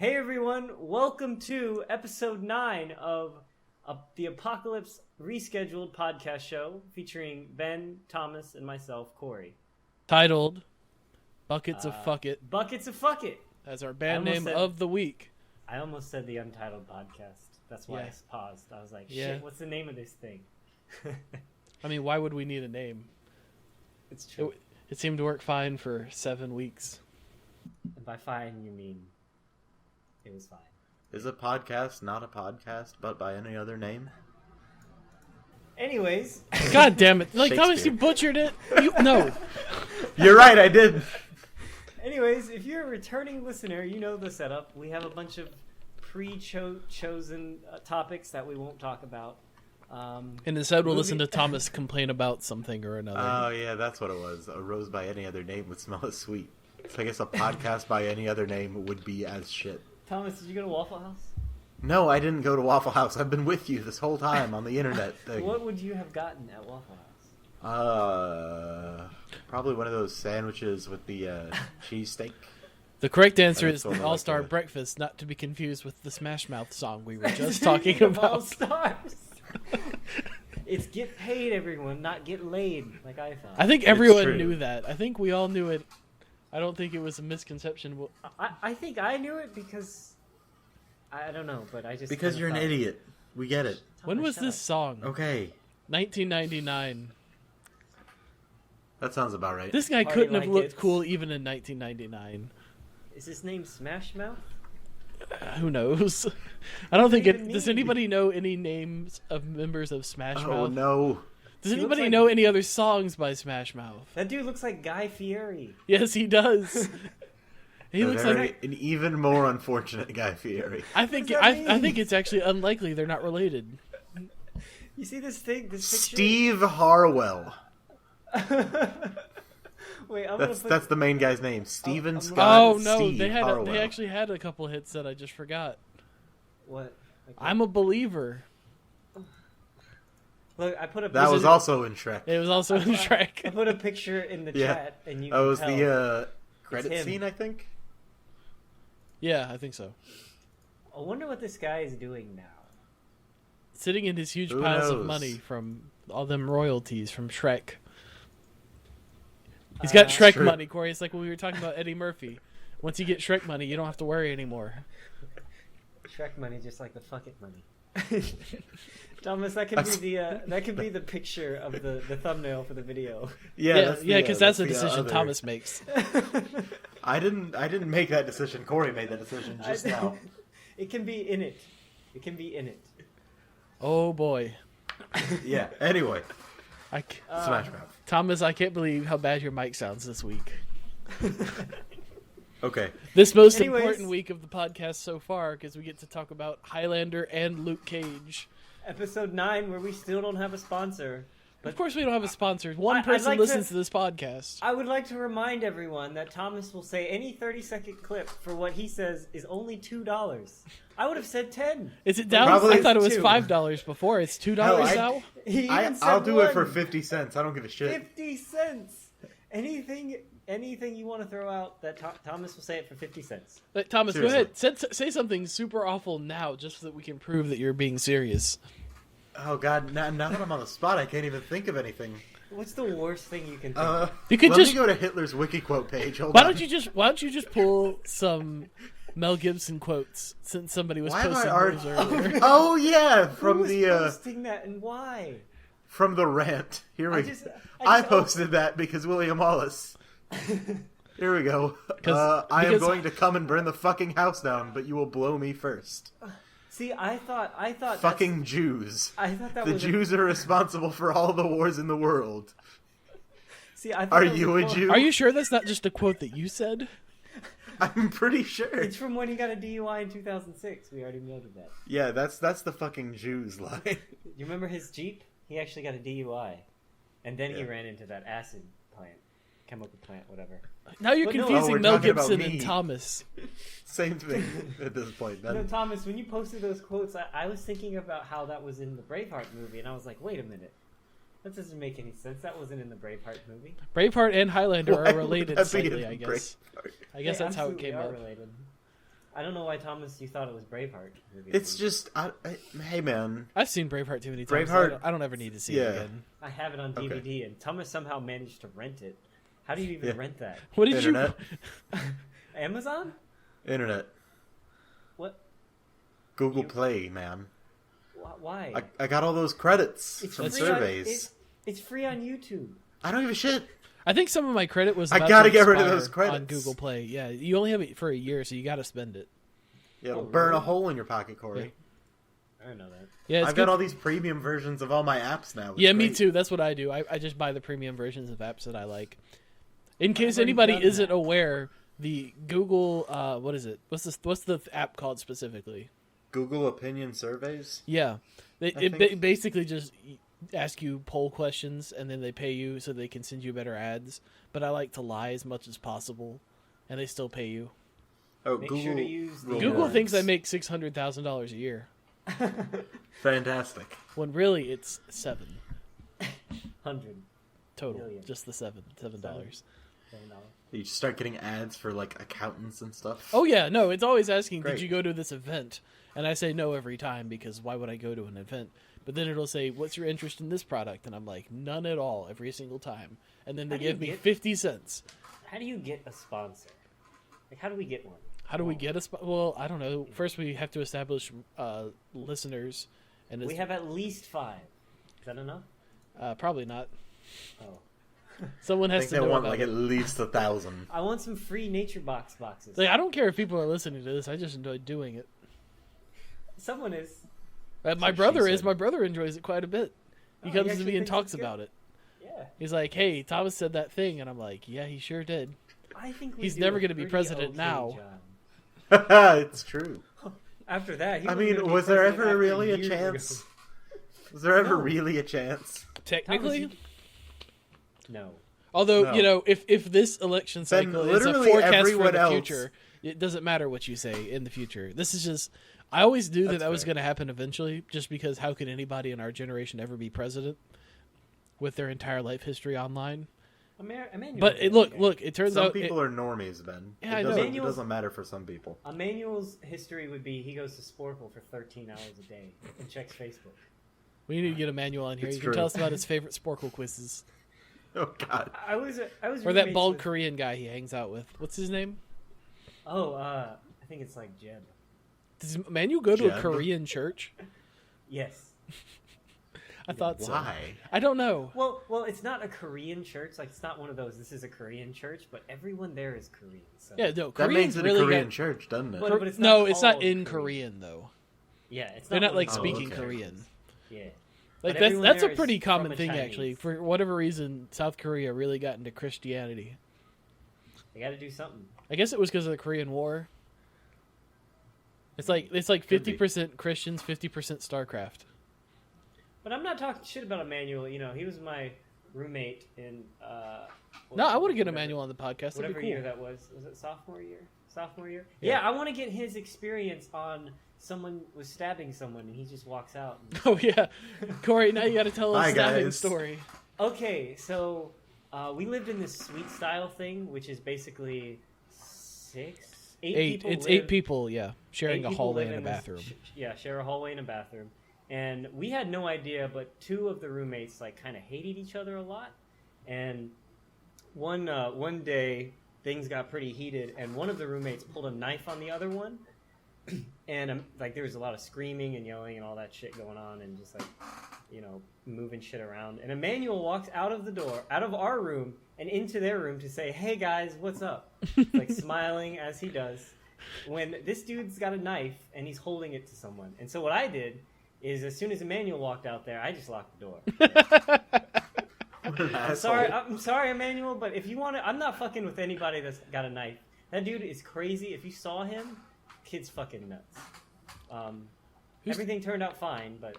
Hey everyone, welcome to episode 9 of the Apocalypse Rescheduled podcast show featuring Ben, Thomas, and myself, Corey. Titled Buckets of Fuck It. Buckets of Fuck It! As our band name of the week. I almost said the Untitled Podcast. That's why I paused. I was like, shit, what's the name of this thing? I mean, why would we need a name? It's true. It seemed to work fine for 7 weeks. And by fine, you mean it was fine. Is a podcast not a podcast, but by any other name? Anyways. God damn it. Like, Thomas, you butchered it. No. You're right, I did. Anyways, if you're a returning listener, you know the setup. We have a bunch of pre-chosen topics that we won't talk about. And instead, we'll listen to Thomas complain about something or another. Oh, yeah, that's what it was. A rose by any other name would smell as sweet. So I guess a podcast by any other name would be as shit. Thomas, did you go to Waffle House? No, I didn't go to Waffle House. I've been with you this whole time on the internet thing. What would you have gotten at Waffle House? Probably one of those sandwiches with the cheesesteak. The correct answer is the All-Star Breakfast, not to be confused with the Smash Mouth song we were just talking about. All-Stars. It's get paid, everyone, not get laid, like I thought. I think everyone knew that. I think we all knew it. I don't think it was a misconception. I think I knew it because I don't know, but I just because you're an idiot. We get it. When was this song? Okay, 1999. That sounds about right. This guy couldn't have looked cool even in 1999. Is his name Smash Mouth? Who knows? I don't think it. Does anybody know any names of members of Smash Mouth? Oh no. Does anybody know any other songs by Smash Mouth? That dude looks like Guy Fieri. Yes, he does. He looks like an even more unfortunate Guy Fieri. I think it's actually unlikely they're not related. You see this thing? This picture? Steve Harwell. Wait, that's the main guy's name. Steven Scott. Oh no, Steve they Harwell. actually had a couple hits that I just forgot. What? I'm a Believer. Look, I put a. That was also in Shrek. It was also in Shrek. I put a picture in the chat, and you. That was tell the credit scene, I think. Yeah, I think so. I wonder what this guy is doing now. Sitting in his huge piles of money from all them royalties from Shrek. He's got Shrek money, Corey. It's like when we were talking about Eddie Murphy. Once you get Shrek money, you don't have to worry anymore. Shrek money, just like the fuck it money. Thomas, that could be the picture of the thumbnail for the video. Yeah, because that's a decision Thomas makes. I didn't make that decision. Corey made that decision just now. It can be in it. It can be in it. Oh boy. Yeah. Anyway. Smash Mouth. Thomas, I can't believe how bad your mic sounds this week. Okay. This most important week of the podcast so far, because we get to talk about Highlander and Luke Cage. Episode 9, where we still don't have a sponsor. But of course we don't have a sponsor. One person listens to this podcast. I would like to remind everyone that Thomas will say any 30-second clip for what he says is only $2. I would have said 10. Is it down? I thought it was $5 before. It's $2 now? I'll do it for 50 cents. I don't give a shit. 50 cents. Anything you want to throw out that Thomas will say it for 50 cents. Thomas, seriously. Go ahead. Say something super awful now just so that we can prove that you're being serious. Oh, God. Now that I'm on the spot, I can't even think of anything. What's the worst thing you can think of? Let me go to Hitler's wiki quote page. Why don't you just pull some Mel Gibson quotes since somebody was posting those earlier? Oh, yeah. Who was posting that and why? From the rant. I posted that because William Wallace. Here we go. I am going to come and burn the fucking house down, but you will blow me first. See, I thought fucking Jews. I thought that the Jews are responsible for all the wars in the world. See, I thought are you a Jew? Are you sure that's not just a quote that you said? I'm pretty sure. It's from when he got a DUI in 2006. We already noted that. Yeah, that's the fucking Jews line. You remember his Jeep? He actually got a DUI, and then he ran into that acid plant. Chemical plant, whatever. Now you're confusing Mel Gibson and Thomas. Same thing at this point. Thomas, when you posted those quotes, I was thinking about how that was in the Braveheart movie, and I was like, wait a minute. That doesn't make any sense. That wasn't in the Braveheart movie. Braveheart and Highlander are related slightly, I guess. I guess that's how it came up. Related. I don't know why, Thomas, you thought it was Braveheart. It's just, hey man, I've seen Braveheart too many times. Braveheart, I don't ever need to see it again. I have it on DVD, and Thomas somehow managed to rent it. How do you even rent that? What did Internet. you? Amazon? Internet. What? Google Play, man. Why? I got all those credits from surveys. It's free on YouTube. I don't give a shit. I think some of my credit was. I gotta get rid of those credits on Google Play. Yeah, you only have it for a year, so you got to spend it. Yeah, it'll burn a hole in your pocket, Corey. Yeah. I didn't know that. Yeah, I've got all these premium versions of all my apps now. Yeah, me too. That's what I do. I just buy the premium versions of apps that I like. In case anybody isn't aware, the Google what is it? What's the app called specifically? Google Opinion Surveys? Yeah. It basically just ask you poll questions, and then they pay you so they can send you better ads. But I like to lie as much as possible, and they still pay you. Oh, Make Google, sure to use Google thinks I make $600,000 a year. Fantastic. When really it's $7 total. Million. Just the $7. You just start getting ads for like accountants and stuff. Oh yeah, no, it's always asking, Great. did you go to this event? And I say no every time, because why would I go to an event? But then it'll say, what's your interest in this product? And I'm like, none at all, every single time. And then they give me 50 cents. How do you get a sponsor? Like, how do we get one? How do we get a sponsor? Well, I don't know. First, we have to establish listeners. And we have at least 5. Is that enough? Probably not. Oh. Someone has to know want about like it. at least 1,000. I want some free Nature Box boxes. Like, I don't care if people are listening to this. I just enjoy doing it. Someone is. My brother is. My brother enjoys it quite a bit. He comes to me and talks about it. Yeah. He's like, hey, Thomas said that thing. And I'm like, yeah, he sure did. I think he's never going to be president now. It's true. After that, was there ever really a chance? Was there ever really a chance? Technically? No. Although, if this election cycle is a forecast for the future, it doesn't matter what you say in the future. This is just... I always knew that was going to happen eventually, just because how could anybody in our generation ever be president with their entire life history online? But look, it turns out... Some people are normies, Ben. Yeah, it doesn't matter for some people. Emmanuel's history would be he goes to Sporkle for 13 hours a day and checks Facebook. We need to get Emmanuel on here. It's He true. can tell us about his favorite Sporkle quizzes. Oh, God. I was or that bald Korean guy he hangs out with. What's his name? Oh, I think it's like Jeb. Does Emmanuel go to a Korean church? Yes. I thought so. Why? I don't know. Well, it's not a Korean church. Like, it's not one of those, this is a Korean church, but everyone there is Korean. So. Yeah, no, that Koreans makes it really a Korean church, doesn't it? But it's not it's not in Korean, though. Yeah, it's not. They're not, like, speaking Korean. Yeah. Like, that's a pretty common thing, actually. For whatever reason, South Korea really got into Christianity. They got to do something. I guess it was because of the Korean War. It's like 50% Christians, 50% StarCraft. But I'm not talking shit about Emmanuel. He was my roommate in. No, I want to get Emmanuel on the podcast. Whatever cool. year that was it sophomore year? Yeah, I want to get his experience on someone was stabbing someone and he just walks out. Oh yeah, Corey, now you got to tell us a stabbing story. Okay, so we lived in this suite style thing, which is basically 8 people. It's 8 people, yeah, sharing a hallway and a bathroom. Share a hallway and a bathroom. And we had no idea, but 2 of the roommates kind of hated each other a lot. And one day things got pretty heated, and one of the roommates pulled a knife on the other one, and there was a lot of screaming and yelling and all that shit going on, and just moving shit around. And Emmanuel walks out of our room and into their room to say, "Hey guys, what's up?" Smiling as he does. When this dude's got a knife and he's holding it to someone. And so what I did is, as soon as Emmanuel walked out there, I just locked the door. I'm sorry, Emmanuel, but if you want to, I'm not fucking with anybody that's got a knife. That dude is crazy. If you saw him, kid's fucking nuts. Everything turned out fine, but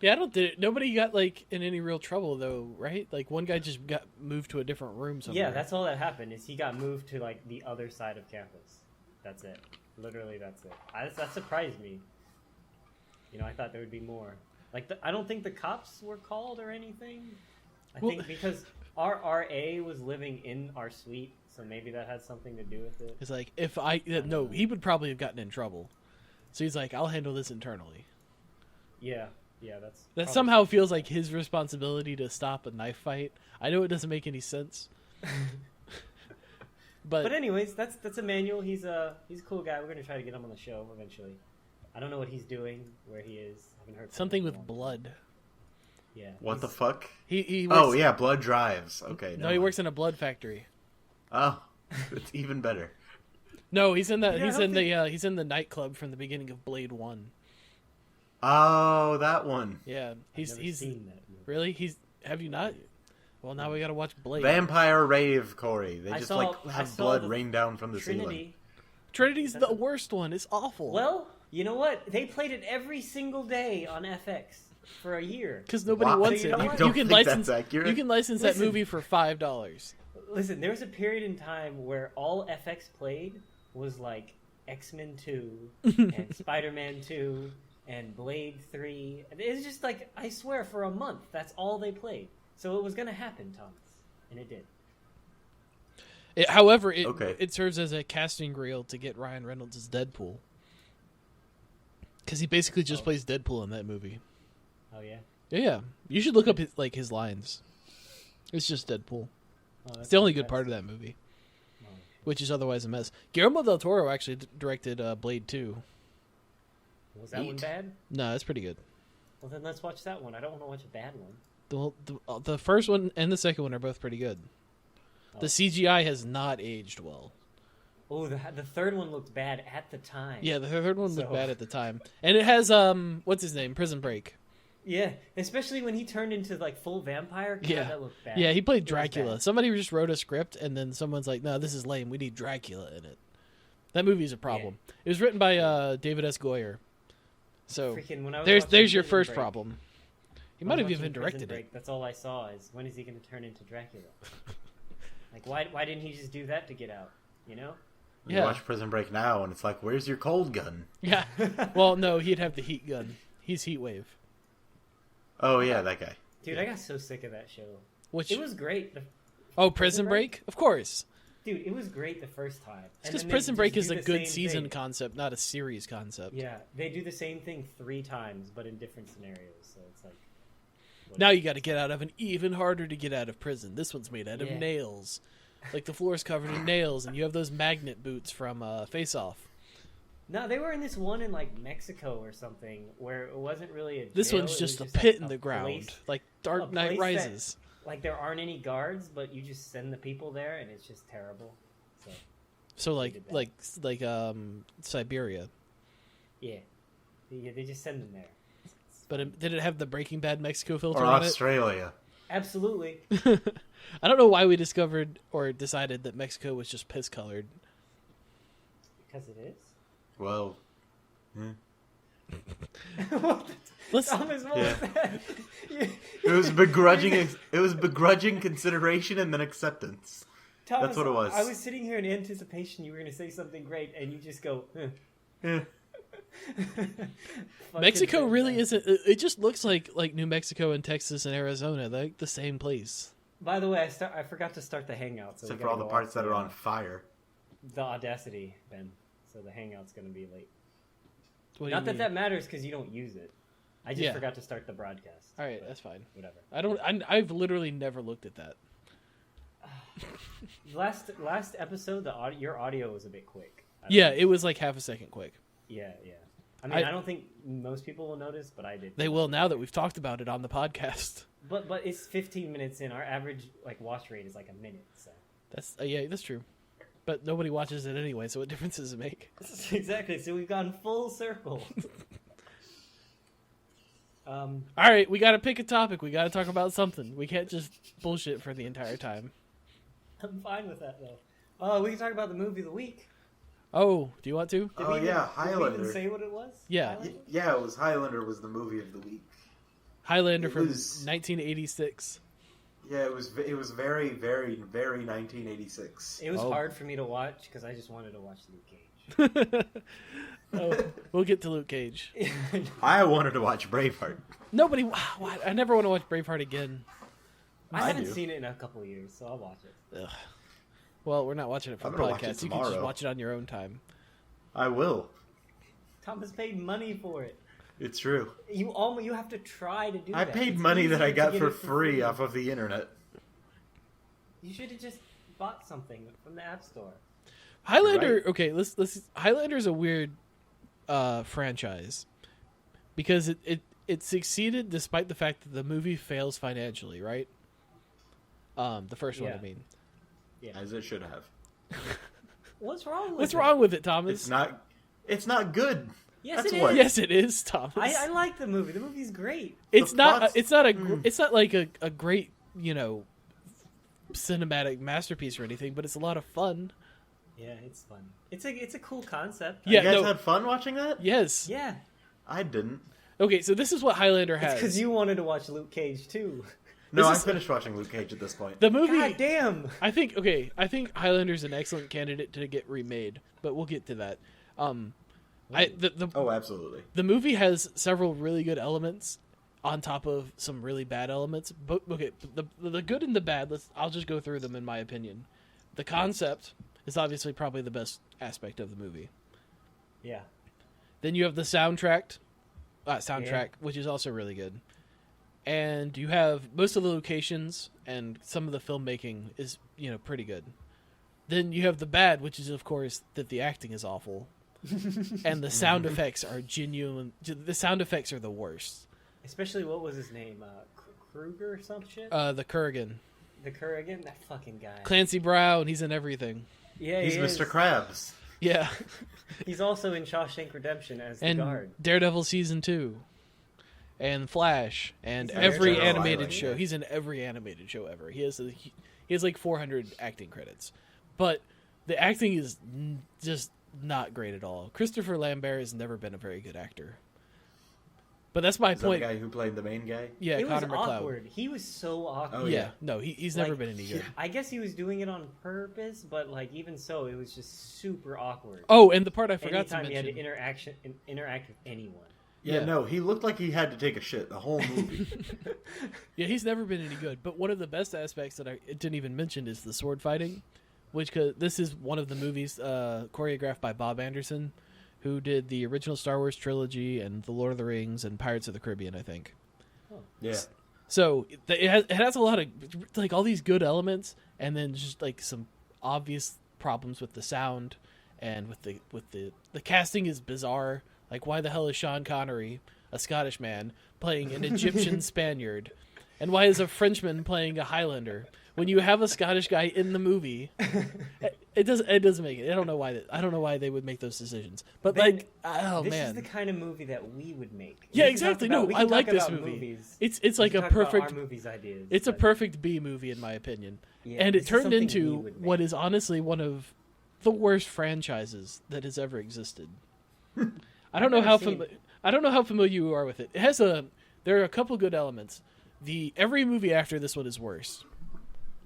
Yeah, nobody got in any real trouble though, right? One guy just got moved to a different room somewhere. Yeah, that's all that happened. Is he got moved to the other side of campus. That's it. Literally, that's it. That surprised me. I thought there would be more. I don't think the cops were called or anything. I think because our RA was living in our suite, so maybe that had something to do with it. It's like, he would probably have gotten in trouble. So he's like, I'll handle this internally. Yeah, that somehow feels like his responsibility to stop a knife fight. I know it doesn't make any sense. But anyways, that's Emmanuel. He's a cool guy. We're gonna try to get him on the show eventually. I don't know what he's doing, where he is. I haven't heard something with blood. Yeah. What the fuck? He works, blood drives. Okay. No, he works in a blood factory. Oh, it's even better. No, he's in the he's in the nightclub from the beginning of Blade 1. Oh, that one. Yeah, he's seen that movie. Really? Have you not? Well, now we got to watch Blade. Vampire rave, Corey. They just I have saw blood the rain down from the Trinity. ceiling. Trinity's the worst one. It's awful. Well, you know what? They played it every single day on FX for a year. Because nobody wants so it. You can license that movie for $5. Listen, there was a period in time where all FX played was like X-Men 2 and Spider-Man 2 and Blade 3. It's just like, I swear, for a month, that's all they played. So it was going to happen, Thomas. And it did. However, it serves as a casting reel to get Ryan Reynolds as Deadpool. Because he basically just plays Deadpool in that movie. Oh, yeah? Yeah. You should look up his lines. It's just Deadpool. It's the only good part of that movie. Which is otherwise a mess. Guillermo del Toro actually directed Blade 2. Was that one bad? No, it's pretty good. Well, then let's watch that one. I don't want to watch a bad one. The first one and the second one are both pretty good. The CGI has not aged well. Oh, the third one looked bad at the time. Yeah, the third one looked bad at the time. And it has, what's his name? Prison Break. Yeah, especially when he turned into, like, full vampire. God, that looked bad. Yeah, he played Dracula. Somebody just wrote a script, and then someone's like, no, this is lame. We need Dracula in it. That movie's a problem. Yeah. It was written by David S. Goyer. So there's your first problem. He might have even directed it. That's all I saw is, when is he going to turn into Dracula? Like, why didn't he just do that to get out? You know? You watch Prison Break now, and it's like, where's your cold gun? Yeah. Well, no, he'd have the heat gun. He's Heat Wave. Oh, yeah, that guy. Dude, I got so sick of that show. It was great. Prison Break? Of course. Dude, it was great the first time. Because Prison Break is a good season concept, not a series concept. Yeah, they do the same thing 3 times, but in different scenarios. So it's like... Now you got to get out of an even harder to get out of prison. This one's made out of nails. Like the floor's covered in nails, and you have those magnet boots from Face Off. No, they were in this one in like Mexico or something where it wasn't really a jail. This one's just a pit in the ground, like Dark Knight Rises. Like there aren't any guards, but you just send the people there, and it's just terrible. So like Siberia. Yeah, they just send them there. But did it have the Breaking Bad Mexico filter or on Australia? Absolutely. I don't know why we discovered or decided that Mexico was just piss colored. Because it is. Well, Thomas, what was that? It was begrudging. It was begrudging consideration and then acceptance. Thomas, that's what it was. I was sitting here in anticipation you were going to say something great, and you just go. Mexico really isn't. It just looks like New Mexico and Texas and Arizona. They're like the same place. By the way, I forgot to start the hangout. So except for all the parts that are on fire. The Audacity, Ben. So the hangout's going to be late. Not that matters because you don't use it. I just forgot to start the broadcast. All right, that's fine. Whatever. I've literally never looked at that. Last episode, your audio was a bit quick. It was like half a second quick. Yeah. I mean, I don't think most people will notice, but I did. They will now that we've talked about it on the podcast. But it's 15 minutes in. Our average watch rate is like a minute. So that's true. But nobody watches it anyway, so what difference does it make? Exactly. So we've gone full circle. All right, we got to pick a topic. We got to talk about something. We can't just bullshit for the entire time. I'm fine with that though. We can talk about the movie of the week. Oh, do you want to? Highlander. Did we even say what it was? Yeah. It was Highlander was the movie of the week. Highlander from 1986. Yeah, it was very, very, very 1986. It was hard for me to watch because I just wanted to watch Luke Cage. We'll get to Luke Cage. I wanted to watch Braveheart. Nobody. I never want to watch Braveheart again. I haven't seen it in a couple of years, so I'll watch it. Ugh. Well, we're not watching it for the podcast. You can just watch it on your own time. I will. Thomas paid money for it. It's true. You have to try to do that. I paid money that I got for free off of the internet. You should have just bought something from the App Store. Highlander, right. Okay, let's Highlander's a weird franchise because it succeeded despite the fact that the movie fails financially, right? The first one, I mean. Yeah. As it should have. What's wrong with it? What's wrong with it, Thomas? It's not good. Yes, That's it what. is. Yes, it is, Thomas. I like the movie. The movie's great. It's not like a great, cinematic masterpiece or anything, but it's a lot of fun. Yeah, it's fun. It's a cool concept. Yeah, you guys had fun watching that? Yes. Yeah. I didn't. Okay, so this is what Highlander has. It's because you wanted to watch Luke Cage too. No, I finished watching Luke Cage at this point. The movie. God damn. I think Highlander's an excellent candidate to get remade, but we'll get to that. Absolutely. The movie has several really good elements on top of some really bad elements. But okay, the good and the bad. I'll just go through them in my opinion. The concept is obviously probably the best aspect of the movie. Yeah. Then you have the soundtrack, which is also really good. And you have most of the locations and some of the filmmaking is, pretty good. Then you have the bad, which is, of course, that the acting is awful. And the sound effects are genuine. The sound effects are the worst. Especially, what was his name? Kruger or some shit? The Kurgan. The Kurgan? That fucking guy. Clancy Brown, he's in everything. Yeah, he's Mr. Krabs. Yeah. He's also in Shawshank Redemption as the guard. Daredevil Season 2. And Flash. And every animated show. He's in every animated show ever. He has like 400 acting credits. But the acting is just not great at all. Christopher Lambert has never been a very good actor. But that's my point. That the guy who played the main guy? Yeah, Connor McLeod. Awkward. He was so awkward. Oh, yeah. No, he's never been any good. I guess he was doing it on purpose, but even so, it was just super awkward. Oh, and the part I forgot to mention. Anytime he had to interact with anyone. Yeah, no, he looked like he had to take a shit the whole movie. Yeah, he's never been any good. But one of the best aspects that I didn't even mention is the sword fighting, this is one of the movies choreographed by Bob Anderson, who did the original Star Wars trilogy and The Lord of the Rings and Pirates of the Caribbean, I think. Oh. Yeah. So it has a lot of all these good elements, and then just some obvious problems with the sound and with the casting is bizarre. Why the hell is Sean Connery, a Scottish man, playing an Egyptian Spaniard? And why is a Frenchman playing a Highlander? When you have a Scottish guy in the movie, it doesn't make it. I don't know why they would make those decisions. But this man, is the kind of movie that we would make. Yeah, exactly. No, I like this movie. Movies. It's like a perfect movies ideas. It's a perfect B movie in my opinion. Yeah, and it turned into what is honestly one of the worst franchises that has ever existed. I don't know how familiar you are with it. There are a couple good elements. Every movie after this one is worse.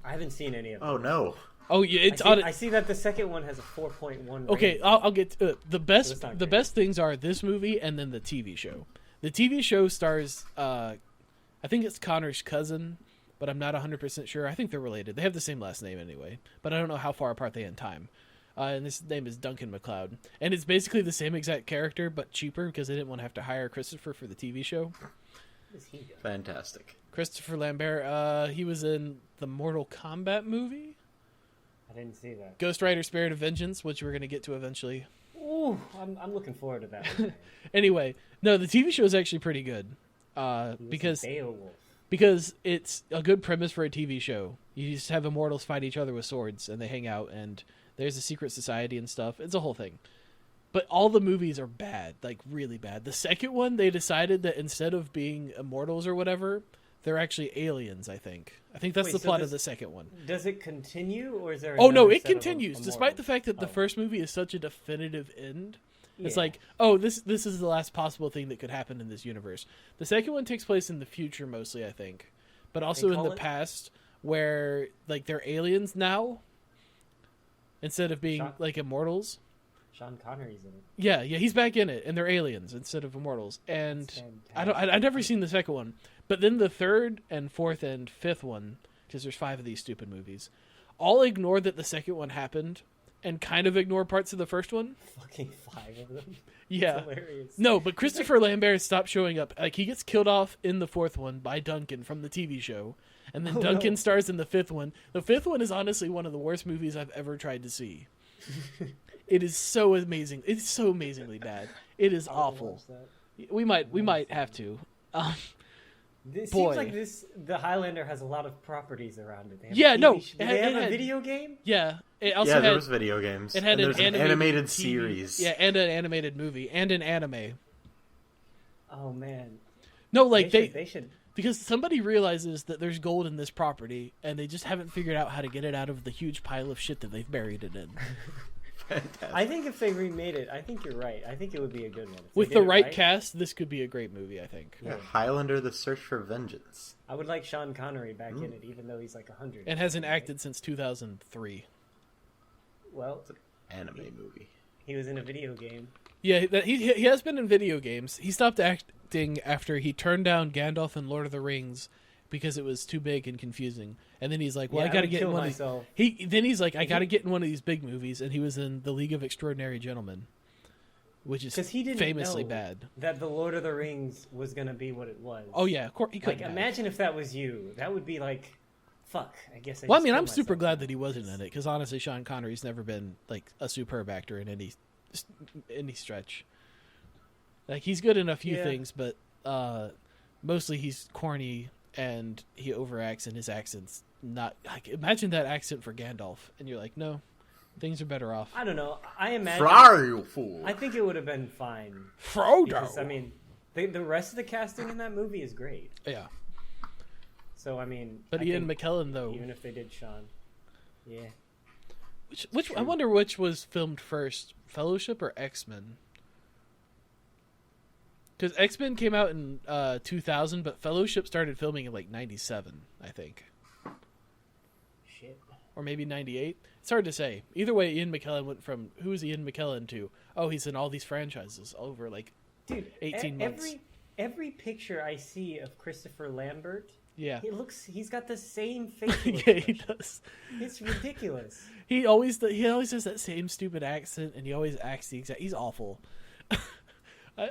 I haven't seen any of them. Oh no. Oh yeah, I see that the second one has a 4.1. Okay, I'll get to the best. The best things are this movie and then the TV show. The TV show stars, I think it's Connor's cousin, but I'm not 100% sure. I think they're related. They have the same last name anyway, but I don't know how far apart they are in time. And his name is Duncan MacLeod, and it's basically the same exact character but cheaper because they didn't want to have to hire Christopher for the TV show. What is he doing? Fantastic. Christopher Lambert, he was in the Mortal Kombat movie. I didn't see that. Ghost Rider: Spirit of Vengeance, which we're going to get to eventually. Ooh, I'm looking forward to that one. Anyway, no, the TV show is actually pretty good because it's a good premise for a TV show. You just have immortals fight each other with swords, and they hang out, and there's a secret society and stuff. It's a whole thing. But all the movies are bad, really bad. The second one, they decided that instead of being immortals or whatever, they're actually aliens, I think. I think that's the plot of the second one. Does it continue, or is there Oh, no, it continues. Despite the fact that the first movie is such a definitive end. Yeah. It's this is the last possible thing that could happen in this universe. The second one takes place in the future mostly, I think. But also in the past, where, they're aliens now, instead of being, immortals. Sean Connery's in it. Yeah, he's back in it, and they're aliens instead of immortals. And I've never seen the second one, but then the third and fourth and fifth one because there's 5 of these stupid movies. I'll ignore that the second one happened and kind of ignore parts of the first one. Fucking 5 of them. Yeah. Hilarious. No, but Christopher Lambert stopped showing up. Like, he gets killed off in the 4th one by Duncan from the TV show. And then Duncan stars in the 5th one. The 5th one is honestly one of the worst movies I've ever tried to see. It is so amazing. It's so amazingly bad. It is awful. We might have to. It seems like the Highlander has a lot of properties around it. They have a video game? Yeah. It also there was video games. It had an animated TV, series. Yeah, and an animated movie and an anime. Oh man. No, like they should because somebody realizes that there's gold in this property and they just haven't figured out how to get it out of the huge pile of shit that they've buried it in. Fantastic. I think if they remade it, I think you're right. I think it would be a good one. With the right cast, this could be a great movie, I think. Yeah, Highlander, The Search for Vengeance. I would like Sean Connery back in it, even though he's like 100. And hasn't acted since 2003. Well, it's an anime movie. He was in a video game. Yeah, he has been in video games. He stopped acting after he turned down Gandalf in Lord of the Rings because it was too big and confusing. And then he's like, well, I got to get in one of these. He's like, I got to get in one of these big movies, and he was in The League of Extraordinary Gentlemen, which is famously bad. That The Lord of the Rings was going to be what it was. Oh yeah, of course he could. Like, imagine if that was you. That would be like, fuck. I guess. I'm super glad that he wasn't in it because honestly, Sean Connery's never been like a superb actor in any stretch. Like he's good in a few things, but mostly he's corny and he overacts, and his accent's not like. Imagine that accent for Gandalf, and you're like, no, things are better off. I don't know. I imagine. Frodo, you fool. I think it would have been fine. Frodo. Because, I mean, the rest of the casting in that movie is great. Yeah. So I mean, but Ian McKellen though. Even if they did Sean, yeah. Which I wonder which was filmed first, Fellowship or X-Men? Because X-Men came out in 2000, but Fellowship started filming in like 97, I think. Shit. Or maybe 98. It's hard to say. Either way, Ian McKellen went from who's Ian McKellen to he's in all these franchises over like 18 months. Every picture I see of Christopher Lambert, he's got the same facial yeah, he does. It's ridiculous. He always has that same stupid accent, and he always acts the exact. He's awful.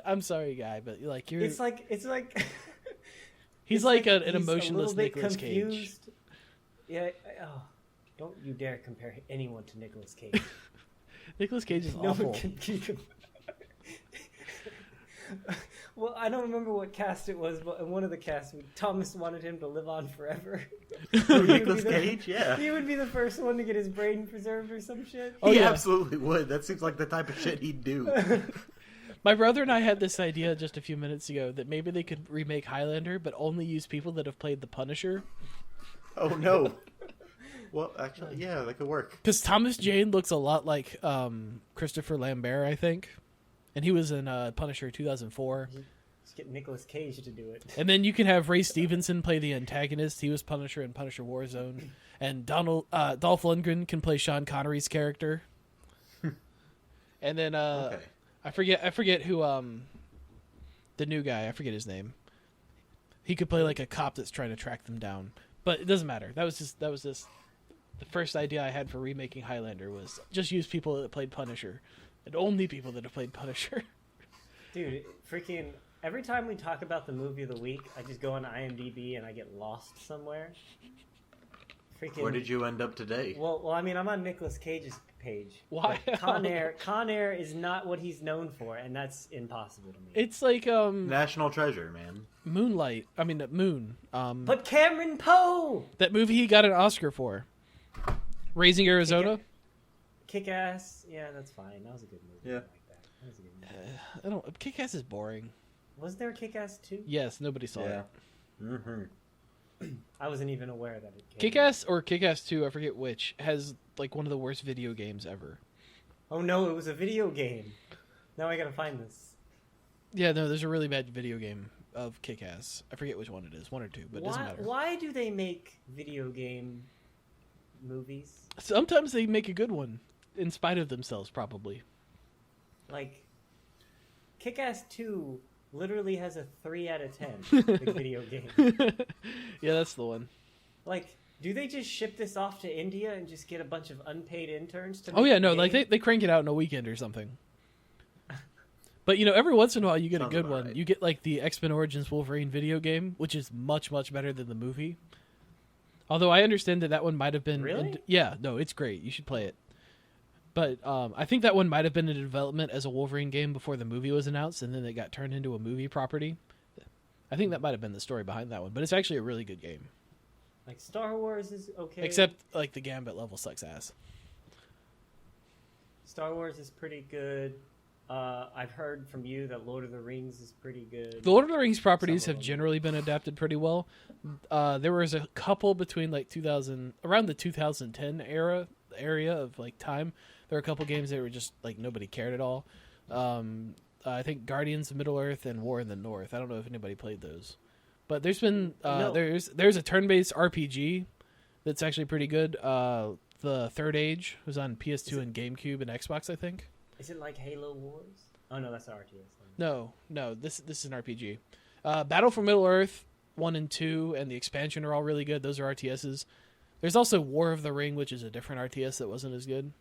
I'm sorry, guy, but like you're. It's like. He's like an emotionless Nicolas Cage. Yeah. Oh, don't you dare compare anyone to Nicolas Cage. Nicolas Cage is awful. One can well, I don't remember what cast it was, but in one of the casts, Thomas wanted him to live on forever. Nicolas Cage, yeah. He would be the first one to get his brain preserved or some shit. He absolutely would. That seems like the type of shit he'd do. My brother and I had this idea just a few minutes ago that maybe they could remake Highlander, but only use people that have played the Punisher. Oh, no. Well, actually, yeah, that could work. Because Thomas Jane looks a lot like Christopher Lambert, I think. And he was in Punisher 2004. Just get Nicolas Cage to do it. And then you can have Ray Stevenson play the antagonist. He was Punisher in Punisher Warzone. And Dolph Lundgren can play Sean Connery's character. And then I forget who the new guy. I forget his name. He could play like a cop that's trying to track them down. But it doesn't matter. That was just the first idea I had for remaking Highlander was just use people that played Punisher. And only people that have played Punisher. Dude, freaking every time we talk about the movie of the week, I just go on IMDb and I get lost somewhere. Freaking, where did you end up today? Well, I mean, I'm on Nicolas Cage's page. Why? Con Air is not what he's known for, and that's impossible to me. It's like National Treasure, man. Moonlight. I mean, Moon. But Cameron Poe. That movie he got an Oscar for. Raising Arizona. Kick-Ass, yeah, that's fine. That was a good movie. Yeah. That was a good movie. Kick-Ass is boring. Was there Kick-Ass 2? Yes, nobody saw it. Mm-hmm. I wasn't even aware that it came. Kick-Ass or Kick-Ass 2, I forget which, has like one of the worst video games ever. Oh no, it was a video game. Now I gotta find this. Yeah, no, there's a really bad video game of Kick-Ass. I forget which one it is, one or two, but it doesn't matter. Why do they make video game movies? Sometimes they make a good one. In spite of themselves, probably. Like, Kick-Ass 2 literally has a 3 out of 10 big video game. Yeah, that's the one. Like, Do they just ship this off to India and just get a bunch of unpaid interns to? Oh yeah, no, like they crank it out in a weekend or something. But every once in a while you get a good one. Right. You get like the X-Men Origins Wolverine video game, which is much better than the movie. Although I understand that one might have been... Really? Yeah, no, it's great. You should play it. But I think that one might have been in development as a Wolverine game before the movie was announced, and then it got turned into a movie property. I think that might have been the story behind that one, but it's actually a really good game. Like Star Wars is okay. Except like the Gambit level sucks ass. Star Wars is pretty good. I've heard from you that Lord of the Rings is pretty good. The Lord of the Rings properties have generally been adapted pretty well. There was a couple between like around the 2010 area of like time. There were a couple games that were just like nobody cared at all. I think Guardians of Middle-earth and War in the North. I don't know if anybody played those. But there's been there's a turn-based RPG that's actually pretty good. The Third Age was on PS2 and GameCube and Xbox, I think. Is it like Halo Wars? Oh no, that's RTS. No, this is an RPG. Battle for Middle-earth 1 and 2 and the expansion are all really good. Those are RTSs. There's also War of the Ring, which is a different RTS that wasn't as good.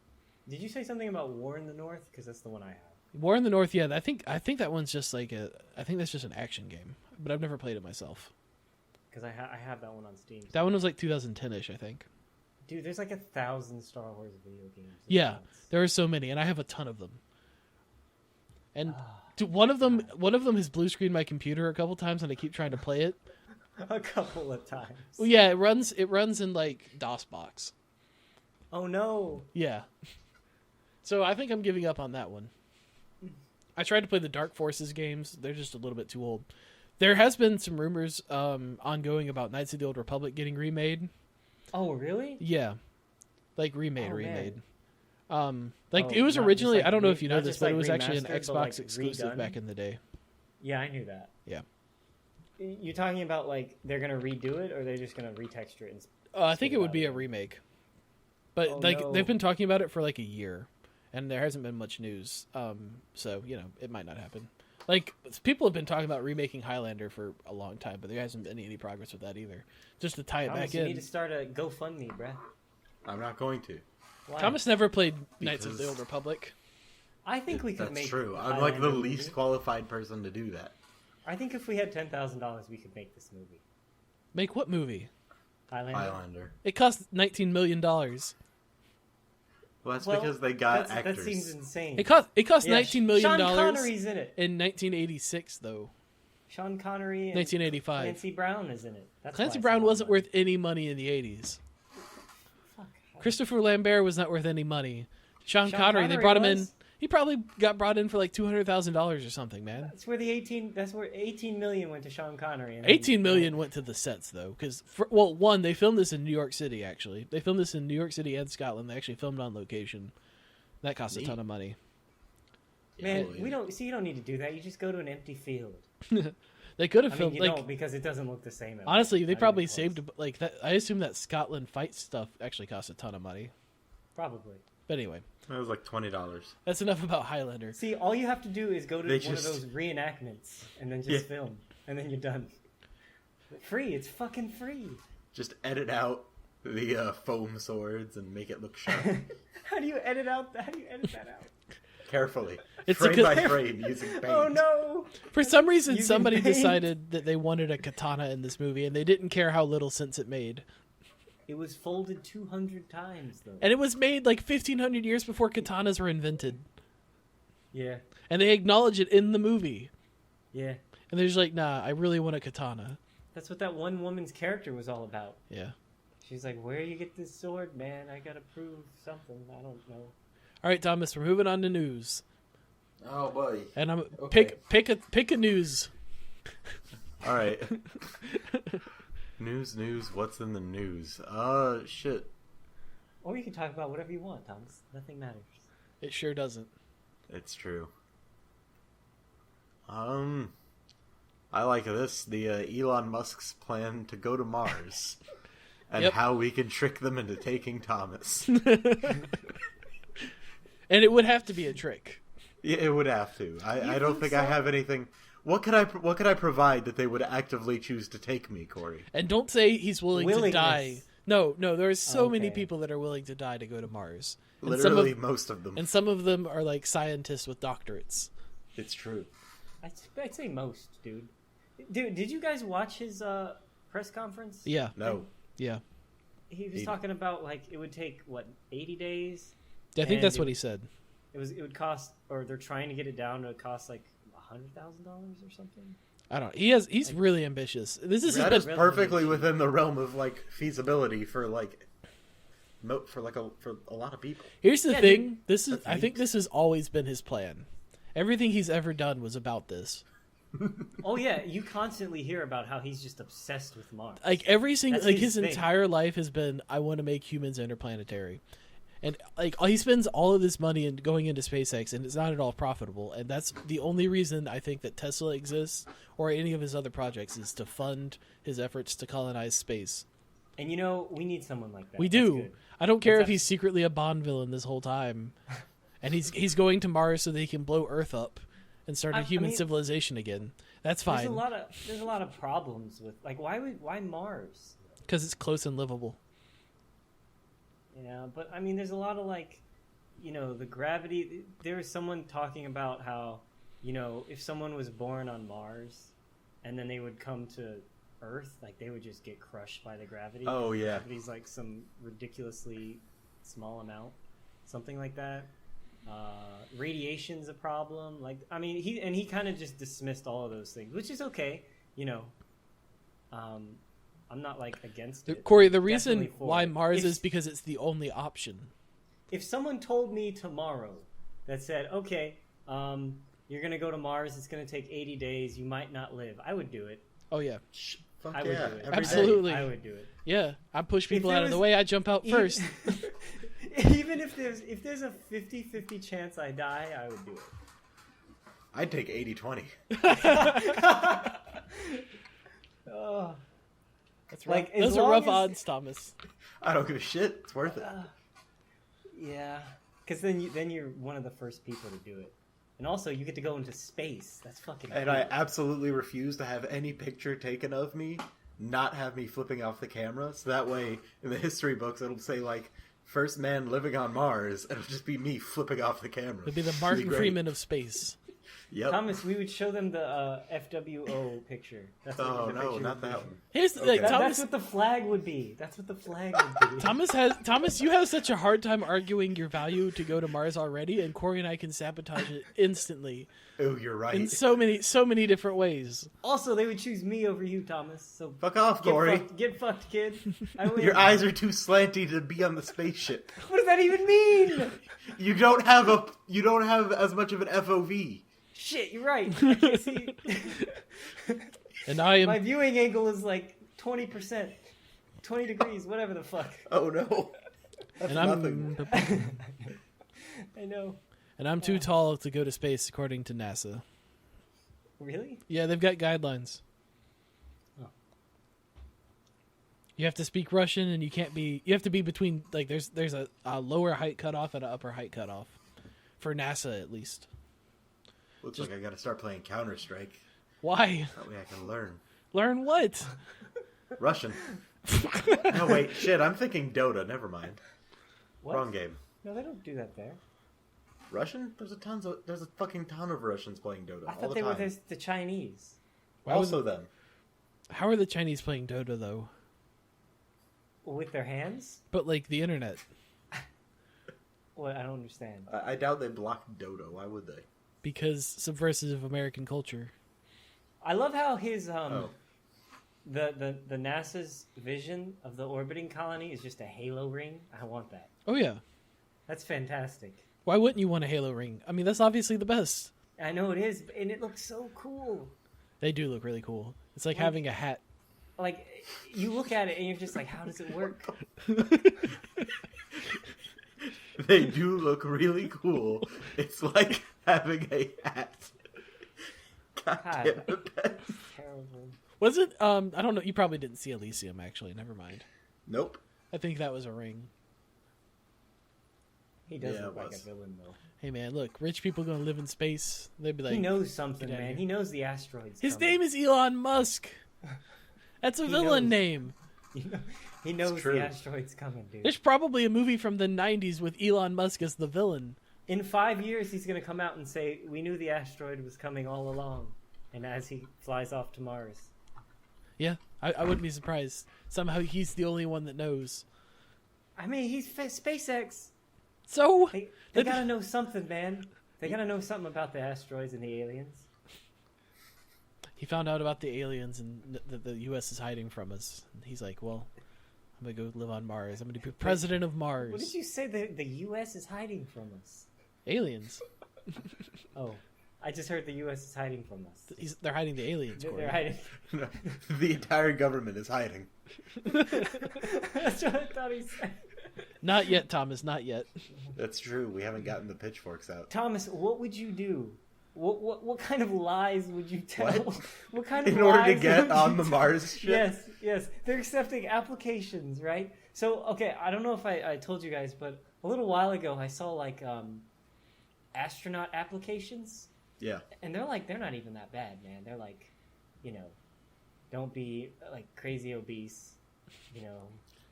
Did you say something about War in the North? Because that's the one I have. War in the North, yeah. I think that one's just like I think that's just an action game, but I've never played it myself. Because I have that one on Steam. That one was like 2010-ish, I think. Dude, there's like 1,000 Star Wars video games. Yeah, there are so many, and I have a ton of them. And one of them has blue screened my computer a couple times, and I keep trying to play it. A couple of times. Well, yeah, it runs in like DOSBox. Oh no. Yeah. So I think I'm giving up on that one. I tried to play the Dark Forces games. They're just a little bit too old. There has been some rumors ongoing about Knights of the Old Republic getting remade. Oh, really? Yeah. Like remade. It was originally, I don't know if you know this, but it was actually an Xbox exclusive back in the day. Yeah, I knew that. Yeah. You're talking about like they're going to redo it or they're just going to retexture it? I think it would be a remake. But they've been talking about it for like a year and there hasn't been much news. So, it might not happen. Like, people have been talking about remaking Highlander for a long time, but there hasn't been any progress with that either. Just to tie it back in. You need to start a GoFundMe, bruh. I'm not going to. Why? Thomas never played Knights of the Old Republic. I think we could make... That's true. I'm like the least qualified person to do that. I think if we had $10,000, we could make this movie. Make what movie? Highlander. It cost $19 million. Well, that's because they got actors. That seems insane. It cost $19 million. Sean Connery's in it. In 1986, though. Sean Connery and 1985. Clancy Brown is in it. Clancy Brown wasn't worth any money in the 80s. Fuck. Christopher Lambert was not worth any money. Sean Connery, they brought him in. He probably got brought in for like $200,000 or something, man. That's where $18 million went to Sean Connery. $18 million went to the sets though, because one, they filmed this in New York City. Actually, they filmed this in New York City and Scotland. They actually filmed on location. That cost a ton of money. Man, you don't need to do that. You just go to an empty field. They could have filmed because it doesn't look the same. Honestly, they probably saved like that. I assume that Scotland fight stuff actually cost a ton of money. Probably. But anyway. It was like $20. That's enough about Highlander. See, all you have to do is go to one of those reenactments and then just film. And then you're done. Free. It's fucking free. Just edit out the foam swords and make it look sharp. How do you edit that out? Carefully. It's frame by frame using paint. Oh no! For some reason, somebody decided that they wanted a katana in this movie and they didn't care how little sense it made. It was folded 200 times, though. And it was made like 1,500 years before katanas were invented. Yeah. And they acknowledge it in the movie. Yeah. And they're just like, nah, I really want a katana. That's what that one woman's character was all about. Yeah. She's like, where you get this sword, man? I gotta prove something. I don't know. All right, Thomas, we're moving on to news. Oh, boy. And I'm pick a news. All right. News, what's in the news? Shit. Or you can talk about whatever you want, Thomas. Nothing matters. It sure doesn't. It's true. I like this. The Elon Musk's plan to go to Mars. And how we can trick them into taking Thomas. And it would have to be a trick. Yeah, it would have to. I don't think I have anything... What could I provide that they would actively choose to take me, Corey? And don't say he's willing to die No, there are so many people that are willing to die to go to Mars. And Literally most of them. And some of them are like scientists with doctorates. It's true. I'd say most, dude. Dude, did you guys watch his press conference? Yeah. No. Yeah. He was talking about like it would take 80 days. Yeah, I think that's what he said. It would cost, or they're trying to get it down to cost like $100,000 or something. I don't. He's really ambitious. This is perfectly within the realm of like feasibility for like for a lot of people. Here's the thing. I think this has always been his plan. Everything he's ever done was about this. Oh yeah, you constantly hear about how he's just obsessed with Mars. Like every single, like his entire life has been, I want to make humans interplanetary, and like he spends all of this money in going into SpaceX, and it's not at all profitable. And that's the only reason I think that Tesla exists or any of his other projects is to fund his efforts to colonize space. And we need someone like that. We do. I don't care if he's secretly a Bond villain this whole time, and he's going to Mars so that he can blow Earth up and start a human civilization again. That's fine. There's a lot of problems with like why Mars? Because it's close and livable. Yeah, but I mean, there's a lot of like, the gravity. There was someone talking about how, if someone was born on Mars, and then they would come to Earth, like they would just get crushed by the gravity. Oh yeah, gravity's like some ridiculously small amount, something like that. Radiation's a problem. Like, I mean, he kind of just dismissed all of those things, which is okay. I'm not like against it. Corey, the reason why Mars is because it's the only option. If someone told me tomorrow that said, okay, you're going to go to Mars, it's going to take 80 days, you might not live, I would do it. Oh, yeah. I would do it. Absolutely. I would do it. Yeah, I push people out of the way, I jump out first. Even if there's a 50-50 chance I die, I would do it. I'd take 80-20. Oh. That's rough. Like, those are rough odds, Thomas. I don't give a shit. It's worth it. Yeah, because then you're one of the first people to do it, and also you get to go into space. That's fucking. And cool. I absolutely refuse to have any picture taken of me, not have me flipping off the camera. So that way, in the history books, it'll say like first man living on Mars, and it'll just be me flipping off the camera. It'll be the Martin Freeman of space. Yep. Thomas, we would show them the FWO picture. That's not that one. Here's Thomas, that's what the flag would be. Thomas, you have such a hard time arguing your value to go to Mars already, and Corey and I can sabotage it instantly. Oh, you're right. In so many different ways. Also, they would choose me over you, Thomas. So fuck off, Corey. Get fucked, kid. Your eyes are too slanty to be on the spaceship. What does that even mean? You don't have as much of an FOV. Shit, you're right. I can't see. And my viewing angle is like 20%, 20 degrees, whatever the fuck. Oh no, that's nothing. I know. And I'm too tall to go to space, according to NASA. Really? Yeah, they've got guidelines. Oh. You have to speak Russian, and you have to be between like there's a lower height cutoff and an upper height cutoff for NASA at least. Looks like I gotta start playing Counter-Strike. Why? That way I can learn. Learn what? Russian. No, wait, shit, I'm thinking Dota, never mind. What? Wrong game. No, they don't do that there. Russian? There's a fucking ton of Russians playing Dota I all thought the they time. were the Chinese. Also them. How are the Chinese playing Dota, though? With their hands? But, like, the internet. Well, I don't understand. I doubt they blocked Dota. Why would they? Because subversive of American culture. I love how his the NASA's vision of the orbiting colony is just a halo ring. I want that. Oh yeah, that's fantastic. Why wouldn't you want a halo ring? I mean, that's obviously the best. I know it is, and it looks so cool. They do look really cool. It's like having a hat. Like you look at it and you're just like, how does it work? They do look really cool. It's like having a hat. God damn it. That's terrible. Was it? I don't know. You probably didn't see Elysium, actually. Never mind. Nope. I think that was a ring. He does look like a villain, though. Hey, man, look. Rich people going to live in space. They'd be like... He knows something, man. He knows the asteroids His name is Elon Musk. That's a villain name. He knows the asteroid's coming, dude. There's probably a movie from the 90s with Elon Musk as the villain. In 5 years, he's going to come out and say, we knew the asteroid was coming all along. And as he flies off to Mars. Yeah, I wouldn't be surprised. Somehow he's the only one that knows. I mean, he's SpaceX. So? They got to know something, man. They got to know something about the asteroids and the aliens. He found out about the aliens and that the U.S. is hiding from us. And he's like, well, I'm going to go live on Mars. I'm going to be president of Mars. What did you say the U.S. is hiding from us? Aliens. Oh, I just heard the U.S. is hiding from us. They're hiding the aliens. They're hiding. No, the entire government is hiding. That's what I thought he said. Not yet, Thomas. Not yet. That's true. We haven't gotten the pitchforks out. Thomas, what would you do? What kind of lies would you tell? What kind of in order to get on the Mars ship? Yes. They're accepting applications, right? So, okay, I don't know if I told you guys, but a little while ago I saw like astronaut applications. Yeah. And they're not even that bad, man. They're like, don't be like crazy obese,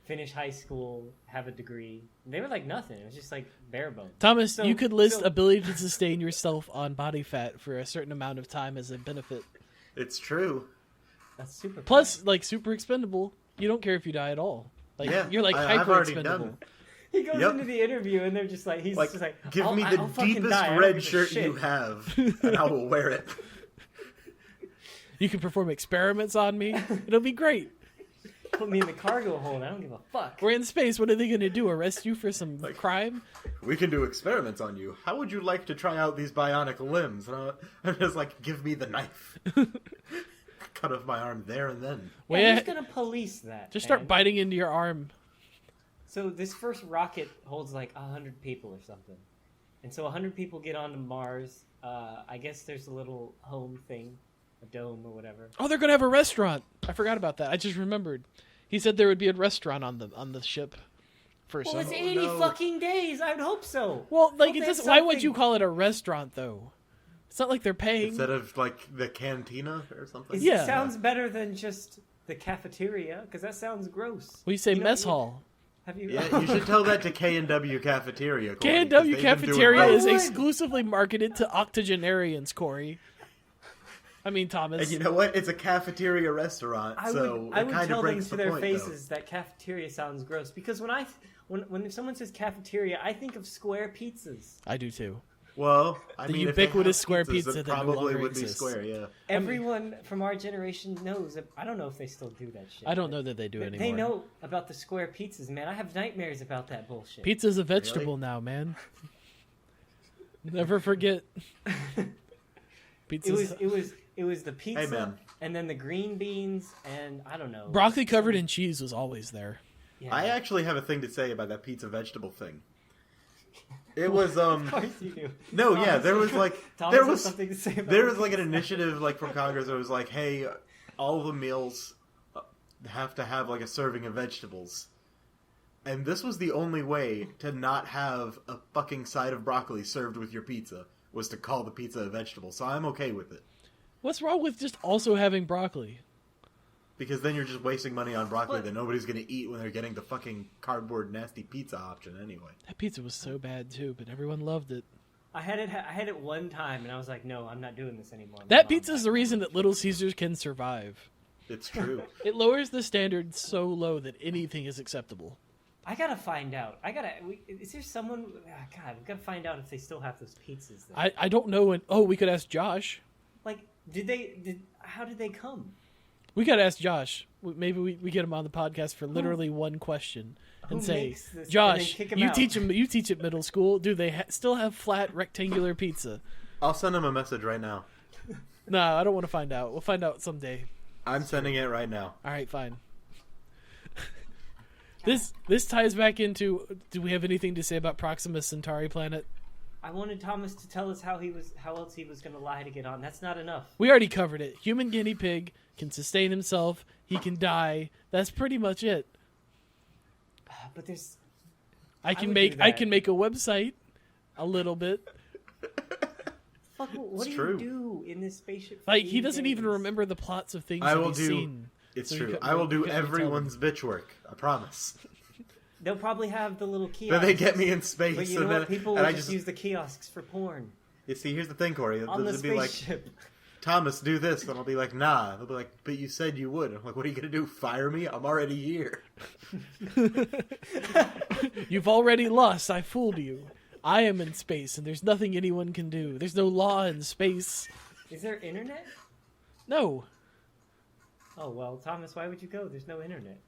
finish high school, have a degree. They were like nothing. It was just like bare bones. Thomas, you could list ability to sustain yourself on body fat for a certain amount of time as a benefit. It's true. That's super. Plus, like super expendable. You don't care if you die at all. Like you're like hyper expendable. He goes into the interview and they're just like, he's just like, give me the deepest red shirt you have, and I will wear it. You can perform experiments on me. It'll be great. Put me in the cargo hold. I don't give a fuck. We're in space. What are they going to do? Arrest you for some crime? We can do experiments on you. How would you like to try out these bionic limbs? And I'm just like, give me the knife. Cut off my arm there and then. Yeah, who's going to police that? Just start biting into your arm. So this first rocket holds like 100 people or something. And so 100 people get onto Mars. I guess there's a little home thing. A dome or whatever. Oh, they're gonna have a restaurant. I forgot about that. I just remembered. He said there would be a restaurant on the ship. Well, it's 80 fucking days. I'd hope so. Well, like it doesn't. Why would you call it a restaurant though? It's not like they're paying. Instead of like the cantina or something. It sounds better than just the cafeteria because that sounds gross. We say mess hall. Have you? Yeah, you should tell that to K&W Cafeteria. K&W Cafeteria is exclusively marketed to octogenarians, Corey. I mean, Thomas. And you know what? It's a cafeteria restaurant, I would tell them to their faces that cafeteria sounds gross because when someone says cafeteria, I think of square pizzas. I do too. Well, I mean, ubiquitous square pizza that probably no would be exists. square. Yeah. Everyone from our generation knows. I don't know if they still do that shit. I don't know that they do anymore. They know about the square pizzas, man. I have nightmares about that bullshit. Pizza's a vegetable now, man. Never forget. It was the pizza, hey, man. And then the green beans, and I don't know. Broccoli covered in cheese was always there. Yeah. I actually have a thing to say about that pizza vegetable thing. It was Of course you do. No, Thomas, yeah, there was like something to say about there was like an initiative like from Congress that was like, hey, all the meals have to have like a serving of vegetables. And this was the only way to not have a fucking side of broccoli served with your pizza, was to call the pizza a vegetable. So I'm okay with it. What's wrong with just also having broccoli? Because then you're just wasting money on broccoli that nobody's going to eat when they're getting the fucking cardboard nasty pizza option anyway. That pizza was so bad too, but everyone loved it. I had it one time, and I was like, no, I'm not doing this anymore. That pizza is the reason that Little Caesars can survive. It's true. It lowers the standard so low that anything is acceptable. I gotta find out. Is there someone? God, we gotta find out if they still have those pizzas. I don't know. We could ask Josh. Like, how did they come? We gotta ask Josh. Maybe we get him on the podcast for literally one question and say, Josh, you teach at middle school. Do they still have flat rectangular pizza? I'll send him a message right now. No, I don't want to find out. We'll find out someday. I'm sending it right now. All right, fine. This ties back into, do we have anything to say about Proxima Centauri planet? I wanted Thomas to tell us how else he was going to lie to get on. That's not enough. We already covered it. Human guinea pig can sustain himself. He can die. That's pretty much it. But there's... I can make a website a little bit. Fuck, what do you do in this spaceship? Like, he doesn't even remember the plots of things he's seen. It's true. I will do everyone's bitch work. I promise. They'll probably have the little kiosks. Then they get me in space. But you know what? People will just use the kiosks for porn. You see, here's the thing, Corey. On the be like, spaceship. Thomas, do this. And I'll be like, nah. They'll be like, but you said you would. I'm like, what are you going to do? Fire me? I'm already here. You've already lost. I fooled you. I am in space, and there's nothing anyone can do. There's no law in space. Is there internet? No. Oh, well, Thomas, why would you go? There's no internet.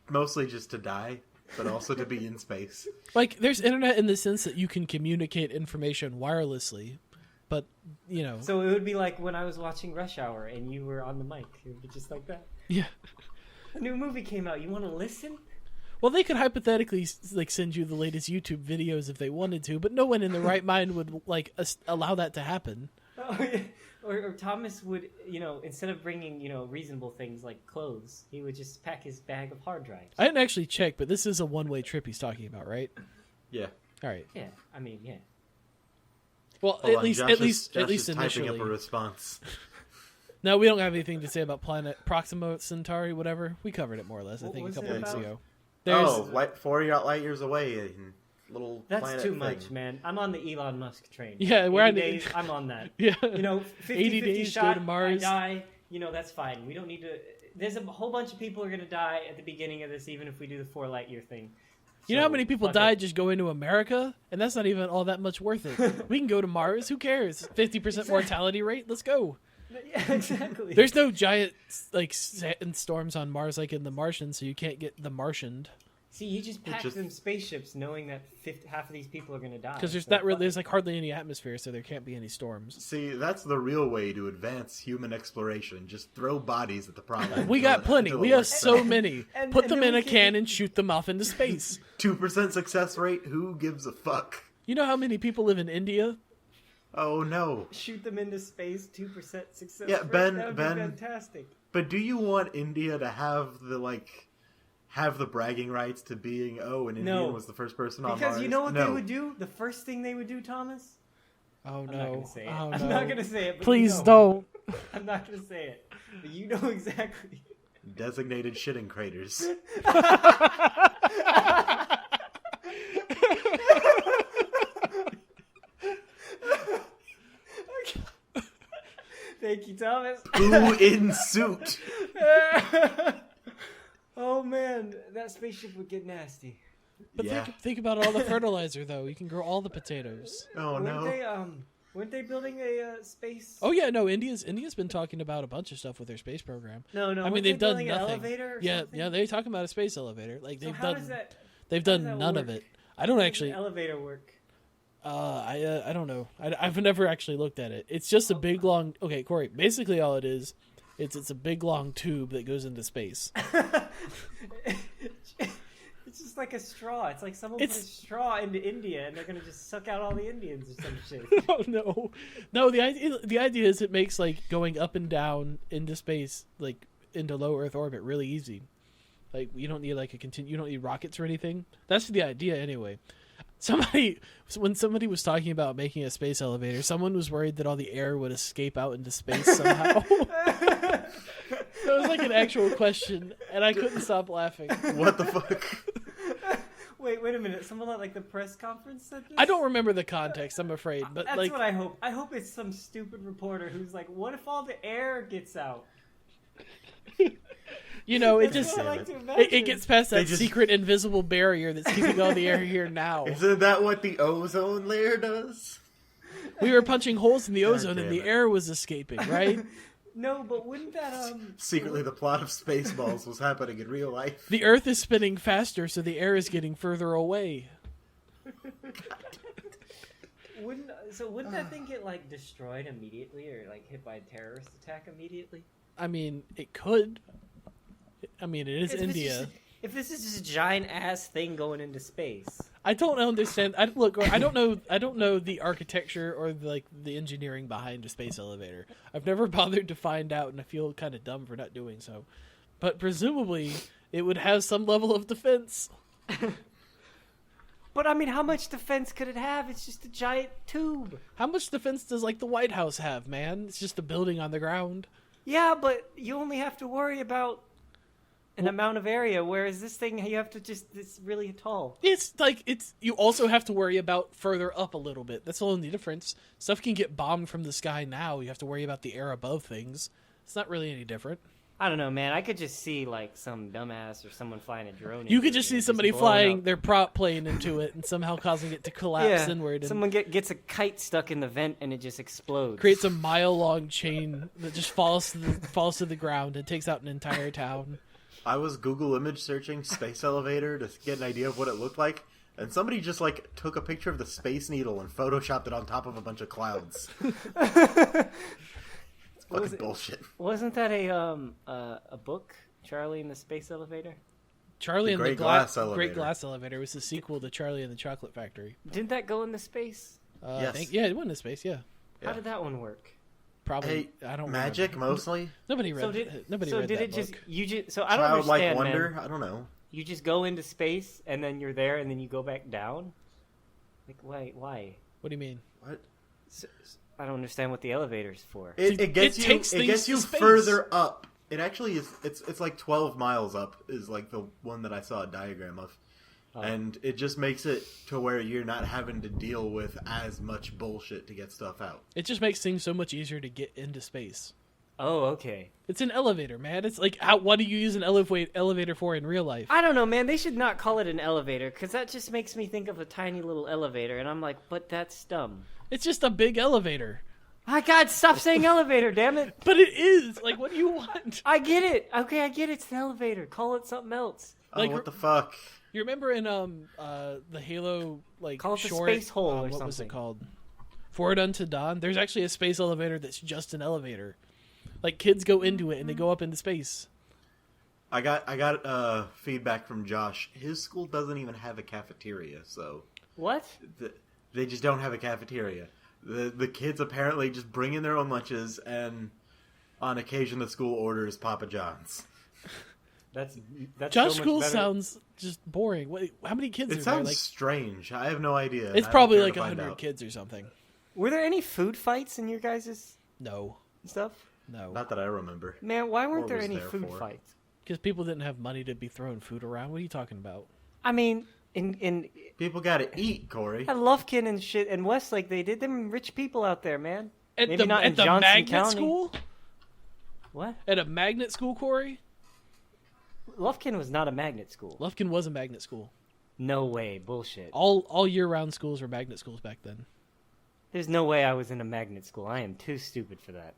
Mostly just to die, but also to be in space. Like, there's internet in the sense that you can communicate information wirelessly, but, you know. So it would be like when I was watching Rush Hour and you were on the mic. It would be just like that. Yeah. A new movie came out. You want to listen? Well, they could hypothetically like send you the latest YouTube videos if they wanted to, but no one in the right mind would like allow that to happen. Oh, yeah. Or Thomas would, instead of bringing, reasonable things like clothes, he would just pack his bag of hard drives. I didn't actually check, but this is a one-way trip he's talking about, right? Yeah. All right. Yeah. I mean, yeah. Well, Hold at on, least initially. typing up a response. No, we don't have anything to say about planet Proxima Centauri, whatever. We covered it more or less, I think, a couple weeks ago. There's 4 light years away. Little That's planet too thing. much, man. I'm on the Elon Musk train. Yeah, we're on days, I'm on that. Yeah. 50, 80 50 days shot, go to Mars. I die. That's fine. We don't need to. There's a whole bunch of people are going to die at the beginning of this, even if we do the 4 light year thing. You know how many people died just going to America? And that's not even all that much worth it. We can go to Mars. Who cares? 50% mortality rate? Let's go. Yeah, exactly. There's no giant like sandstorms on Mars like in The Martian, so you can't get the Martianed. See, you just pack them spaceships knowing that half of these people are going to die. Because there's like hardly any atmosphere, so there can't be any storms. See, that's the real way to advance human exploration. Just throw bodies at the problem. We got plenty. We have so many. Put them in a can and shoot them off into space. 2% success rate? Who gives a fuck? You know how many people live in India? Oh, no. Shoot them into space, 2% success yeah, rate? Ben, That would be fantastic. But do you want India to have the bragging rights to being, an Indian was the first person on Mars? Because you know what they would do? The first thing they would do, Thomas? Oh, no. I'm not going to say it. Oh, I'm not going to say it. But please don't. I'm not going to say it. But you know exactly. Designated shitting craters. Thank you, Thomas. Who in suit? Oh, man. That spaceship would get nasty. But think about all the fertilizer, though. You can grow all the potatoes. Oh, no. Weren't they building a space? Oh yeah, no. India's been talking about a bunch of stuff with their space program. No. I mean, they've done nothing. An elevator or something? Yeah. They're talking about a space elevator. Like they've does done none of it. I don't actually. Elevator work. I don't know. I've never actually looked at it. It's just a big long. Okay, Corey. Basically, all it is, it's a big long tube that goes into space. It's just like a straw. It's like someone put a straw into India and they're gonna just suck out all the Indians or some shit. Oh no! The idea is it makes like going up and down into space, like into low Earth orbit, really easy. Like you don't need you don't need rockets or anything. That's the idea anyway. When somebody was talking about making a space elevator, someone was worried that all the air would escape out into space somehow. That was like an actual question, and I couldn't stop laughing. What the fuck? Wait a minute. Someone at like the press conference said this? I don't remember the context, I'm afraid. But that's what I hope. I hope it's some stupid reporter who's like, "What if all the air gets out?" It gets past that secret invisible barrier that's keeping all the air here now. Isn't that what the ozone layer does? We were punching holes in the ozone and the air was escaping, right? No, but wouldn't that secretly the plot of Spaceballs was happening in real life? The Earth is spinning faster, so the air is getting further away. Wouldn't that thing get like destroyed immediately or like hit by a terrorist attack immediately? I mean, it could. I mean, it is India. If this is just a giant ass thing going into space, I don't understand. I don't know the architecture or the engineering behind a space elevator. I've never bothered to find out, and I feel kind of dumb for not doing so. But presumably, it would have some level of defense. But I mean, how much defense could it have? It's just a giant tube. How much defense does the White House have, man? It's just a building on the ground. Yeah, but you only have to worry about an amount of area, whereas this thing, you have to it's really tall. It's like, you also have to worry about further up a little bit. That's the only difference. Stuff can get bombed from the sky now. You have to worry about the air above things. It's not really any different. I don't know, man. I could just see, like, some dumbass or someone flying a drone. You could just see somebody flying their prop plane into it and somehow causing it to collapse inward. And someone gets a kite stuck in the vent and it just explodes. Creates a mile-long chain that just falls to the ground and takes out an entire town. I was Google image searching space elevator to get an idea of what it looked like, and somebody just, like, took a picture of the Space Needle and photoshopped it on top of a bunch of clouds. Fucking bullshit. Wasn't that a book, Charlie and the Space Elevator? Charlie and the Great Glass Elevator. Great Glass Elevator was the sequel to Charlie and the Chocolate Factory. Didn't that go into space? Yes. It went into space, yeah. How did that one work? Probably, I don't magic remember. mostly. Nobody read. Nobody read that book. So I don't understand, Childlike wonder. man. I don't know. You just go into space and then you're there and then you go back down. Like, why? What do you mean? What? I don't understand what the elevator's for. It gets you to space. further up. It actually is. It's like 12 miles up. Is like the one that I saw a diagram of, and it just makes it to where you're not having to deal with as much bullshit to get stuff out. It just makes things so much easier to get into space. Oh, okay. It's an elevator, man. It's like, what do you use an elevator for in real life? I don't know, man. They should not call it an elevator because that just makes me think of a tiny little elevator, and I'm like, but that's dumb. It's just a big elevator. My God, stop saying elevator, damn it. But it is. Like, what do you want? I get it. Okay, I get it. It's an elevator. Call it something else. Like, what the fuck? You remember in the Halo, like, call it short, the space hole or what something. Was it called? Forward Unto Dawn. There's actually a space elevator that's just an elevator. Like, kids go into it and they go up into space. I got feedback from Josh. His school doesn't even have a cafeteria, so what? They just don't have a cafeteria. The kids apparently just bring in their own lunches, and on occasion the school orders Papa John's. That's Josh so school better. sounds just boring. How many kids are there? It sounds Like, strange. I have no idea. it's probably like 100 kids or something. Were there any food fights in your guys' No. stuff? No. Not that I remember. Man, why weren't What there was any there food for? fights? Because people didn't have money to be throwing food around. What are you talking about? I mean, in People gotta eat, Corey. at Lufkin and shit and Westlake, they did them rich people out there, man. At Maybe not in the Johnson magnet County. school? What? At a magnet school, Corey? Lufkin was not a magnet school. Lufkin was a magnet school. No way, bullshit. All year-round schools were magnet schools back then. There's no way I was in a magnet school. I am too stupid for that.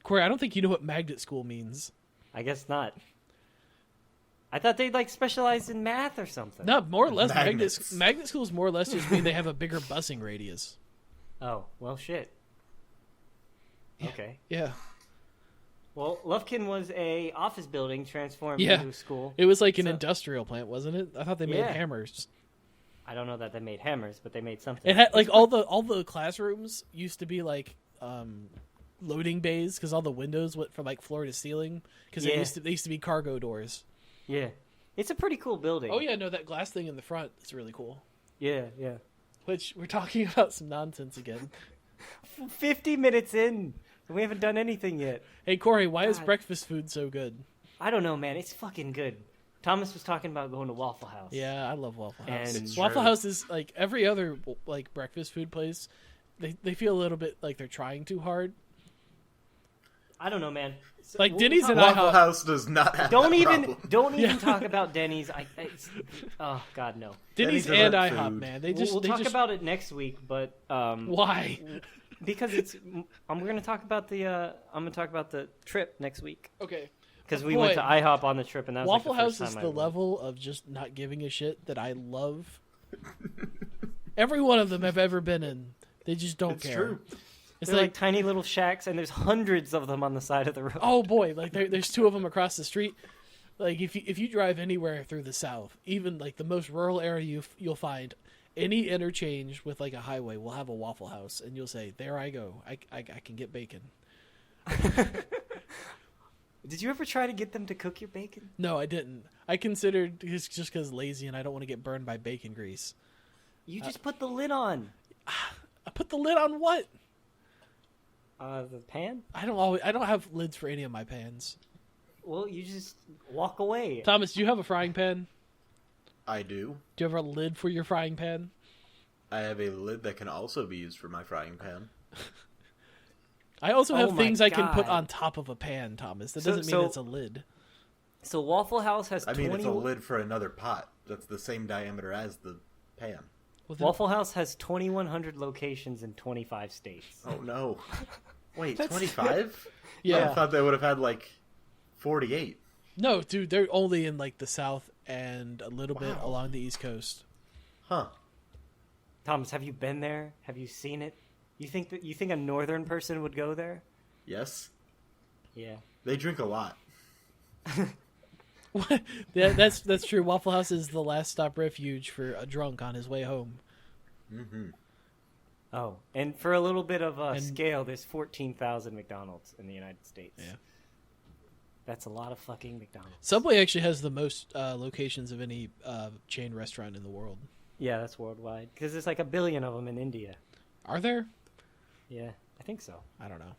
Corey, I don't think you know what magnet school means. I guess not. I thought they'd like specialize in math or something. No, more or less, Magnets. magnet schools more or less just mean they have a bigger busing radius. Oh, well, shit. Okay. Yeah. Well, Lufkin was a office building transformed Yeah. into a school. It was like an industrial plant, wasn't it? I thought they made Yeah. hammers. I don't know that they made hammers, but they made something. It had like all the classrooms used to be like loading bays because all the windows went from like floor to ceiling because they used to be cargo doors. Yeah. It's a pretty cool building. Oh yeah, no, that glass thing in the front is really cool. Yeah, yeah. Which we're talking about some nonsense again. 50 minutes in, and we haven't done anything yet. Hey Corey, why is God. breakfast food so good? I don't know, man. It's fucking good. Thomas was talking about going to Waffle House. Yeah, I love Waffle House. And- It's Waffle true. House is like every other like breakfast food place. They feel a little bit like they're trying too hard. I don't know, man. So Like we'll Denny's talk- and Waffle IHOP. House does not have Don't that even problem. talk about Denny's. Oh God, no. Denny's Denny's and doesn't IHOP, food. man. They We'll just talk about it next week, but why? because I'm going to talk about the trip next week Okay. because we went to IHOP on the trip, and that was Waffle like the House first is time the I went. level of just not giving a shit that I love. Every one of them I've ever been in, they just don't It's care. true. It's They're like like, tiny little shacks, and there's hundreds of them on the side of the road. oh boy, like there's two of them across the street. Like if you drive anywhere through the South, even like the most rural area you'll find any interchange with like a highway will have a Waffle House, and you'll say, "There I go, I can get bacon." Did you ever try to get them to cook your bacon? No, I didn't. I considered it's just because lazy and I don't want to get burned by bacon grease. You just put the lid on. I put the lid on what? The pan? I don't have lids for any of my pans. Well, you just walk away. Thomas, do you have a frying pan? I do. Do you have a lid for your frying pan? I have a lid that can also be used for my frying pan. I also have things I can put God. on top of a pan, Thomas. That doesn't mean it's a lid. So Waffle House has I mean, it's a lid for another pot that's the same diameter as the pan. Well, then... Waffle House has 2,100 locations in 25 states. Oh, no. Wait, 25? Yeah. I thought they would have had, like, 48. No, dude, they're only in, like, the South and a little bit along the East Coast. Huh. Thomas, have you been there? Have you seen it? You think a northern person would go there? Yes. Yeah. They drink a lot. Yeah, that's true. Waffle House is the last stop refuge for a drunk on his way home. Mm-hmm. Oh, and for a little bit of scale, there's 14,000 McDonald's in the United States. Yeah. That's a lot of fucking McDonald's. Subway actually has the most locations of any chain restaurant in the world. Yeah, that's worldwide. Because there's like 1 billion of them in India. Are there? Yeah, I think so. I don't know.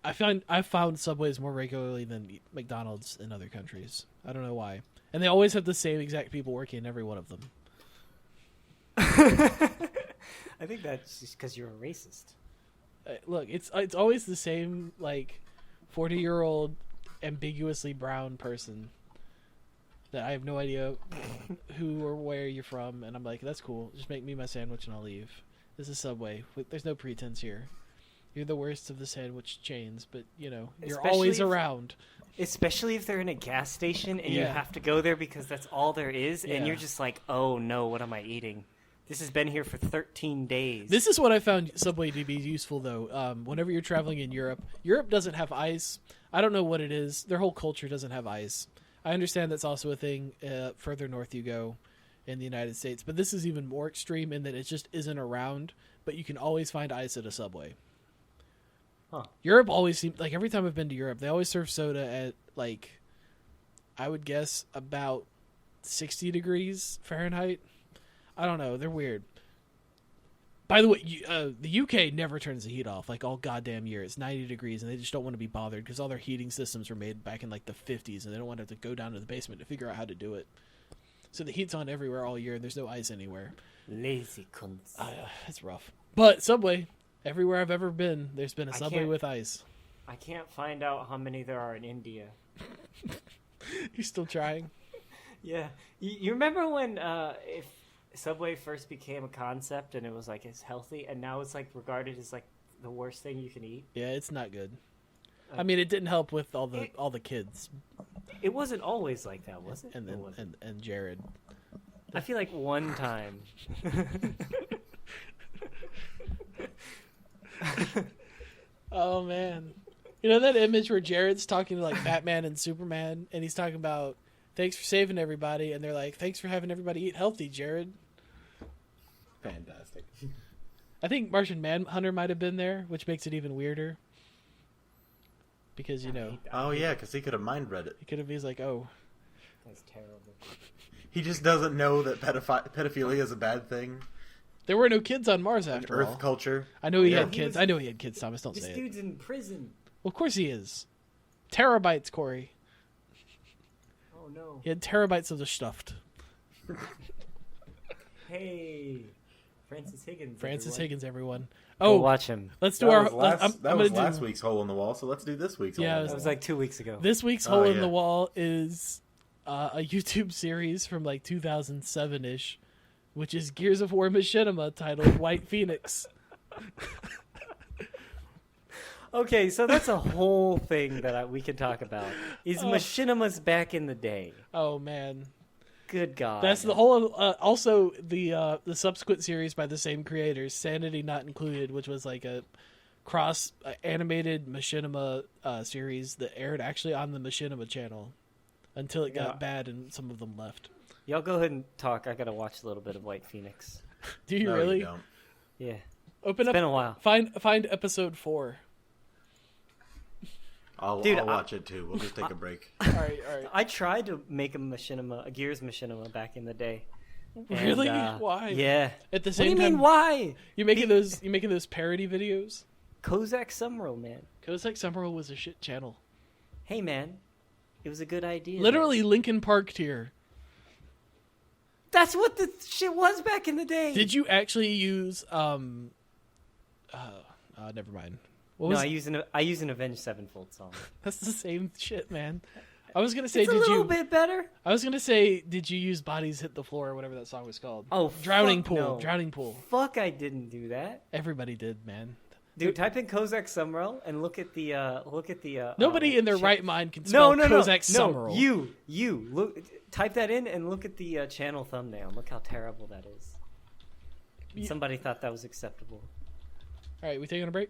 I found Subways more regularly than McDonald's in other countries. I don't know why. And they always have the same exact people working in every one of them. I think that's just because you're a racist. Look, it's always the same, like, 40-year-old ambiguously brown person that I have no idea who or where you're from, and I'm like, that's cool. Just make me my sandwich and I'll leave. This is Subway. There's no pretense here. You're the worst of the sandwich chains, but, you know, you're always around. Especially if they're in a gas station and you have to go there because that's all there is, and you're just like, oh no, what am I eating? This has been here for 13 days. This is what I found Subway to be useful, though. Whenever you're traveling in Europe doesn't have ice. I don't know what it is. Their whole culture doesn't have ice. I understand that's also a thing further north you go in the United States, but this is even more extreme in that it just isn't around, but you can always find ice at a Subway. Huh. Europe always seems like every time I've been to Europe, they always serve soda at, like, I would guess about 60 degrees Fahrenheit. I don't know. They're weird. By the way, the UK never turns the heat off, like, all goddamn year. It's 90 degrees, and they just don't want to be bothered because all their heating systems were made back in, like, the 50s, and they don't want to have to go down to the basement to figure out how to do it. So the heat's on everywhere all year, and there's no ice anywhere. Lazy cunts. It's rough. But Subway, everywhere I've ever been, there's been a Subway with ice. I can't find out how many there are in India. You're still trying? Yeah. You remember when if Subway first became a concept and it was like it's healthy, and now it's like regarded as like the worst thing you can eat? Yeah, it's not good. I mean, it didn't help with all the kids. It wasn't always like that, was it? And then and Jared. I feel like one time. Oh man, you know that image where Jared's talking to like Batman and Superman, and he's talking about thanks for saving everybody, and they're like, thanks for having everybody eat healthy, Jared. Fantastic. I think Martian Manhunter might have been there, which makes it even weirder. Because, you know... Oh, yeah, because he could have mind read it. He could have been like, oh... That's terrible. He just doesn't know that pedophilia is a bad thing. There were no kids on Mars after all. Earth culture. I know he had kids. I know he had kids, Thomas. Don't say it. This dude's in prison. Well, of course he is. Terabytes, Corey. Oh, no. He had terabytes of the stuffed. Hey... Francis Higgins, everyone. Oh, go watch him. Let's do that was last week's hole in the wall, so let's do this week's hole in the wall. That was like 2 weeks ago. This week's hole in the wall is a YouTube series from like 2007-ish, which is Gears of War Machinima titled White Phoenix. Okay, so that's a whole thing that we can talk about. Is Machinimas back in the day? Oh, man. Good God. That's the whole. Also, the subsequent series by the same creators, Sanity Not Included, which was like a cross animated Machinima series that aired actually on the Machinima channel until it got bad and some of them left. Y'all go ahead and talk. I gotta watch a little bit of White Phoenix. Do you really? You don't. Yeah. It's been a while. Find episode 4. I'll watch it too. We'll just take a break. All right. I tried to make a Gears Machinima back in the day. Really? Why? Yeah. At the same time. What do you mean why? You making those parody videos? Kozak Summerall, man. Kozak Summerall was a shit channel. Hey, man. It was a good idea. Literally Linkin Park tier. That's what the shit was back in the day. Did you actually use never mind. I use an Avenged Sevenfold song. That's the same shit, man. I was gonna say, it's a little bit better. I was gonna say, did you use "Bodies Hit the Floor" or whatever that song was called? Oh, Drowning Pool. No. Drowning Pool. Fuck, I didn't do that. Everybody did, man. Dude, type in Kozak Summerall and look at the Nobody in their right mind can spell Kozak Summerall. You look. Type that in and look at the channel thumbnail. Look how terrible that is. Yeah. Somebody thought that was acceptable. All right, we taking a break?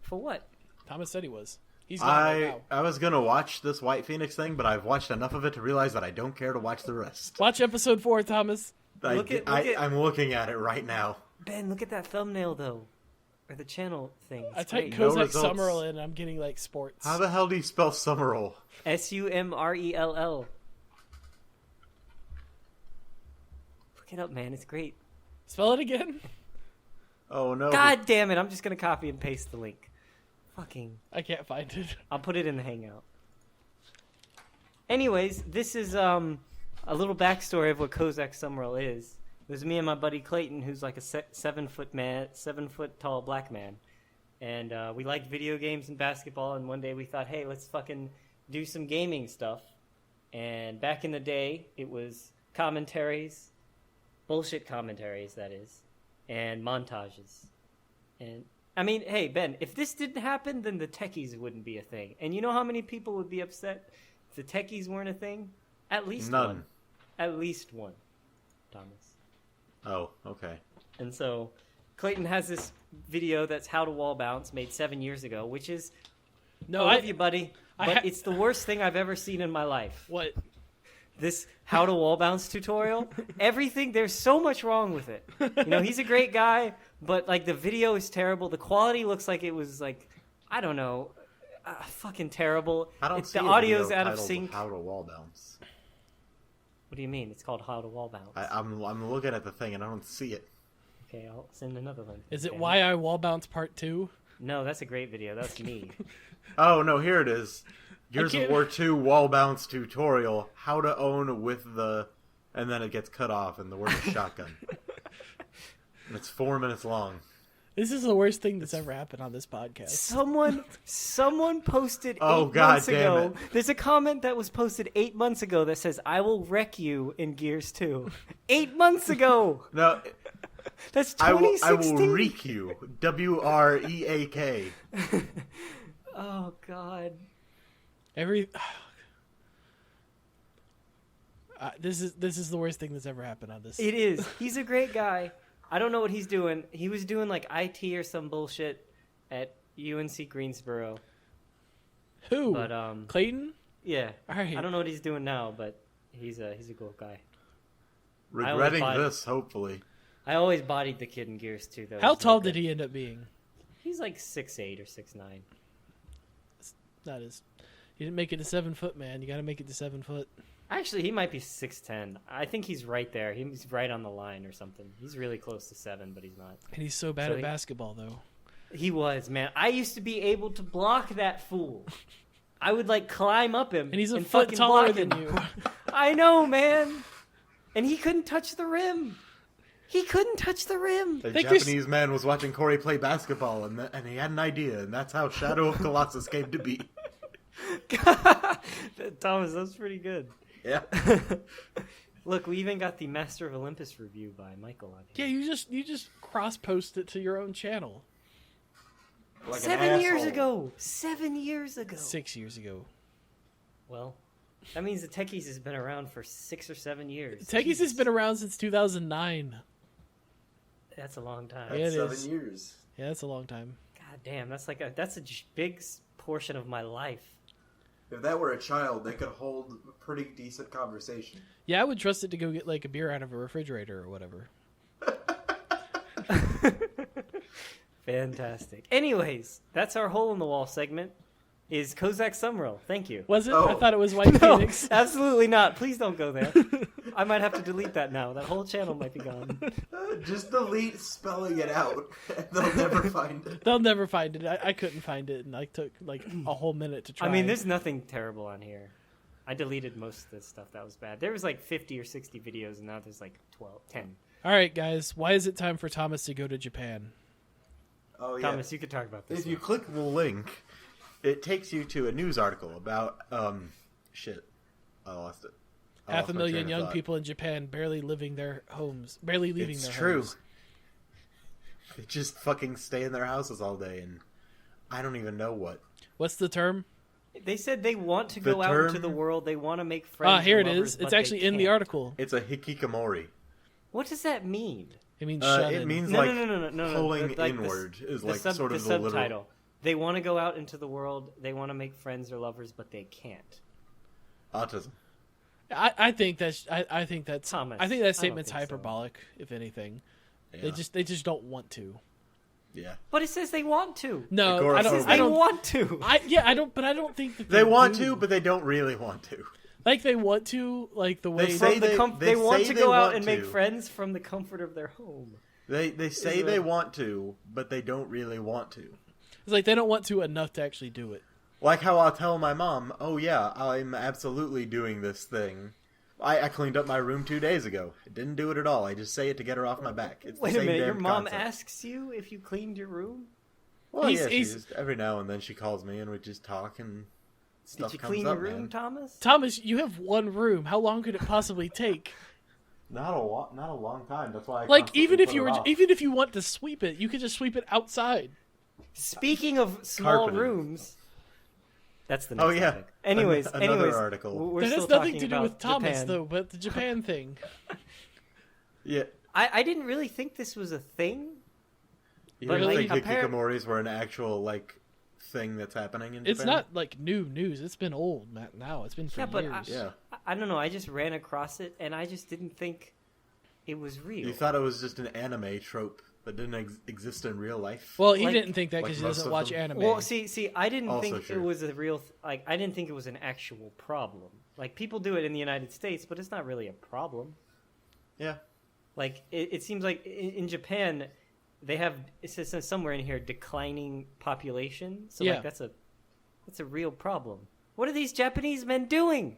For what? Thomas said he was. He's gone right now. I was gonna watch this White Phoenix thing, but I've watched enough of it to realize that I don't care to watch the rest. Watch episode 4, Thomas. I'm looking at it right now. Ben, look at that thumbnail though, or the channel thing. I typed No Kozak results. Summerall in, and I'm getting like sports. How the hell do you spell Summerall? Sumrell. Look it up, man. It's great. Spell it again. Oh no! God damn it! I'm just gonna copy and paste the link. Fucking. I can't find it. I'll put it in the Hangout. Anyways, this is a little backstory of what Kozak Summerall is. It was me and my buddy Clayton, who's like a 7 foot tall black man, and we liked video games and basketball. And one day we thought, hey, let's fucking do some gaming stuff. And back in the day, it was commentaries, bullshit commentaries, that is, and montages. And I mean, hey, Ben, if this didn't happen, then the techies wouldn't be a thing. And you know how many people would be upset if the techies weren't a thing? At least None. one. At least one, Thomas. Oh, okay. And so Clayton has this video that's how to wall bounce, made 7 years ago, which is, I love you, buddy, but it's the worst thing I've ever seen in my life. What? This how to wall bounce tutorial, everything, there's so much wrong with it. You know, he's a great guy, but like the video is terrible. The quality looks like it was like, I don't know, fucking terrible. I don't see the a audio's video out of titled sync. How to wall bounce. What do you mean? It's called how to wall bounce. I'm looking at the thing and I don't see it. Okay, I'll send another link. Is it Okay. Why I Wall Bounce Part 2? No, that's a great video. That's me. Oh no, here it is. Gears can't- of War 2 wall bounce tutorial. How to own with the, and then it gets cut off and the word is shotgun. And it's 4 minutes long. This is the worst thing that's ever happened on this podcast. Someone posted 8 Oh, God months damn ago. it. There's a comment that was posted 8 months ago that says, "I will wreck you in Gears 2." 8 months ago. No, That's I 2016. will reek you. WREAK. Oh God. This is the worst thing that's ever happened on this. It is. He's a great guy. I don't know what he's doing. He was doing like IT or some bullshit at UNC Greensboro. Who? But Clayton? yeah. All right. I don't know what he's doing now, but he's a cool guy. Regretting this, hopefully. I always bodied the kid in Gears 2 though. How tall did he end up being? He's like 6'8" or 6'9". That is. You didn't make it to 7 foot, man. You got to make it to 7 foot. Actually, he might be 6'10". I think he's right there. He's right on the line or something. He's really close to 7, but he's not. And he's so bad at basketball, though. He was, man. I used to be able to block that fool. I would like climb up him. And he's a and foot fucking taller block than him. you. I know, man. And he couldn't touch the rim. He couldn't touch the rim. The Japanese man was watching Corey play basketball, and he had an idea, and that's how Shadow of Colossus came to be. Thomas, that was pretty good. Yeah. Look, we even got the Master of Olympus review by Michael on here. Yeah, you just cross-post it to your own channel. Like 7 years ago. 7 years ago. 6 years ago. Well, that means the Techies has been around for 6 or 7 years. Techies has been around since 2009. That's a long time. Yeah, it That's is. 7 years. Yeah, that's a long time. God damn, that's a big portion of my life. If that were a child, they could hold a pretty decent conversation. Yeah, I would trust it to go get like a beer out of a refrigerator or whatever. Fantastic. Anyways, that's our hole in the wall segment. Is Kozak Summerall. Thank you. Was it? Oh. I thought it was White No, Phoenix. absolutely not. Please don't go there. I might have to delete that now. That whole channel might be gone. Just delete spelling it out. They'll never find it. They'll never find it. I couldn't find it, and I took like a whole minute to try. I mean, there's nothing terrible on here. I deleted most of the stuff that was bad. There was like 50 or 60 videos, and now there's like 10. All right, guys. Why is it time for Thomas to go to Japan? Oh, yeah. Thomas, you could talk about this. If you click the link, it takes you to a news article about, shit. I lost it. 500,000 young people in Japan barely leaving their homes. It's true. Homes. They just fucking stay in their houses all day, and I don't even know what. What's the term? They said they want to go out into the world. They want to make friends. Here it is. It's actually in the article. It's a hikikomori. What does that mean? It means shut in. It means no. pulling inward is like sort of the subtitle. literal. They want to go out into the world. They want to make friends or lovers, but they can't. Autism. I think that's Thomas. I think that statement's hyperbolic, if anything. Yeah. They just don't want to. Yeah. But it says they want to. No, I don't. They want to. I don't think that they want to, but they don't really want to. Like they want to, like the way they want to go out and make friends from the comfort of their home. They say they want to, but they don't really want to. It's like they don't want to enough to actually do it. Like how I'll tell my mom, "Oh yeah, I'm absolutely doing this thing. I cleaned up my room 2 days ago. I didn't do it at all. I just say it to get her off my back." It's Wait the a same minute, damn your mom concept. asks you if you cleaned your room? Well, every now and then she calls me and we just talk and stuff Did you comes clean up, your room, man. Thomas? Thomas, you have one room. How long could it possibly take? Not a long time. That's why. Even if you want to sweep it, you could just sweep it outside. Speaking of small Carpeting. rooms, that's the next topic. Another article. We're that still has nothing talking to do about with Thomas, Japan. though, but the Japan thing. Yeah. I didn't really think this was a thing. You But, don't like, think hikikomoris were an actual thing that's happening in Japan? It's not like new news. It's been old, Matt. Now it's been for years. I don't know. I just ran across it, and I just didn't think it was real. You thought it was just an anime trope that didn't exist in real life? Well, he didn't think that because he most doesn't of watch them. anime. Well, see, I didn't Also think true. it was a real. I didn't think it was an actual problem. Like people do it in the United States, but it's not really a problem. Yeah. Like it seems like in Japan, they have it says somewhere in here declining population. So like that's a real problem. What are these Japanese men doing?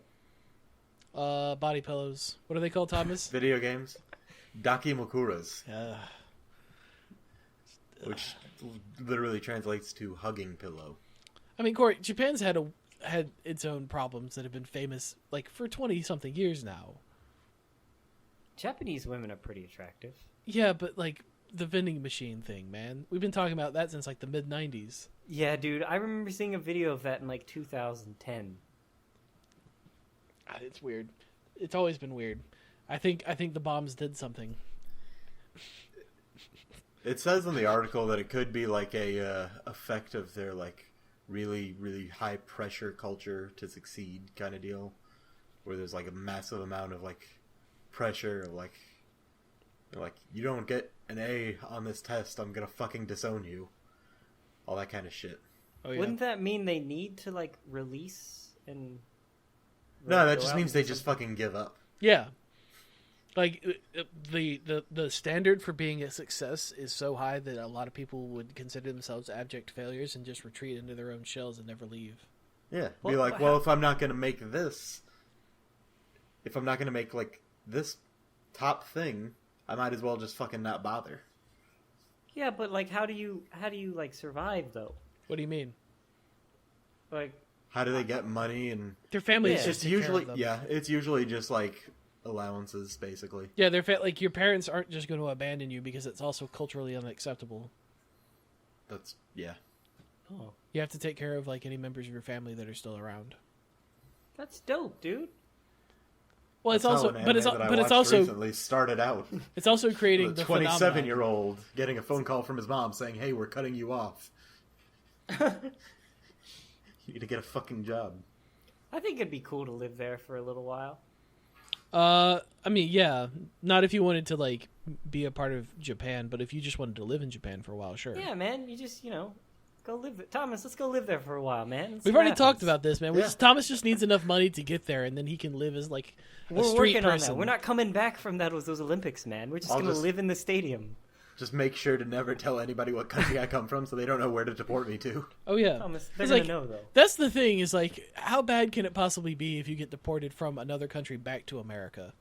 Body pillows. What are they called, Thomas? Video games. Dakimakuras. Yeah. Which literally translates to hugging pillow. I mean, Corey, Japan's had its own problems that have been famous like for 20-something years now. Japanese women are pretty attractive. Yeah, but like the vending machine thing, man. We've been talking about that since like the mid-90s. Yeah, dude. I remember seeing a video of that in like 2010. It's weird. It's always been weird. I think the bombs did something. It says in the article that it could be like a effect of their like really, really high pressure culture to succeed kind of deal, where there's like a massive amount of like pressure, like you don't get an A on this test, I'm gonna fucking disown you, all that kind of shit. Oh, yeah. Wouldn't that mean they need to like release and? No, that just means they just fucking give up. Yeah. Like the standard for being a success is so high that a lot of people would consider themselves abject failures and just retreat into their own shells and never leave. Yeah, be like, well, if I'm not gonna make this, if I'm not gonna make like this top thing, I might as well just fucking not bother. Yeah, but like, how do you like survive though? What do you mean? Like, how do they get money and their families? Yeah. Just it's take care usually of them. it's usually just like allowances basically. Yeah, like your parents aren't just going to abandon you because it's also culturally unacceptable. That's oh, You have to take care of like any members of your family that are still around. that's dope, dude. Well, it's That's also, how an but it's anime that I but it's watched also recently started out. it's also creating The the phenomenon. 27-year-old getting a phone call from his mom saying, "Hey, we're cutting you off. You need to get a fucking job." I think it'd be cool to live there for a little while. I mean, yeah, not if you wanted to like be a part of Japan, but if you just wanted to live in Japan for a while, sure. Yeah, man. You just Go live there. Thomas, let's go live there for a while, man. We've already talked about this, man. Yeah. Thomas just needs enough money to get there, and then he can live as like a We're street working person. on that. We're not coming back from those Olympics, man. We're just going to live in the stadium. Just make sure to never tell anybody what country I come from, so they don't know where to deport me to. Oh yeah, Thomas, they're going like, to know though. That's the thing. Is like, how bad can it possibly be if you get deported from another country back to America?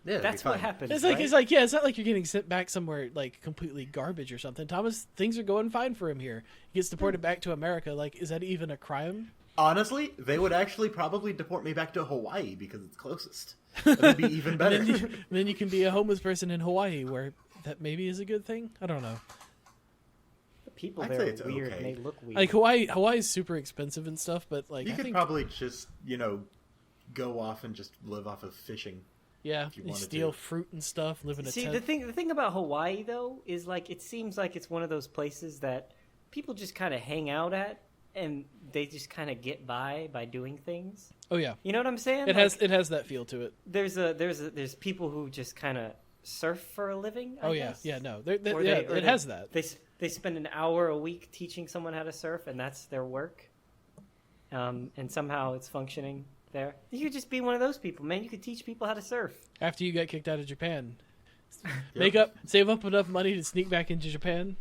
Yeah, That's what happens. It's like right? it's like yeah, it's not like you're getting sent back somewhere like completely garbage or something. Thomas, things are going fine for him here. He gets deported back to America. Like, is that even a crime? Honestly, they would actually probably deport me back to Hawaii because it's closest. That would be even better. then you can be a homeless person in Hawaii, where that maybe is a good thing. I don't know. The people I'd there say are it's weird okay. and they look weird. Like Hawaii is super expensive and stuff, but like You I could think probably just, go off and just live off of fishing. yeah, if you you wanted steal to. fruit and stuff, live in a See, tent. the thing about Hawaii though is like it seems like it's one of those places that people just kind of hang out at, and they just kind of get by doing things. Oh yeah, You know what I'm saying? it has that feel to it. There's people who just kind of surf for a living. I Oh yeah, guess. yeah, no, Or it has that. They spend an hour a week teaching someone how to surf, and that's their work. And somehow it's functioning there. You could just be one of those people, man. You could teach people how to surf. After you got kicked out of Japan, Yep. save up enough money to sneak back into Japan,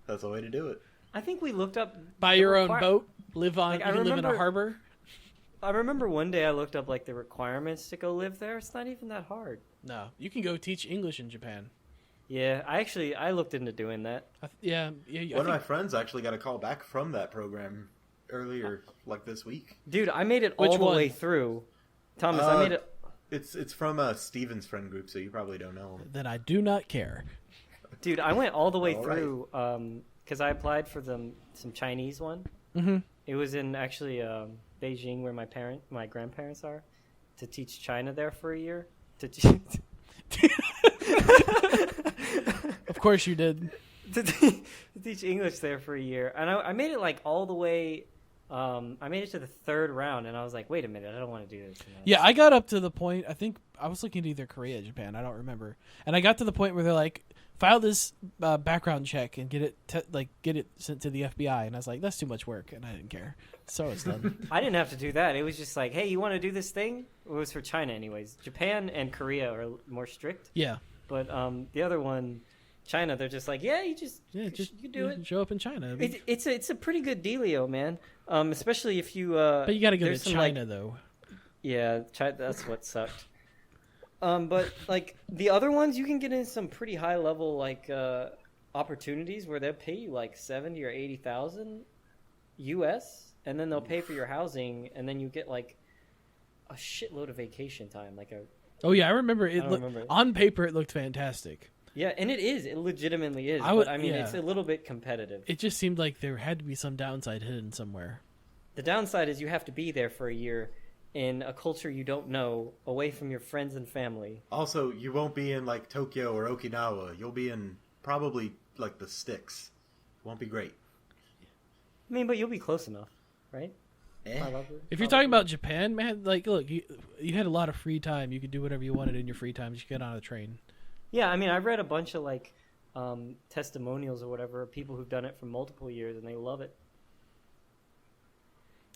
That's the way to do it. I think we looked up buy the your own requir- boat, live on, Like, you I can live in a remember- harbor. I remember one day I looked up like the requirements to go live there. It's not even that hard. No, you can go teach English in Japan. Yeah, I looked into doing that. Yeah. One of my friends actually got a call back from that program earlier, like this week. Dude, I made it Which all the one? way through. Thomas, I made it. It's from Steven's friend group, so you probably don't know him. Then I do not care. Dude, I went all the way All right. through because I applied for some Chinese one. Mm-hmm. It was in actually Beijing, where my grandparents are, to teach China there for a year. Of course you did. to teach English there for a year, and I made it like all the way. I made it to the third round, and I was like, "Wait a minute, I don't want to do this." Yeah, I got up to the point. I think I was looking at either Korea or Japan. I don't remember. And I got to the point where they're like, "File this background check and get it sent to the FBI." And I was like, "That's too much work," and I didn't care. So it's done. I didn't have to do that. It was just like, "Hey, you want to do this thing?" It was for China, anyways. Japan and Korea are more strict, Yeah. but the other one, China, they're just like, "Yeah, you can do it." Show up in China. It's a pretty good dealio, man. Especially if you. But you got to go to there's some, China like, though. Yeah, that's what sucked. But like the other ones, you can get in some pretty high level like opportunities where they'll pay you like 70 or 80,000 US, and then they'll pay for your housing, and then you get like a shitload of vacation time. Oh yeah, I remember it. I don't remember. On paper, it looked fantastic. Yeah, and it is. It legitimately is. I would- but I mean, yeah. it's a little bit competitive. It just seemed like there had to be some downside hidden somewhere. The downside is you have to be there for a year in a culture you don't know, away from your friends and family. Also, you won't be in like Tokyo or Okinawa. You'll be in probably like the sticks. Won't be great. I mean, but you'll be close enough, right? Eh. Probably. If you're talking about Japan, man, like, look, you had a lot of free time. You could do whatever you wanted in your free time. You could get on a train. Yeah, I mean, I read a bunch of like testimonials or whatever of people who've done it for multiple years, and they love it.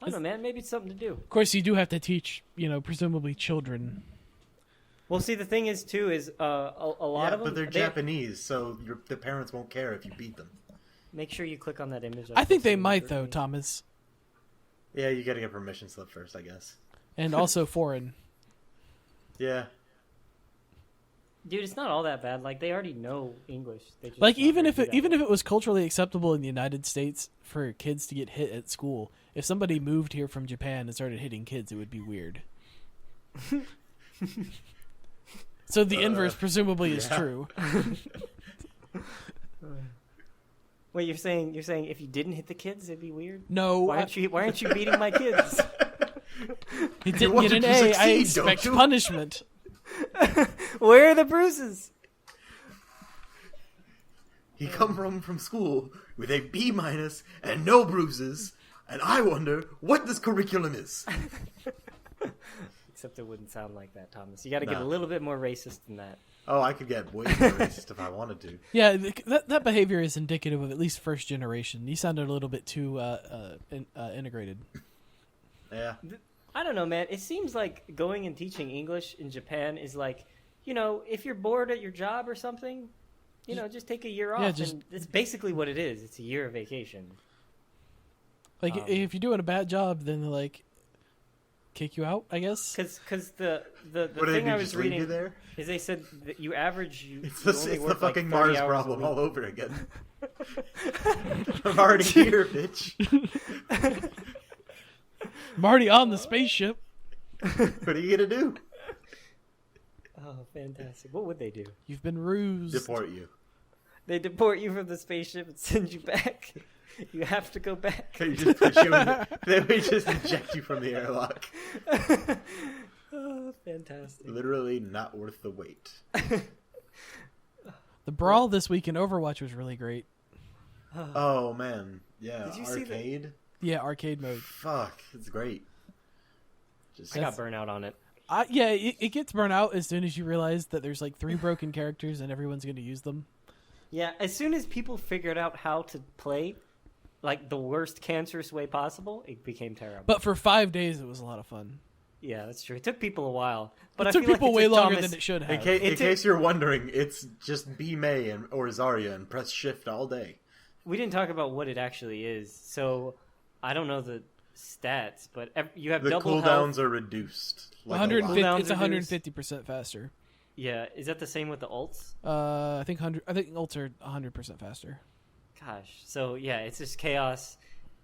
I don't know, man. Maybe it's something to do. Of course, you do have to teach, presumably children. Well, see, the thing is, too, is a lot of them. But they're Japanese, so the parents won't care if you beat them. Make sure you click on that image. I think they might, though, Thomas. Yeah, you gotta get permission slip first, I guess. And also foreign. Yeah. Dude, it's not all that bad. Like, they already know English. They just Like, not even very if good at it was culturally acceptable in the United States for kids to get hit at school, if somebody moved here from Japan and started hitting kids, it would be weird. So the inverse presumably is true. Wait, you're saying if you didn't hit the kids, it'd be weird? No, Why aren't you beating my kids? he didn't want get an to A. I succeed, expect don't you? punishment. Where are the bruises? He come from school with a B- and no bruises, and I wonder what this curriculum is. except it wouldn't sound like that, Thomas. You got to get a little bit more racist than that. Oh, I could get way more racist if I wanted to. Yeah, that behavior is indicative of at least first generation. You sounded a little bit too integrated. Yeah. I don't know, man. It seems like going and teaching English in Japan is like, if you're bored at your job or something, just take a year off. Yeah, and it's basically what it is. It's a year of vacation. Like, if you're doing a bad job, then they, like, kick you out, I guess. Because the thing I was reading there? Is they said that you average it's the fucking Mars problem all over again. I'm already here, bitch. I'm already on the spaceship. What are you gonna do? Oh, fantastic! What would they do? You've been rused. Deport you. They deport you from the spaceship and send you back. You have to go back. They just put you in then we just eject you from the airlock. Oh, fantastic. Literally not worth the wait. The brawl this week in Overwatch was really great. Oh, man. Yeah, Did you see arcade? Yeah, arcade mode. Fuck, it's great. I got burnt out on it. Yeah, it gets burnt out as soon as you realize that there's like 3 broken characters and everyone's going to use them. Yeah, as soon as people figured out how to play like the worst cancerous way possible, it became terrible. But for 5 days, it was a lot of fun. Yeah, that's true. It took people a while, but It I took feel people like way longer Thomas, than it should have. In case you're wondering, it's just be May or Zarya and press shift all day. We didn't talk about what it actually is, so I don't know the stats, but you have the double cooldowns health. are reduced. Like 150. Cooldowns It's reduced. 150% faster. Yeah, is that the same with the ults? I think ults are 100% faster. Gosh, so yeah, it's just chaos,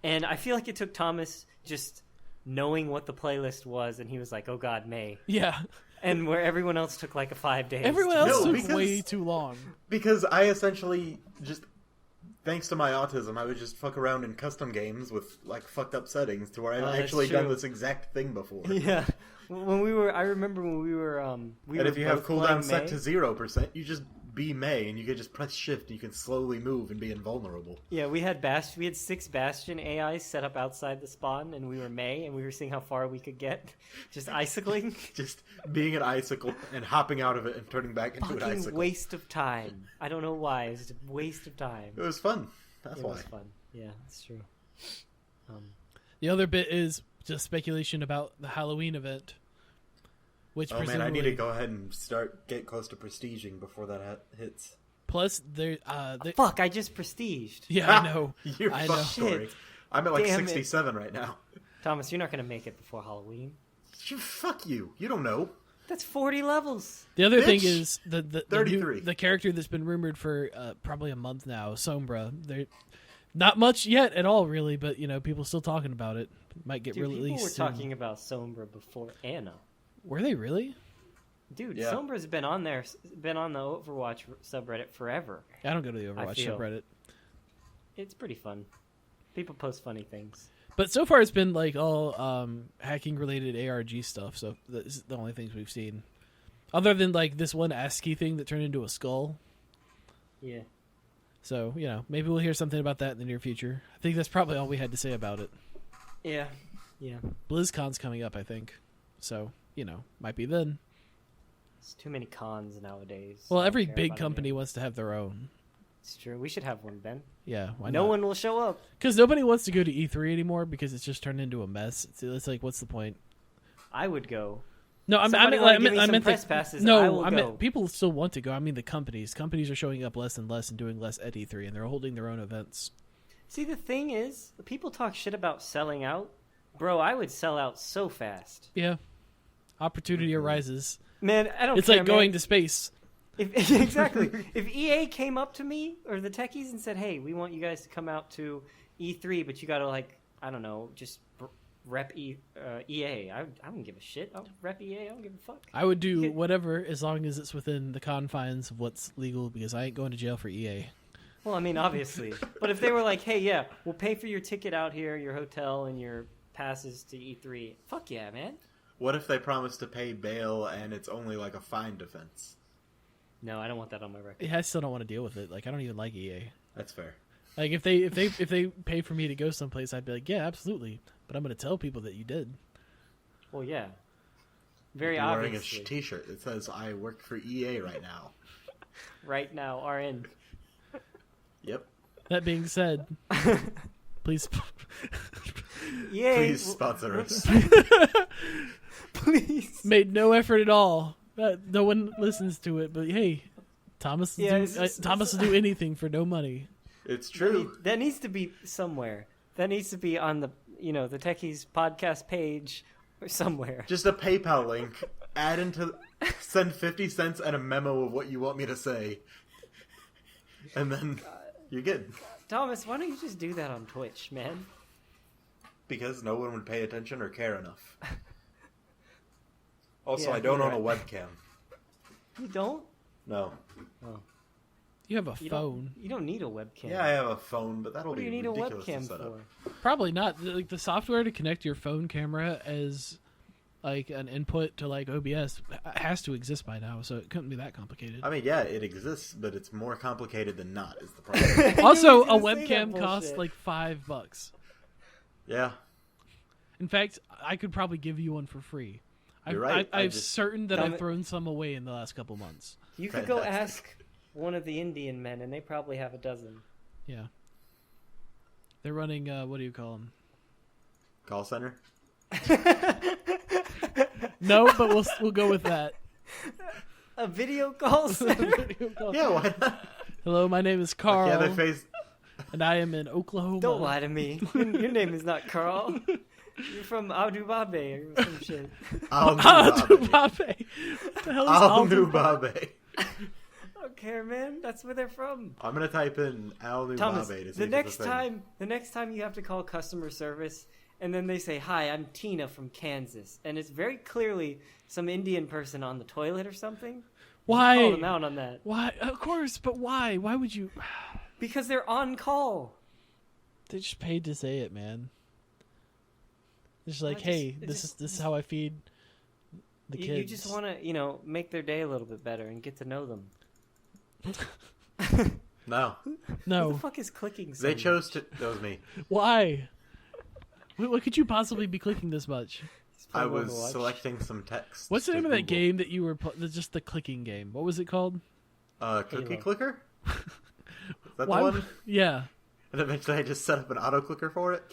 and I feel like it took Thomas just knowing what the playlist was, and he was like, "Oh God, May." Yeah. And where everyone else took like 5 days. Everyone else No, took because- way too long. Because I essentially just, thanks to my autism, I would just fuck around in custom games with like fucked up settings to where I've that's actually done true. this exact thing before. Yeah, I remember when we were. And if you have cooldown set to 0%, you just be May and you can just press shift and you can slowly move and be invulnerable. Yeah, we had 6 Bastion AIs set up outside the spawn, and we were May, and we were seeing how far we could get, just icicling. Just being an icicle and hopping out of it and turning back into an Fucking icicle. waste of time. I don't know why. It was just a waste of time. It was fun. That's It why. was fun. Yeah, that's true. The other bit is just speculation about the Halloween event. Which Oh man, I need to go ahead and get close to prestiging before that hits. Plus, they Fuck! I just prestiged. yeah, I know. You're I fucked, know. Tori. I'm at like Damn it. 67 right now. Thomas, you're not gonna make it before Halloween. Fuck you. You don't know. That's 40 levels. The other thing Bitch. is the 33. the character that's been rumored for probably a month now, Sombra. They're not much yet at all, really, but people still talking about it. Might get Dude, released. people were soon. talking about Sombra before Anna. Were they really? Dude, Yeah. Sombra's been on the Overwatch subreddit forever. I don't go to the Overwatch feel. subreddit. It's pretty fun. People post funny things. But so far, it's been like all hacking related ARG stuff. So that's the only things we've seen, other than like this one ASCII thing that turned into a skull. Yeah. So maybe we'll hear something about that in the near future. I think that's probably all we had to say about it. Yeah. Yeah. BlizzCon's coming up, I think. So might be then. It's too many cons nowadays. Well, I don't every care big about company any of wants to have their own. it. It's true. We should have one, Ben. Yeah, why No not? one will show up. Because nobody wants to go to E3 anymore because it's just turned into a mess. It's like, what's the point? I would go. No, I Somebody mean, wanna I give me some meant press passes, I No, will I go. meant people still want to go. I mean, the companies are showing up less and less and doing less at E3, and they're holding their own events. See, the thing is, people talk shit about selling out. Bro, I would sell out so fast. Yeah, opportunity arises. Man, I don't It's care, like going man. to space. Exactly. If EA came up to me or the techies and said, "Hey, we want you guys to come out to E3, but you got to just rep EA," I wouldn't give a shit. I'll rep EA. I don't give a fuck. I would do whatever as long as it's within the confines of what's legal because I ain't going to jail for E EA. Well, I mean, obviously. But if they were like, "Hey, yeah, we'll pay for your ticket out here, your hotel, and your passes to E3," fuck yeah, man. What if they promise to pay bail and it's only like a fine defense? No, I don't want that on my record. Yeah, I still don't want to deal with it. Like I don't even like EA. That's fair. Like if they pay for me to go someplace, I'd be like, yeah, absolutely. But I'm going to tell people that you did. Well, yeah. Very You're wearing obviously. a t-shirt that says "I work for EA right now." Right now, RN. Yep. That being said, please, Yay! Please sponsor us. Please. made no effort at all. No one listens to it, but hey, Thomas will Yeah, Thomas will do anything for no money. It's true. That needs to be somewhere. That needs to be on the the Techies podcast page or somewhere. Just a PayPal link. Send 50 cents and a memo of what you want me to say, and then you're good. Thomas, why don't you just do that on Twitch, man? Because no one would pay attention or care enough. Also, Yeah, I don't you're own a right. webcam. You don't? No. Oh. You have a You phone. You don't need a webcam. Yeah, I have a phone, but that'll What do be you need a ridiculous to webcam set up. for? Probably not. Like the software to connect your phone camera as like an input to like OBS has to exist by now, so it couldn't be that complicated. I mean, yeah, it exists, but it's more complicated than not. Is the problem? Also, I a knew he was gonna say webcam that costs bullshit. like $5. Yeah. In fact, I could probably give you one for free. You're right. I'm just- certain that Dumb I've it. thrown some away in the last couple months. You could go Fantastic. ask one of the Indian men, and they probably have a dozen. Yeah. They're running, what do you call them? Call center. No, but we'll go with that. A video call center? Yeah, why not? Hello, my name is Carl, Yeah, they face. and I am in Oklahoma. Don't lie to me. Your name is not Carl. You're from Abu Dhabi or some shit. Al-Dubabe. What the hell is Al Al-Dubabe? Nubabe. I don't care, man. That's where they're from. I'm gonna type in Al Nubabe Thomas, to see the if it's next a thing. time you have to call customer service, and then they say, "Hi, I'm Tina from Kansas," and it's very clearly some Indian person on the toilet or something. Why? Call them out on that Why? Of course, but why? Why would you? because they're on call. They just paid to say it, man. It's just like, Well, hey, this is how I feed the kids. You just want to, make their day a little bit better and get to know them. No, Who No, the fuck is clicking? they something? chose to. That was me. why? What could you possibly be clicking this much? He's I playing was Overwatch. selecting some text. What's the to name of that Google. game that you were just the clicking game? What was it called? Cookie Halo. clicker. Is that Why? the one? Yeah. And eventually, I just set up an auto clicker for it.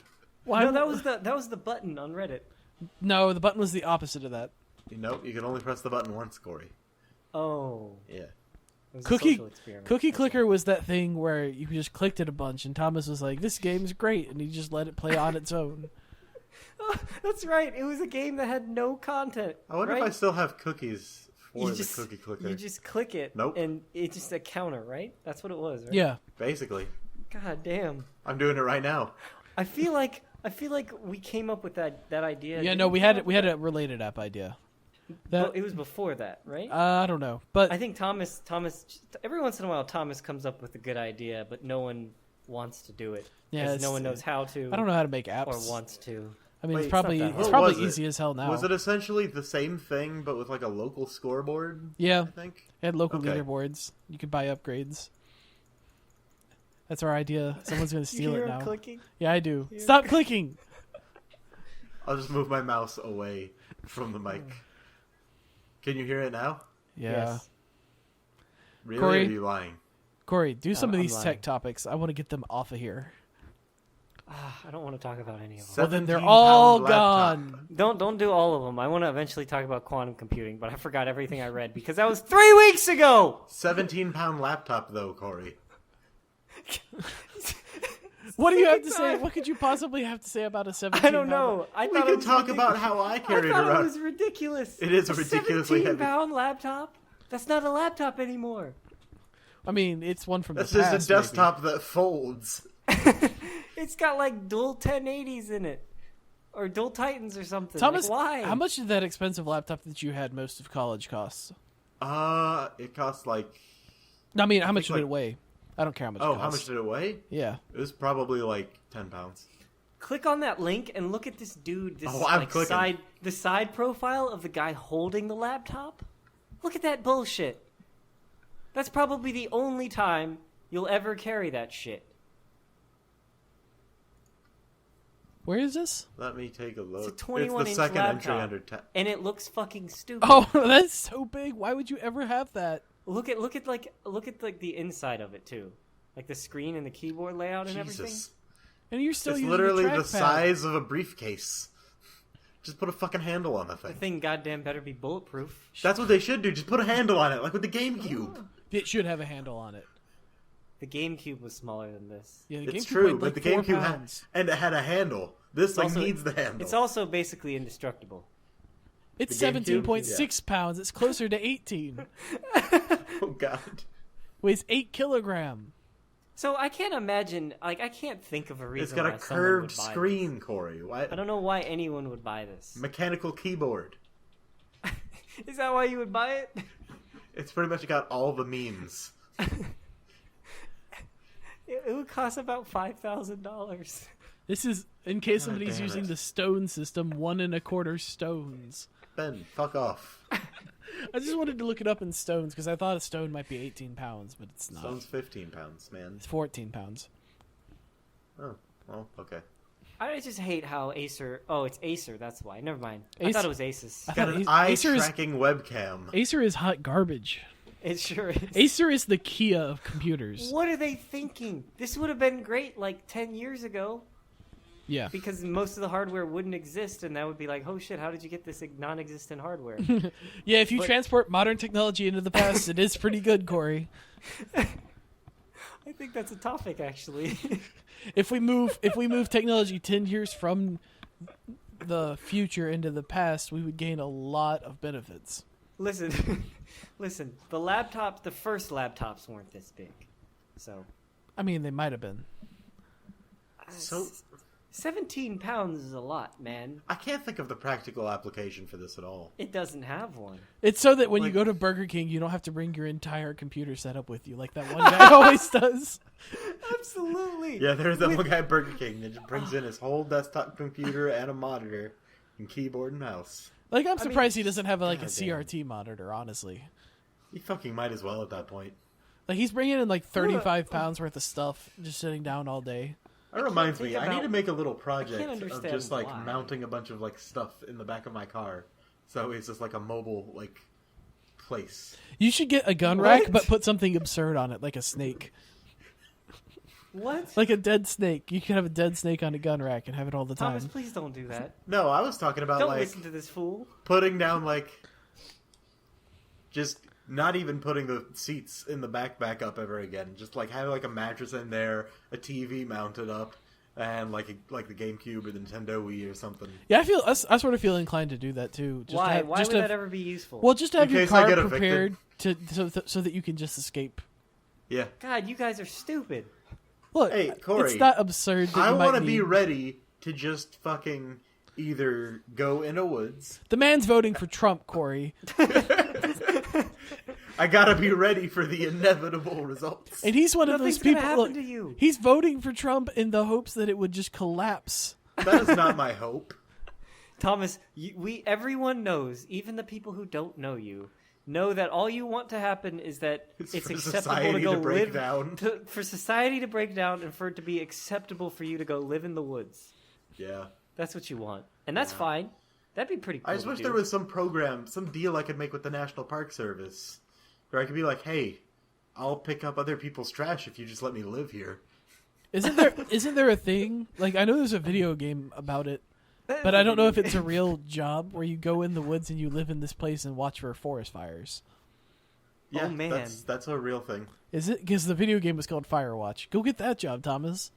Why? No, that was the button on Reddit. No, the button was the opposite of that. Nope, you can only press the button once, Corey. Oh, Yeah. it was a Cookie social experiment. Cookie That's Clicker was that thing where you just clicked it a bunch, and Thomas was like, "This game's great," and he just let it play on its own. all. That's right. It was a game that had no content. I wonder right? if I still have cookies for You the just- cookie clicker. You just click it, Nope. and it's just a counter, right? That's what it was, right? Yeah. Basically, God damn. I'm doing it right now. I feel like we came up with that idea. Yeah. Didn't No, we come had up we had with a related app idea. that? That It was before that, right? I don't know, but I think Thomas. Every once in a while, Thomas comes up with a good idea, but no one wants to do it. yeah, 'Cause it's- no one knows how to. I don't know how to make apps. or wants to. I mean, Wait, it's it's probably not that it's hard. probably What was easy as hell now. Was it essentially the same thing, but with like a local scoreboard? Yeah, I think. it had local Okay. leaderboards. You could buy upgrades. That's our idea. Someone's gonna You steal hear it him now. clicking? Yeah, I do. Hear- Stop clicking. I'll just move my mouse away from the mic. Can you hear it now? Yeah. Yes. Really? Corey? Or are you lying? Corey, do some of I'm these lying. tech topics. I want to get them off of here. I don't want to talk about any of them. Well, then they're 17-pound all laptop. gone. Don't do all of them. I want to eventually talk about quantum computing, but I forgot everything I read because that was 3 weeks ago. 17-pound laptop, though, Corey. What do you have to say? What could you possibly have to say about a 17? I don't know. I We thought it could was talk ridiculous. about how I I carried thought around. it was ridiculous. It is a ridiculously heavy. 17-pound laptop. That's not a laptop anymore. I mean, it's one from That's the just past. a desktop that folds. It's got like dual 1080s in it, or dual Titans or something. Thomas, like, why? how much did that expensive laptop that you had most of college cost? It costs like. I mean, how much did like- it weigh? I don't care how much. Oh, it how cost. much did it weigh? Yeah. It was probably like 10 pounds. Click on that link and look at this dude. This Oh, I'm like clicking. the side profile of the guy holding the laptop. Look at that bullshit. That's probably the only time you'll ever carry that shit. Where is this? Let me take a look. It's a 21-inch the second entry laptop, under and it looks fucking stupid. Oh, that's so big. Why would you ever have that? Look at the inside of it too, like the screen and the keyboard layout and everything. And you're still it's using literally the the trackpad. size of a briefcase. Just put a fucking handle on the thing. The thing goddamn better be bulletproof. That's what they should do. Just put a handle on it, like with the GameCube. It should have a handle on it. The GameCube was smaller than this. Yeah, the It's GameCube true, weighed like but the 4 GameCube pounds. and it had a handle. This needs the handle. It's also basically indestructible. It's The GameCube? 17.6 pounds. It's closer to 18. Oh god. Weighs 8 kilograms. So I can't imagine, like, I can't think of a reason It's got why a someone curved would buy screen, this. Corey. Why? I don't know why anyone would buy this. Mechanical keyboard. Is that why you would buy it? It's pretty much got all the memes. It would cost about $5,000. This is, in case somebody's damn using it. the stone system, 1 1/4 stones. Ben, fuck off. I just wanted to look it up in stones because I thought a stone might be 18 pounds, but it's not. Stone's 15 pounds, man. It's 14 pounds. Oh, well, okay. I just hate how Acer... Oh, it's Acer, that's why. Never mind. I Acer- thought it was Asus. I Got thought an Acer is- eye-tracking webcam. Acer is hot garbage. It sure is. Acer is the Kia of computers. What are they thinking? This would have been great like 10 years ago Yeah. because most of the hardware wouldn't exist, and that would be like, oh shit, how did you get this non-existent hardware? Yeah, if you But- transport modern technology into the past, it is pretty good, Corey. I think that's a topic, actually. If we move technology 10 years from the future into the past, we would gain a lot of benefits. Listen, the first laptops weren't this big. So, I mean, they might have been. So 17 pounds is a lot, man. I can't think of the practical application for this at all. It doesn't have one. It's so that when you go to Burger King, you don't have to bring your entire computer setup with you, like that one guy always does. Absolutely. Yeah, there's that one guy at Burger King that just brings in his whole desktop computer and a monitor and keyboard and mouse. Like, I'm surprised he doesn't have a God damn. CRT monitor, honestly. He fucking might as well at that point. Like, he's bringing in like 35 pounds worth of stuff, just sitting down all day. That reminds think me, I need about- to make a little I project can't of understand just like why. mounting a bunch of like stuff in the back of my car. So it's just like a mobile like place. You should get a gun rack, but put something absurd on it, like a snake. What? Like a dead snake. You can have a dead snake on a gun rack and have it all the time. Thomas, please don't do that. No, I was talking about Don't like listen to this fool. putting down like just not even putting the seats in the back up ever again. Just like having like a mattress in there, a TV mounted up, and like the GameCube or the Nintendo Wii or something. Yeah, I sort of feel inclined to do that too. Just Why? to have, Why just would to that have, ever be useful? Well, just to have In your case I car get evicted. prepared so that you can just escape. Yeah. God, you guys are stupid. Look, Hey, Corey, it's not absurd that I you might want to need... be ready to just fucking either go in a woods. The man's voting for Trump, Corey. I gotta be ready for the inevitable results. And he's one of Nothing's those people. gonna happen Look, to you. he's voting for Trump in the hopes that it would just collapse. That is not my hope. Thomas, everyone knows, even the people who don't know you, know that all you want to happen is that it's for acceptable to society go to break live down. for society to break down and for it to be acceptable for you to go live in the woods. Yeah. That's what you want, and that's fine. That'd be pretty cool. I just wish there was some program, some deal I could make with the National Park Service, where I could be like, "Hey, I'll pick up other people's trash if you just let me live here." Isn't there a thing? Like, I know there's a video game about it, but I don't know if it's a real job where you go in the woods and you live in this place and watch for forest fires. Yeah, Oh, man. that's a real thing. Is it? Because the video game was called Firewatch. Go get that job, Thomas.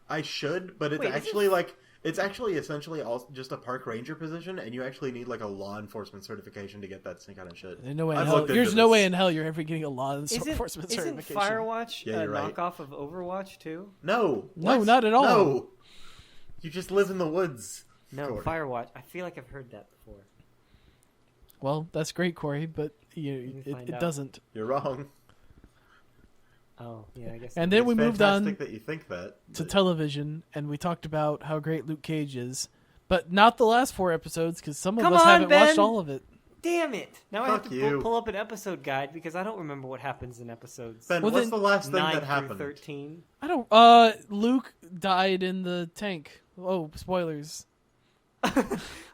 I should, but it's Wait, is actually like it's actually essentially all just a park ranger position, and you actually need like a law enforcement certification to get that kind of shit. There's no way in I've hell. looked into There's no this. way in hell you're ever getting a law enforcement Isn't certification. Firewatch Yeah, a you're right. knockoff of Overwatch too? No, No, what? not at all. No, you just live in the woods. No, Corey. Firewatch. I feel like I've heard that before. Well, that's great, Corey, but me find it out. doesn't. You're wrong. Oh, yeah, I guess. And then It's we moved on fantastic that you think that. to but- television, and we talked about how great Luke Cage is, but not the last 4 episodes because some of Come us on, haven't watched Ben! all of it. Damn it! Now I have Fuck to you. pull up an episode guide because I don't remember what happens in episodes Ben, Well, what's then- the last thing 9 that through happened? 13. I don't. Luke died in the tank. Oh, spoilers.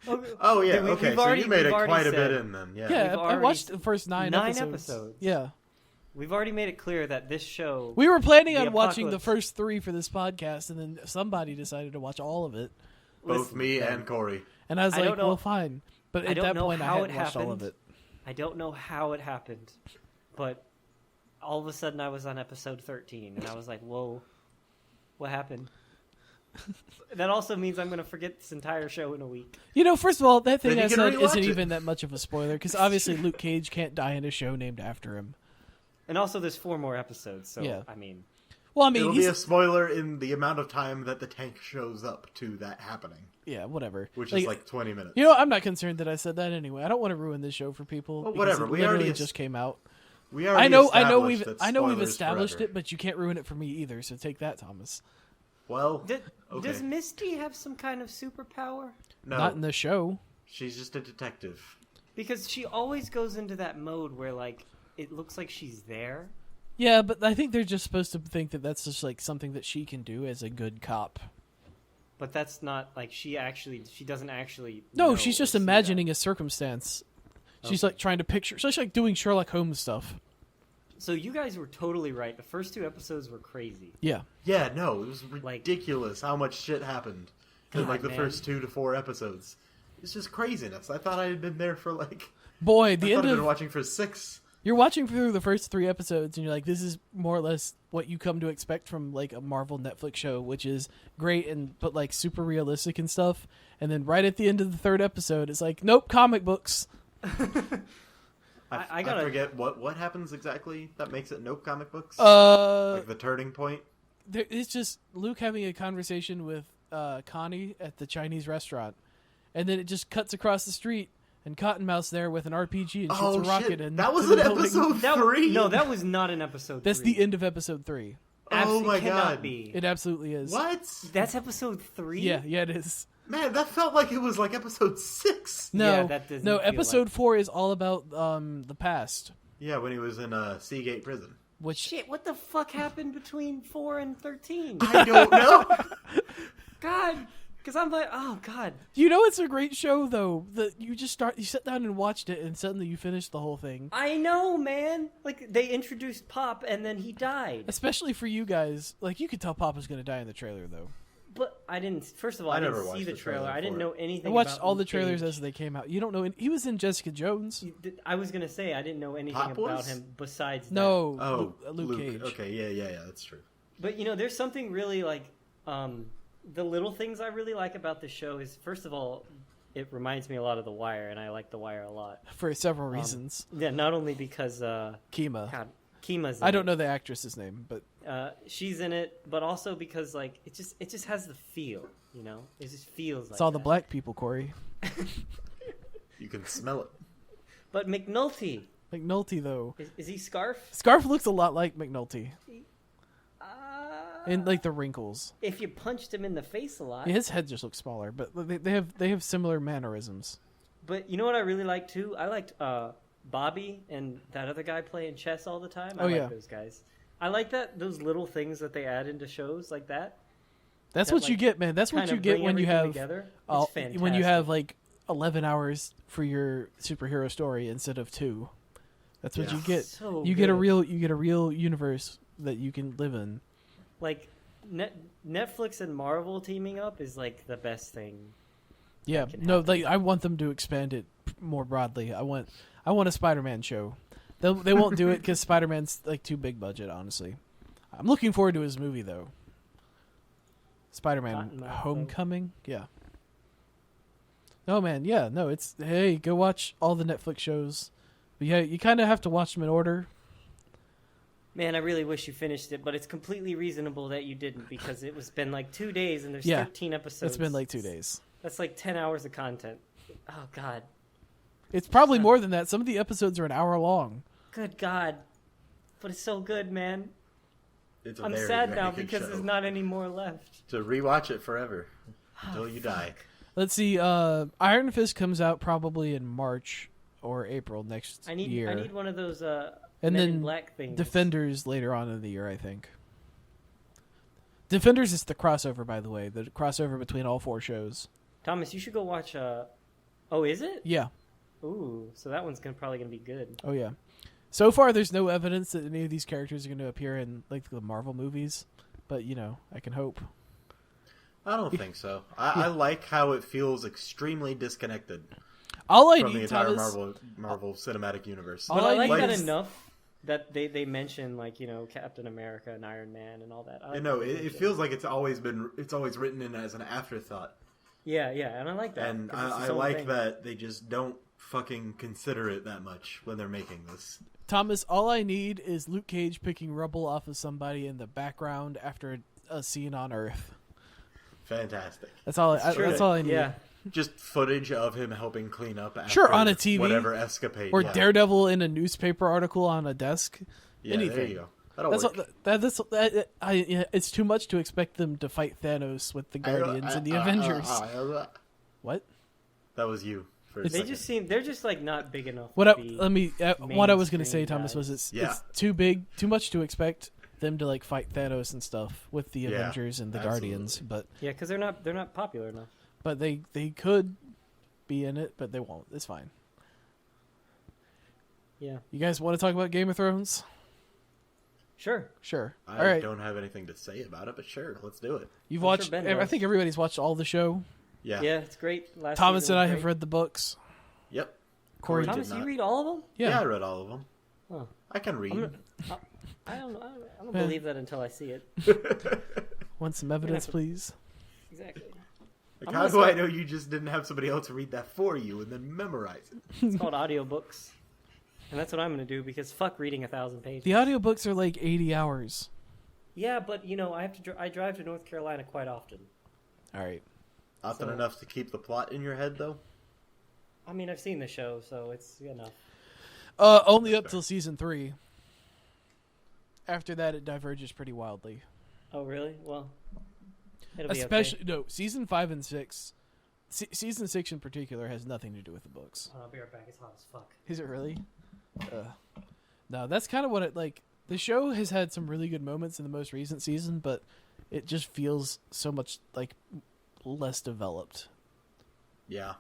Oh yeah, okay. So you made it quite a bit in then. Yeah. Yeah, I watched the first 9 episodes. Yeah. We've already made it clear that this show... We were planning on watching the first 3 for this podcast, and then somebody decided to watch all of it. Both me and Corey. And I was like, well, fine. But at that point, I hadn't watched all of it. I don't know how it happened, but all of a sudden I was on episode 13, and I was like, whoa, what happened? That also means I'm going to forget this entire show in a week. You know, first of all, that thing I said isn't even that much of a spoiler, because obviously Luke Cage can't die in a show named after him. And also there's 4 more episodes, so, yeah. I mean... Well, I mean, it'll be a spoiler in the amount of time that the tank shows up to that happening. Yeah, whatever. Which is like 20 minutes. You know, I'm not concerned that I said that anyway. I don't want to ruin this show for people. Well, whatever. We already just came out. We already I know we've established forever. it, but you can't ruin it for me either. So take that, Thomas. Well, does Misty have some kind of superpower? No, not in the show. She's just a detective. Because she always goes into that mode where like it looks like she's there. Yeah, but I think they're just supposed to think that that's just like something that she can do as a good cop. But that's not like she doesn't actually. No, she's just imagining a circumstance. She's like trying to picture. She's like doing Sherlock Holmes stuff. So you guys were totally right. The first 2 episodes were crazy. Yeah. Yeah, no, it was ridiculous how much shit happened in like the first 2 to 4 episodes. It's just craziness. I thought I had been there for like. Boy, the end I've of been watching for 6. You're watching through the first 3 episodes, and you're like, this is more or less what you come to expect from like a Marvel Netflix show, which is great but like super realistic and stuff. And then right at the end of the 3rd episode, it's like, nope, comic books. I forget what happens exactly that makes it nope comic books. Like the turning point. It's just Luke having a conversation with Connie at the Chinese restaurant, and then it just cuts across the street. And Cottonmouth's there with an RPG and shoots a rocket. And that was in episode 3. No, that was not in episode 3. That's the end of episode 3. Oh my god! Be. It absolutely is. What? That's episode 3. Yeah, it is. Man, that felt like it was like episode 6. No, yeah, that doesn't. No, episode 4 is all about the past. Yeah, when he was in Seagate Prison. Shit, what the fuck happened between 4 and 13? I don't know. God. Because I'm like, oh, God. You know it's a great show, though. That you sit down and watched it, and suddenly you finish the whole thing. I know, man. Like, they introduced Pop, and then he died. Especially for you guys. Like, you could tell Pop was going to die in the trailer, though. But I didn't, first of all, I didn't see the trailer. I didn't know anything about I watched all the trailers as they came out. You don't know, he was in Jessica Jones. I was going to say, I didn't know anything about him besides that. No, Luke Cage. Okay, yeah, that's true. But, there's something really, like, the little things I really like about this show is, first of all, it reminds me a lot of The Wire, and I like The Wire a lot. For several reasons. Yeah, not only because... Kima. God, Kima's in I don't know the actress's name, but... she's in it, but also because, like, it just has the feel, It just feels like it's all the black people, Corey. You can smell it. But McNulty... McNulty, though. Is he Scarf? Scarf looks a lot like McNulty. And like the wrinkles. If you punched him in the face a lot. Yeah, his head just looks smaller, but they have similar mannerisms. But you know what I really like too? I liked Bobby and that other guy playing chess all the time. I like those guys. I like those little things that they add into shows like that. That's what you get, man. That's what you get when you have when you have like 11 hours for your superhero story instead of 2. That's what you get. So you get a real universe that you can live in. Like Netflix and Marvel teaming up is like the best thing. Yeah, no, like I want them to expand it more broadly. I want a Spider-Man show. They won't do it because Spider-Man's like too big budget. Honestly, I'm looking forward to his movie though. Spider-Man Homecoming, yeah. Oh man, yeah, no, it's go watch all the Netflix shows. But yeah, you kind of have to watch them in order. Man, I really wish you finished it, but it's completely reasonable that you didn't because it was been like 2 days and there's 13 episodes. It's been like 2 days. That's like 10 hours of content. Oh, God. It's probably more than that. Some of the episodes are an hour long. Good God. But it's so good, man. I'm sad now because there's not any more left. To rewatch it forever until you die. Let's see. Iron Fist comes out probably in March or April next year. I need one of those... and Men then in Black things. Defenders later on in the year, I think. Defenders is the crossover, by the way. The crossover between all 4 shows. Thomas, you should go watch. Oh, is it? Yeah. Ooh, so that one's probably gonna be good. Oh yeah. So far, there's no evidence that any of these characters are going to appear in like the Marvel movies, but I can hope. I don't think so. I like how it feels extremely disconnected from the entire Marvel Cinematic Universe. But I like that enough that they mention Captain America and Iron Man and all that. It feels like it's always written in as an afterthought. Yeah, and I like that. And I like that they just don't fucking consider it that much when they're making this. Thomas, all I need is Luke Cage picking rubble off of somebody in the background after a scene on Earth. Fantastic. That's all I need. Yeah. Just footage of him helping clean up after sure, on a TV, whatever escapade. Or Daredevil in a newspaper article on a desk. Yeah, anything. There you go. That'll work. It's too much to expect them to fight Thanos with the Guardians and the Avengers. What? That was you. They're just like not big enough. What I was going to say, Thomas, was it's too much to expect them to like fight Thanos and stuff with the Avengers and the Guardians, but because they're not popular enough. But they could be in it, but they won't. It's fine. Yeah. You guys want to talk about Game of Thrones? Sure. I don't have anything to say about it, but sure, let's do it. You've watched. I think everybody's watched all the show. Yeah. Yeah, it's great. Thomas and I have read the books. Yep. Corey, Thomas, you read all of them? Yeah, I read all of them. Huh. I can read. I don't believe that until I see it. Want some evidence, please? Exactly. Like, how do I know you just didn't have somebody else read that for you and then memorize it? It's called audiobooks. And that's what I'm going to do because fuck reading 1,000 pages. The audiobooks are like 80 hours. Yeah, but I drive to North Carolina quite often. All right. Often enough to keep the plot in your head, though? I mean, I've seen the show, so it's enough. Only up till season 3. After that, it diverges pretty wildly. Oh, really? Well, it'll be especially okay. No, season 5 and 6. Season 6 in particular has nothing to do with the books. Oh, I'll be right back. It's hot as fuck. Is it really? No, that's kind of what it like. The show has had some really good moments in the most recent season, but it just feels so much like less developed. Yeah,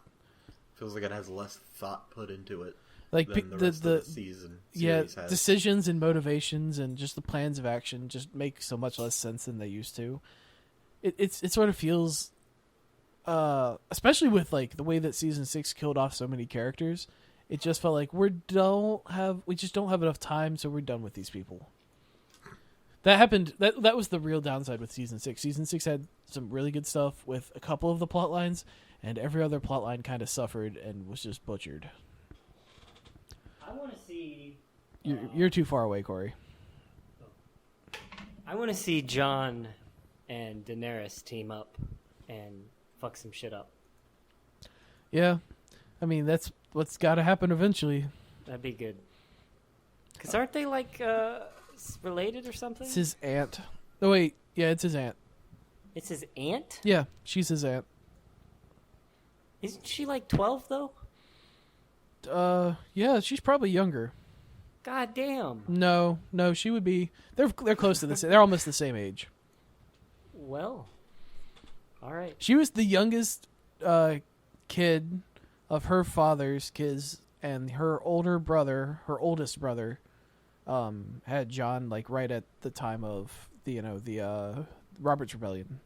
feels like it has less thought put into it. Like than the rest of the season. Has. Decisions and motivations and just the plans of action just make so much less sense than they used to. It sort of feels, especially with like the way that season 6 killed off so many characters. It just felt like we just don't have enough time, so we're done with these people. That happened. That was the real downside with season 6. Season 6 had some really good stuff with a couple of the plot lines, and every other plot line kind of suffered and was just butchered. I want to see. You're too far away, Corey. I want to see Jon and Daenerys team up and fuck some shit up. Yeah, I mean that's what's got to happen eventually. That'd be good. Cause aren't they like related or something? It's his aunt. Oh wait, yeah, it's his aunt. It's his aunt? Yeah, she's his aunt. Isn't she like 12 though? Yeah, she's probably younger. God damn. No, she would be. They're close to the same. They're almost the same age. Well, all right. She was the youngest kid of her father's kids, and her oldest brother, had Jon like right at the time of the Robert's Rebellion.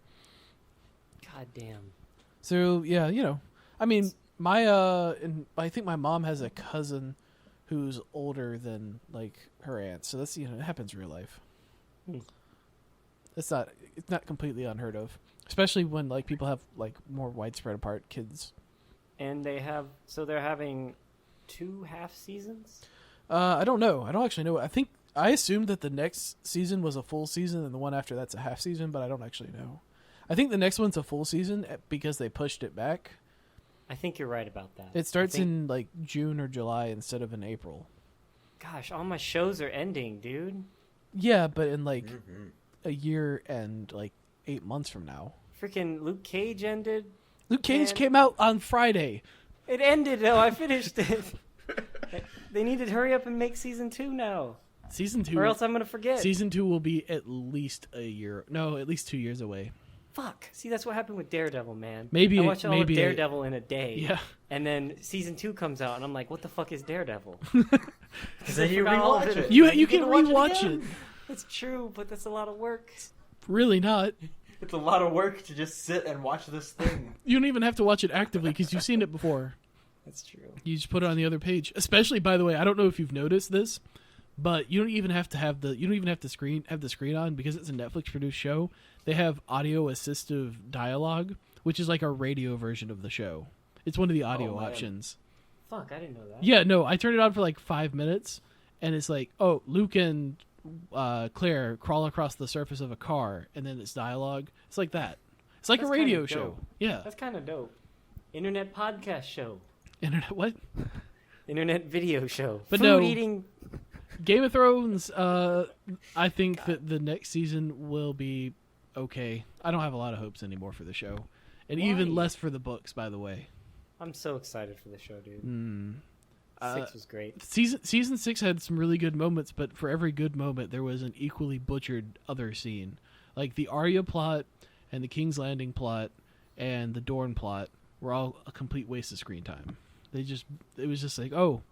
God damn. So yeah, I mean, I think my mom has a cousin who's older than like her aunt, so that's it happens in real life. It's not completely unheard of, especially when like people have like more widespread apart kids. And they're having 2 half seasons? I don't know. I don't actually know. I assumed that the next season was a full season and the one after that's a half season, but I don't actually know. I think the next one's a full season because they pushed it back. I think you're right about that. It starts in like June or July instead of in April. Gosh, all my shows are ending, dude. Yeah, but in like a year and like 8 months from now. Freaking Luke Cage ended. Luke Cage came out on Friday. It ended though. I finished it. They need to hurry up and make season 2 now. Season 2, or else I'm gonna forget. Season 2 will be at least a year. No, at least 2 years away. Fuck. See, that's what happened with Daredevil, man. Maybe I watched all of maybe Daredevil in a day. Yeah. And then season 2 comes out, and I'm like, what the fuck is Daredevil? Because then you rewatch it. You can rewatch it. It's true, but that's a lot of work. Really not. It's a lot of work to just sit and watch this thing. You don't even have to watch it actively because you've seen it before. That's true. You just put it on the other page. Especially, by the way, I don't know if you've noticed this, but you don't even have to have the screen on because it's a Netflix produced show. They have audio assistive dialogue, which is like a radio version of the show. It's one of the audio options. Fuck, I didn't know that. Yeah, no, I turned it on for like 5 minutes, and it's like, oh, Luke and Claire crawl across the surface of a car, and then it's dialogue. It's like that. It's like That's a radio kinda show. dope. Yeah. That's kind of dope. Internet podcast show. Internet what? Internet video show. But Food no. eating. Game of Thrones, I think that the next season will be okay. I don't have a lot of hopes anymore for the show. And even Why? less for the books, by the way. I'm so excited for the show, dude. 6 was great. Season 6 had some really good moments, but for every good moment, there was an equally butchered other scene. Like the Arya plot and the King's Landing plot and the Dorne plot were all a complete waste of screen time. It was just like, oh,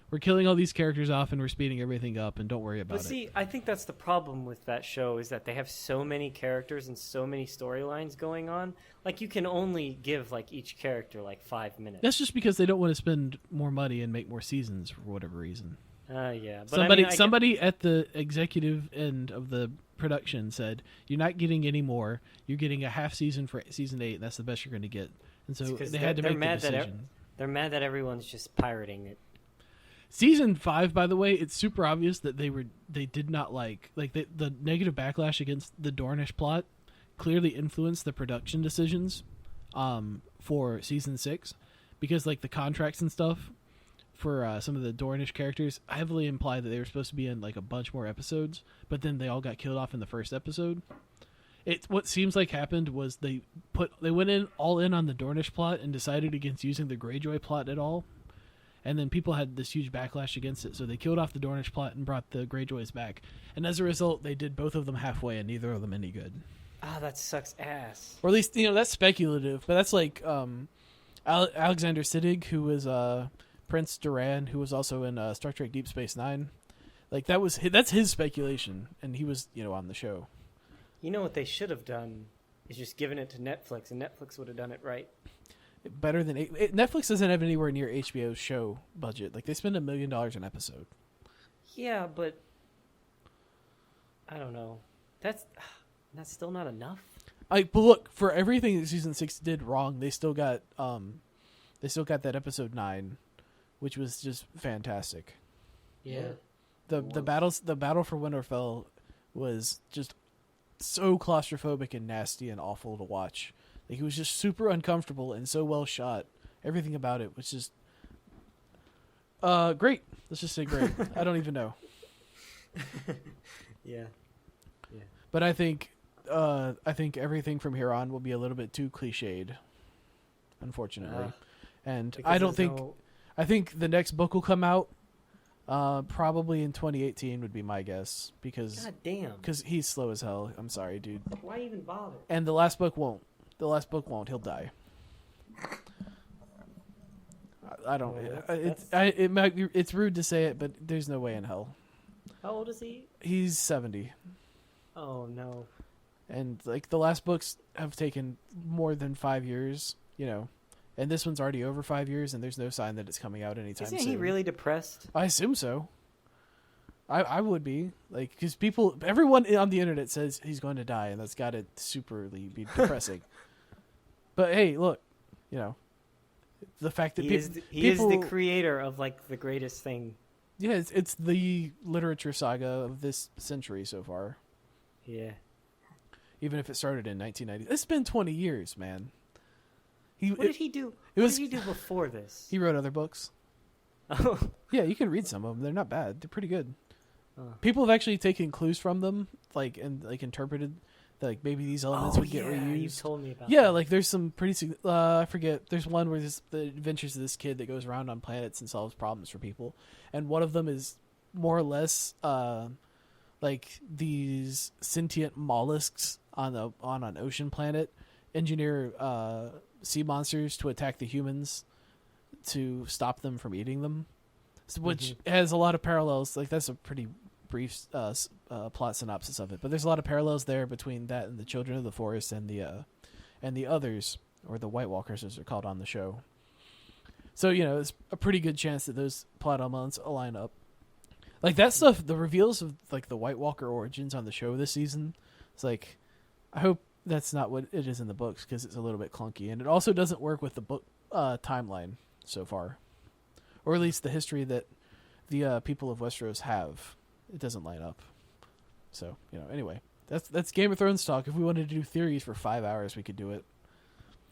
we're killing all these characters off and we're speeding everything up, and don't worry about But see, I think that's the problem with that show is that they have so many characters and so many storylines going on. Like, you can only give like each character like 5 minutes. That's just because they don't want to spend more money and make more seasons for whatever reason. Yeah. But Somebody at the executive end of the production said, "You're not getting any more. You're getting a half season for season 8. And that's the best you're going to get." And so they had to make the decision. They're mad that everyone's just pirating it. Season 5, by the way, it's super obvious that they did not like the negative backlash against the Dornish plot clearly influenced the production decisions for season 6, because like the contracts and stuff for some of the Dornish characters heavily imply that they were supposed to be in like a bunch more episodes, but then they all got killed off in the first episode. What seems like happened was they went all in on the Dornish plot and decided against using the Greyjoy plot at all. And then people had this huge backlash against it, so they killed off the Dornish plot and brought the Greyjoys back. And as a result, they did both of them halfway, and neither of them any good. Ah, that sucks ass. Or at least, that's speculative. But that's like Alexander Siddig, who was Prince Duran, who was also in Star Trek Deep Space Nine. Like that's his speculation, and he was on the show. You know what they should have done is just given it to Netflix, and Netflix would have done it right. Better than Netflix doesn't have anywhere near HBO's show budget. Like they spend $1 million an episode. Yeah, but I don't know. That's still not enough. But look, for everything that season 6 did wrong, they still got that episode 9, which was just fantastic. Yeah. The battle for Winterfell was just so claustrophobic and nasty and awful to watch. Like, it was just super uncomfortable and so well shot. Everything about it was just great. Let's just say great. I don't even know. Yeah. But I think everything from here on will be a little bit too cliched, unfortunately. And I think the next book will come out probably in 2018 would be my guess, because God damn. Because he's slow as hell. I'm sorry, dude. Why even bother? And the last book won't. He'll die. I don't. It's rude to say it, but there's no way in hell. How old is he? He's 70. Oh no. And like the last books have taken more than 5 years, and this one's already over 5 years, and there's no sign that it's coming out anytime soon. Isn't he really depressed? I assume so. I would be, like, because everyone on the internet says he's going to die, and that's got to superly be depressing. But hey, look, the fact that he is the creator of like the greatest thing. Yeah, it's the literature saga of this century so far. Yeah. Even if it started in 1990, it's been 20 years, man. What did he do? What did he do before this? He wrote other books. Oh. Yeah, you can read some of them. They're not bad. They're pretty good. People have actually taken clues from them, and interpreted that, like, maybe these elements would get reused. You told me about that. that. Like there's some pretty. I forget. There's one where there's the adventures of this kid that goes around on planets and solves problems for people, and one of them is more or less like these sentient mollusks on an ocean planet engineer sea monsters to attack the humans to stop them from eating them, which has a lot of parallels. Like that's a pretty brief plot synopsis of it, but there's a lot of parallels there between that and the Children of the Forest and the others, or the White Walkers as they're called on the show. So it's a pretty good chance that those plot elements align up. Like that stuff, the reveals of like the White Walker origins on the show this season. It's like, I hope that's not what it is in the books, because it's a little bit clunky, and it also doesn't work with the book timeline so far, or at least the history that the people of Westeros have. It doesn't line up. So anyway, that's Game of Thrones talk. If we wanted to do theories for 5 hours, we could do it.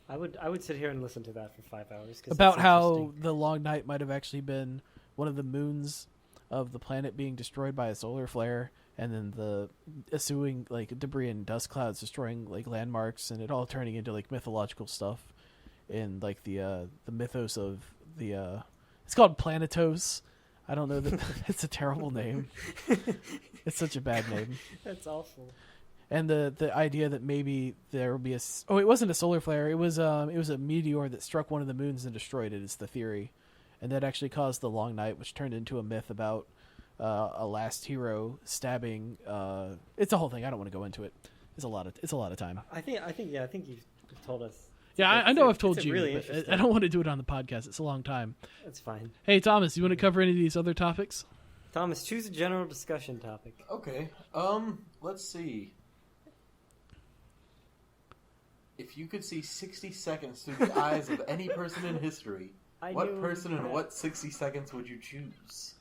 I would sit here and listen to that for 5 hours. About how the Long Night might have actually been one of the moons of the planet being destroyed by a solar flare, and then the ensuing like debris and dust clouds destroying like landmarks, and it all turning into like mythological stuff in like the mythos of the it's called Planetos. I don't know that it's a terrible name. It's such a bad name. That's awful. And the idea that maybe there will be it wasn't a solar flare. It was a meteor that struck one of the moons and destroyed it. Is the theory, and that actually caused the Long Night, which turned into a myth about a last hero stabbing. It's a whole thing. I don't want to go into it. It's a lot of time. I think you've told us. Yeah, I know I've told you. Really but I don't want to do it on the podcast. It's a long time. That's fine. Hey, Thomas, you want to cover any of these other topics? Thomas, choose a general discussion topic. Okay. Let's see. If you could see 60 seconds through the eyes of any person in history, what person and what 60 seconds would you choose?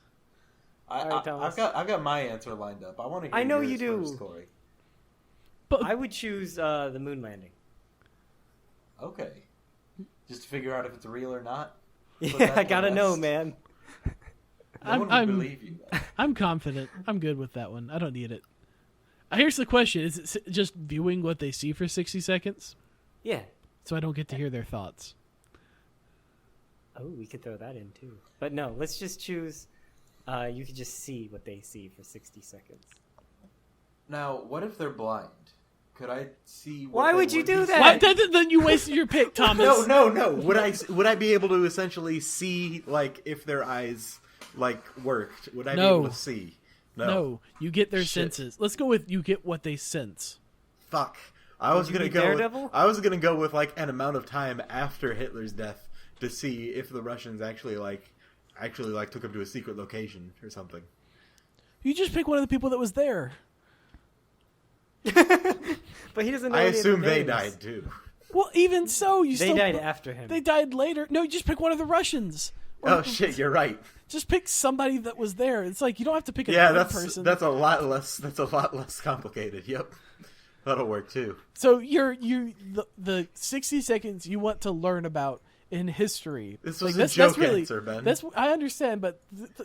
Right, I've got my answer lined up. I want to hear I know yours you do. first, Corey. But I would choose the moon landing. Okay. Just to figure out if it's real or not? Yeah, I gotta know, man. No one would believe you. I'm confident. I'm good with that one. I don't need it. Here's the question. Is it just viewing what they see for 60 seconds? Yeah. So I don't get to hear their thoughts. Oh, we could throw that in, too. But no, let's just choose... you could just see what they see for 60 seconds. Now, what if they're blind? Could I see? Why would you do that? Then you wasted your pick, Thomas. No. Would I be able to essentially see like if their eyes like worked? Would I be able to see? No. You get their senses. Let's go with you get what they sense. Fuck. I was gonna go with like an amount of time after Hitler's death to see if the Russians actually took him to a secret location or something. You just pick one of the people that was there. But he doesn't know. I assume they died too. Well, even so, they died after him. They died later. No, you just pick one of the Russians. Oh shit, you're right. Just pick somebody that was there. It's like you don't have to pick a person. That's a lot less complicated. Yep, that'll work too. So the 60 seconds you want to learn about in history. This was a joke answer, Ben. I understand, but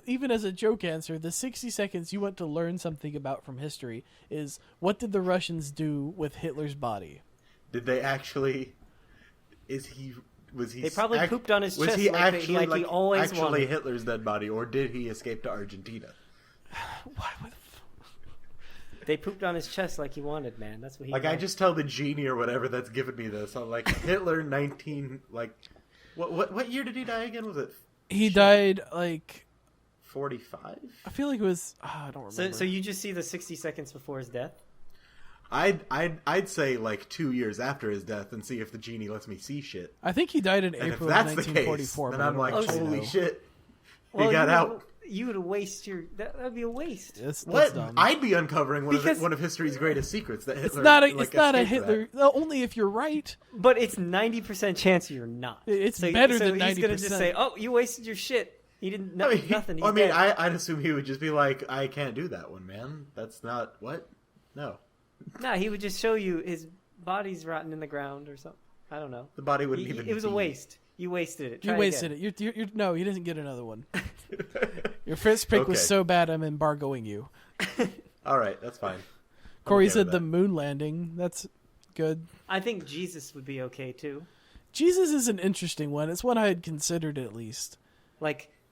even as a joke answer, the 60 seconds you want to learn something about from history is what did the Russians do with Hitler's body? Did they actually? They probably pooped on his chest. Was he actually he always wanted. Hitler's dead body, or did he escape to Argentina? Why? They pooped on his chest like he wanted, man. That's what he I just tell the genie or whatever that's given me this. I'm like, Hitler 19 what year did he die again? Was it? He died 45? I feel like it was I don't remember. So you just see the 60 seconds before his death? I'd say 2 years after his death and see if the genie lets me see shit. I think he died in April of 1944. Then I'm like, holy shit. He got out. You would waste that'd be a waste. That's what? Dumb. I'd be uncovering one of history's greatest secrets that Hitler. It's not a Hitler. Only if you're right. But it's 90% chance you're not. It's better than 90%. He's gonna just say, "Oh, you wasted your shit. He didn't know nothing." He's dead. I'd assume he would just be like, "I can't do that one, man. That's not what." No. No, he would just show you his body's rotten in the ground or something. I don't know. The body wouldn't even. It was a waste. You wasted it. You wasted it. You're no. You didn't get another one. Your first pick was so bad, I'm embargoing you. All right, that's fine. Corey said the moon landing. That's good. I think Jesus would be okay too. Jesus is an interesting one. It's one I had considered at least.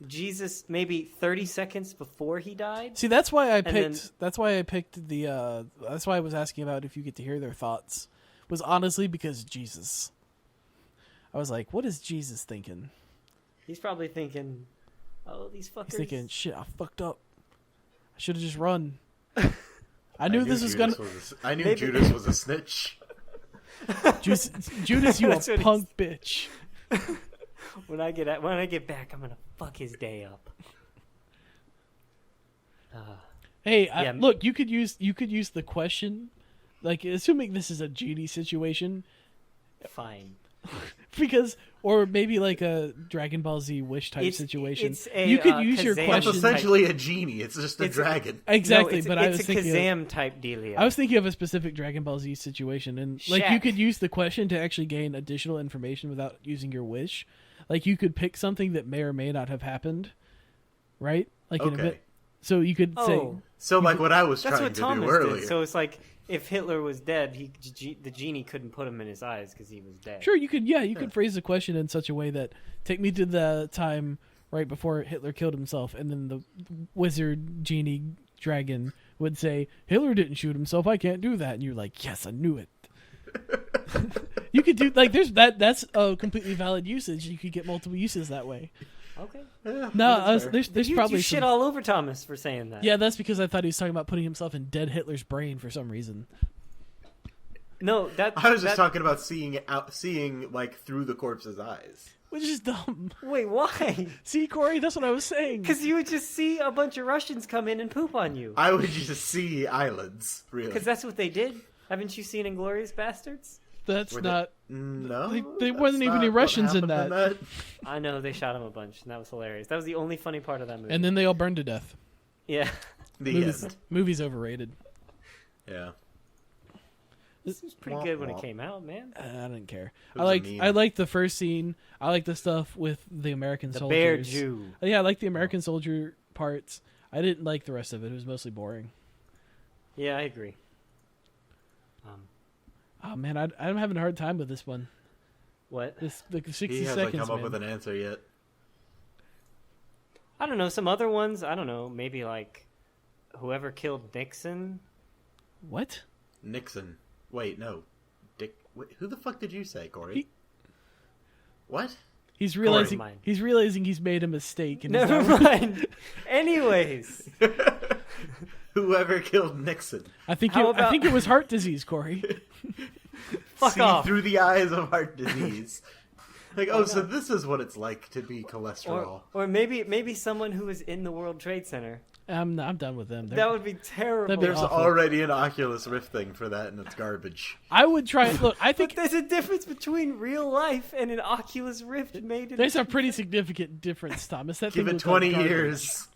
Jesus maybe 30 seconds before he died. See, that's why I picked. then, that's why I picked the. That's why I was asking about if you get to hear their thoughts. Was honestly because Jesus. I was like, what is Jesus thinking? He's probably thinking, "Oh, these fuckers." He's thinking, "Shit, I fucked up. I should have just run." I knew this was gonna. I knew Judas was a snitch. Judas, you a punk bitch. When I get back, I'm gonna fuck his day up. Hey, look, you could use the question, like assuming this is a genie situation. Fine. Because, or maybe like a Dragon Ball Z wish type situation. You could use your question. It's essentially a genie. It's just a dragon. Exactly, no, but it's a Kazam type dealio. I was thinking of a specific Dragon Ball Z situation, and like you could use the question to actually gain additional information without using your wish. Like you could pick something that may or may not have happened, right? Like in a bit. So you could say. So like what I was trying to do earlier. Did. So it's like if Hitler was dead, the genie couldn't put him in his eyes because he was dead. Sure, you could. Yeah, you could phrase the question in such a way that take me to the time right before Hitler killed himself, and then the wizard genie dragon would say, "Hitler didn't shoot himself. I can't do that." And you're like, "Yes, I knew it." You could do like there's that's a completely valid usage. You could get multiple uses that way. Okay. Yeah, no, there's probably you shit all over Thomas for saying that. Yeah, that's because I thought he was talking about putting himself in dead Hitler's brain for some reason. No, I was just talking about seeing like through the corpse's eyes, which is dumb. Wait, why? See, Corey, that's what I was saying. Because you would just see a bunch of Russians come in and poop on you. I would just see eyelids, really. Because that's what they did. Haven't you seen Inglourious Bastards? That's not. No, they wasn't even any Russians in that. I know they shot him a bunch, and that was hilarious. That was the only funny part of that movie. And then they all burned to death. Yeah, movie's overrated. Yeah, this was pretty good when it came out, man. I didn't care. I liked the first scene. I like the stuff with the American soldiers. The bear Jew. Yeah, I like the American soldier parts. I didn't like the rest of it. It was mostly boring. Yeah, I agree. Oh man, I'm having a hard time with this one. What? The 60 he hasn't seconds. come up with an answer yet. I don't know. Some other ones. I don't know. Maybe like whoever killed Nixon. What? Nixon. Wait, no. Dick. Wait, who the fuck did you say, Corey? What? He's realizing he's made a mistake. And Never mind. Anyways. Whoever killed Nixon. I think it was heart disease, Corey. Fuck off. Through the eyes of heart disease. Like, so this is what it's like to be cholesterol. Or maybe someone who was in the World Trade Center. I'm done with them. That would be terrible. There's already an Oculus Rift thing for that, and it's garbage. I would try. Look, I think but there's a difference between real life and an Oculus Rift made. There's a pretty significant difference, Thomas. That give thing it 20 years.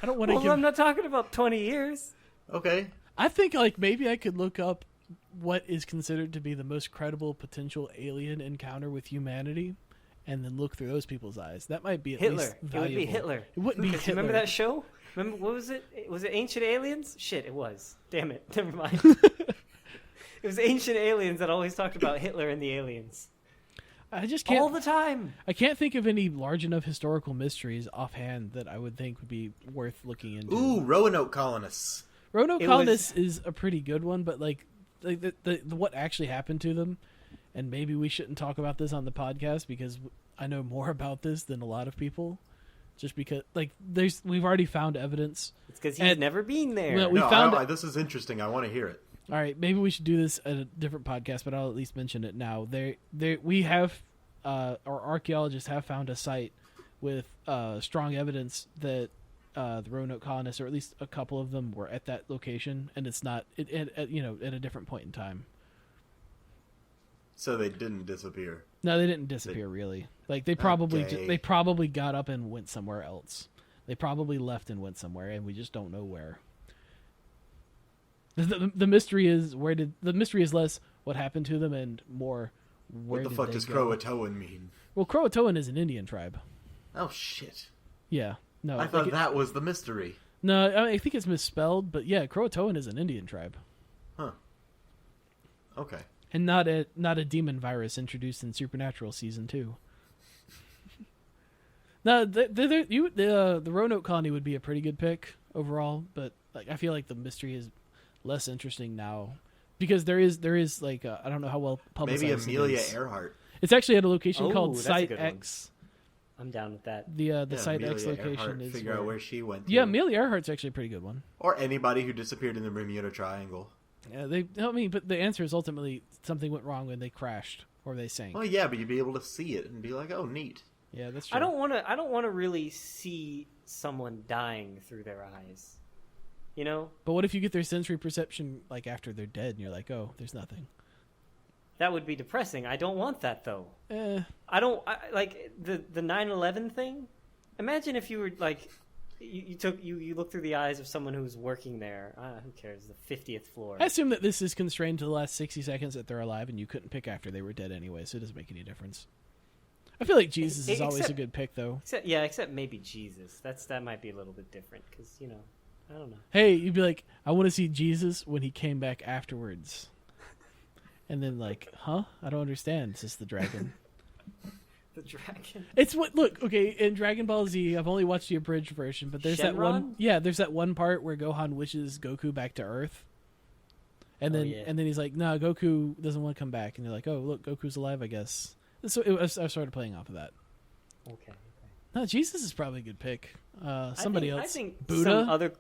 I don't want to. I'm not talking about 20 years. Okay. I think like maybe I could look up what is considered to be the most credible potential alien encounter with humanity, and then look through those people's eyes. That might be at least valuable. It would be Hitler. It wouldn't be Hitler. Remember that show? Remember what was it? Was it Ancient Aliens? Shit, it was. Damn it. Never mind. It was Ancient Aliens that always talked about Hitler and the aliens. I just can't all the time. I can't think of any large enough historical mysteries offhand that I would think would be worth looking into. Ooh, Roanoke colonists. Roanoke colonists is a pretty good one, but like the what actually happened to them, and maybe we shouldn't talk about this on the podcast because I know more about this than a lot of people. Just because, like, we've already found evidence. It's because he's never been there. Well, this is interesting. I want to hear it. All right, maybe we should do this at a different podcast, but I'll at least mention it now. We have, our archaeologists have found a site with strong evidence that the Roanoke colonists, or at least a couple of them, were at that location, and it's not at a different point in time. So they didn't disappear. No, they didn't disappear. Really, like they probably got up and went somewhere else. They probably left and went somewhere, and we just don't know where. The mystery is less what happened to them and more where. What the fuck does Croatoan mean? Well, Croatoan is an Indian tribe. Oh shit! Yeah, no, I thought that was the mystery. No, I think it's misspelled, but yeah, Croatoan is an Indian tribe. Huh. Okay. And not a demon virus introduced in Supernatural season 2. No, the Roanoke colony would be a pretty good pick overall, but like I feel like the mystery is less interesting now because there is like I don't know how well publicized. Maybe Amelia Earhart. It's actually at a location called that's Site a good X. I'm down with that. The Site Amelia X location Earhart, is figure out where she went. Yeah, Amelia Earhart's actually a pretty good one. Or anybody who disappeared in the Bermuda Triangle. Yeah, but the answer is ultimately something went wrong when they crashed or they sank. Well, yeah, but you'd be able to see it and be like, "Oh, neat." Yeah, that's true. I don't want to really see someone dying through their eyes. You know? But what if you get their sensory perception like after they're dead and you're like, "Oh, there's nothing." That would be depressing. I don't want that though. Like the 9/11 thing. Imagine if you were like you look through the eyes of someone who's working there. Who cares? The 50th floor. I assume that this is constrained to the last 60 seconds that they're alive, and you couldn't pick after they were dead anyway, so it doesn't make any difference. I feel like Jesus is always a good pick, though. Except maybe Jesus. That might be a little bit different because I don't know. Hey, you'd be like, I want to see Jesus when he came back afterwards, and then like, huh? I don't understand. It's just the dragon. The dragon. It's what look okay in Dragon Ball Z. I've only watched the abridged version, but there's that one. Yeah, there's that one part where Gohan wishes Goku back to Earth, and then he's like, "No, Goku doesn't want to come back." And they're like, "Oh, look, Goku's alive, I guess." So I started playing off of that. Okay. No, Jesus is probably a good pick. Somebody else. I think Buddha.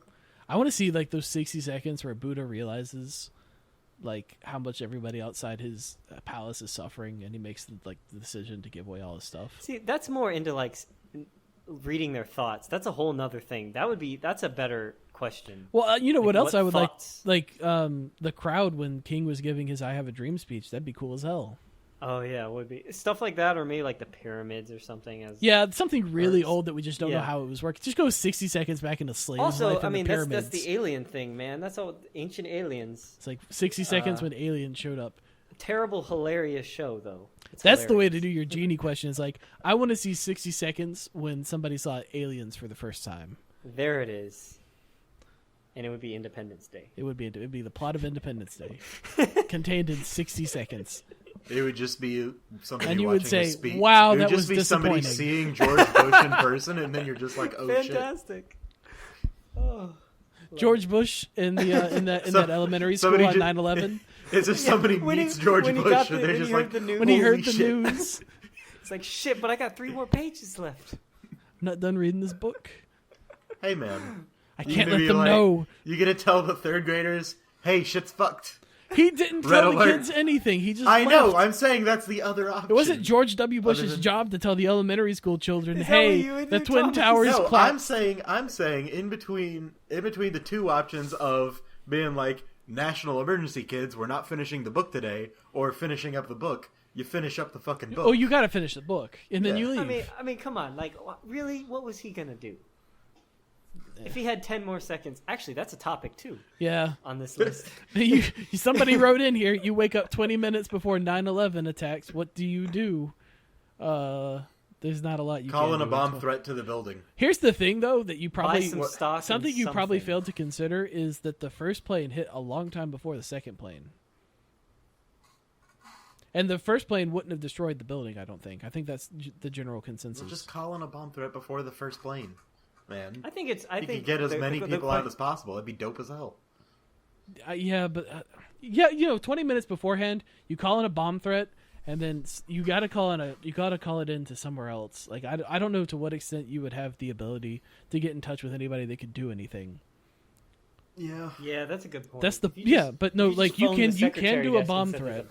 I want to see like those 60 seconds where Buddha realizes like how much everybody outside his palace is suffering, and he makes the decision to give away all his stuff. See, that's more into like reading their thoughts. That's a whole nother thing. That's a better question. Well, you know what else I would thoughts? like the crowd when King was giving his "I Have a Dream" speech. That'd be cool as hell. Oh yeah, it would be stuff like that, or maybe like the pyramids or something. Something really old that we just don't know how it was working. Just go 60 seconds back into slaves. Also, life in the that's the alien thing, man. That's all ancient aliens. It's like 60 seconds when aliens showed up. Terrible, hilarious show though. That's the way to do your genie question. Is like, I want to see 60 seconds when somebody saw aliens for the first time. There it is. And it would be Independence Day. It would be the plot of Independence Day, contained in 60 seconds. It would just be somebody and you watching would say, a speech. "Wow, it would that just was be somebody seeing George Bush in person, and then you're just like, "Oh Fantastic. shit!" Oh, George Bush in that elementary school on 9/11. It's just somebody meets George Bush, and they're just like, when he heard the news. It's like, shit, but I got 3 more pages left. I'm not done reading this book. Hey man, I can't let them know. You gonna tell the 3rd graders, "Hey, shit's fucked." He didn't tell the kids anything. He just I left. know. I'm saying that's the other option. It wasn't George W. Bush's job to tell the elementary school children, "Hey, the Twin Towers No, collapsed." I'm saying in between the two options of being like, "National emergency, kids, we're not finishing the book today," or finishing up the book. You finish up the fucking book. Oh, you got to finish the book, and then you leave. I mean, come on. Like, really? What was he gonna do? If he had 10 more seconds, actually, that's a topic too. Yeah, on this list. Somebody wrote in here. You wake up 20 minutes before 9/11 attacks. What do you do? There's not a lot you can do. Calling a bomb threat to the building. Here's the thing, though, that you probably something you probably failed to consider is that the first plane hit a long time before the second plane. And the first plane wouldn't have destroyed the building, I don't think. I think that's the general consensus. We're just calling a bomb threat before the first plane. Man, I think you could get as many people out as possible. It'd be dope as hell. But 20 minutes beforehand, you call in a bomb threat, and then you got to call it into somewhere else. Like I don't know to what extent you would have the ability to get in touch with anybody that could do anything. Yeah, that's a good point. But no, like you can do a bomb threat.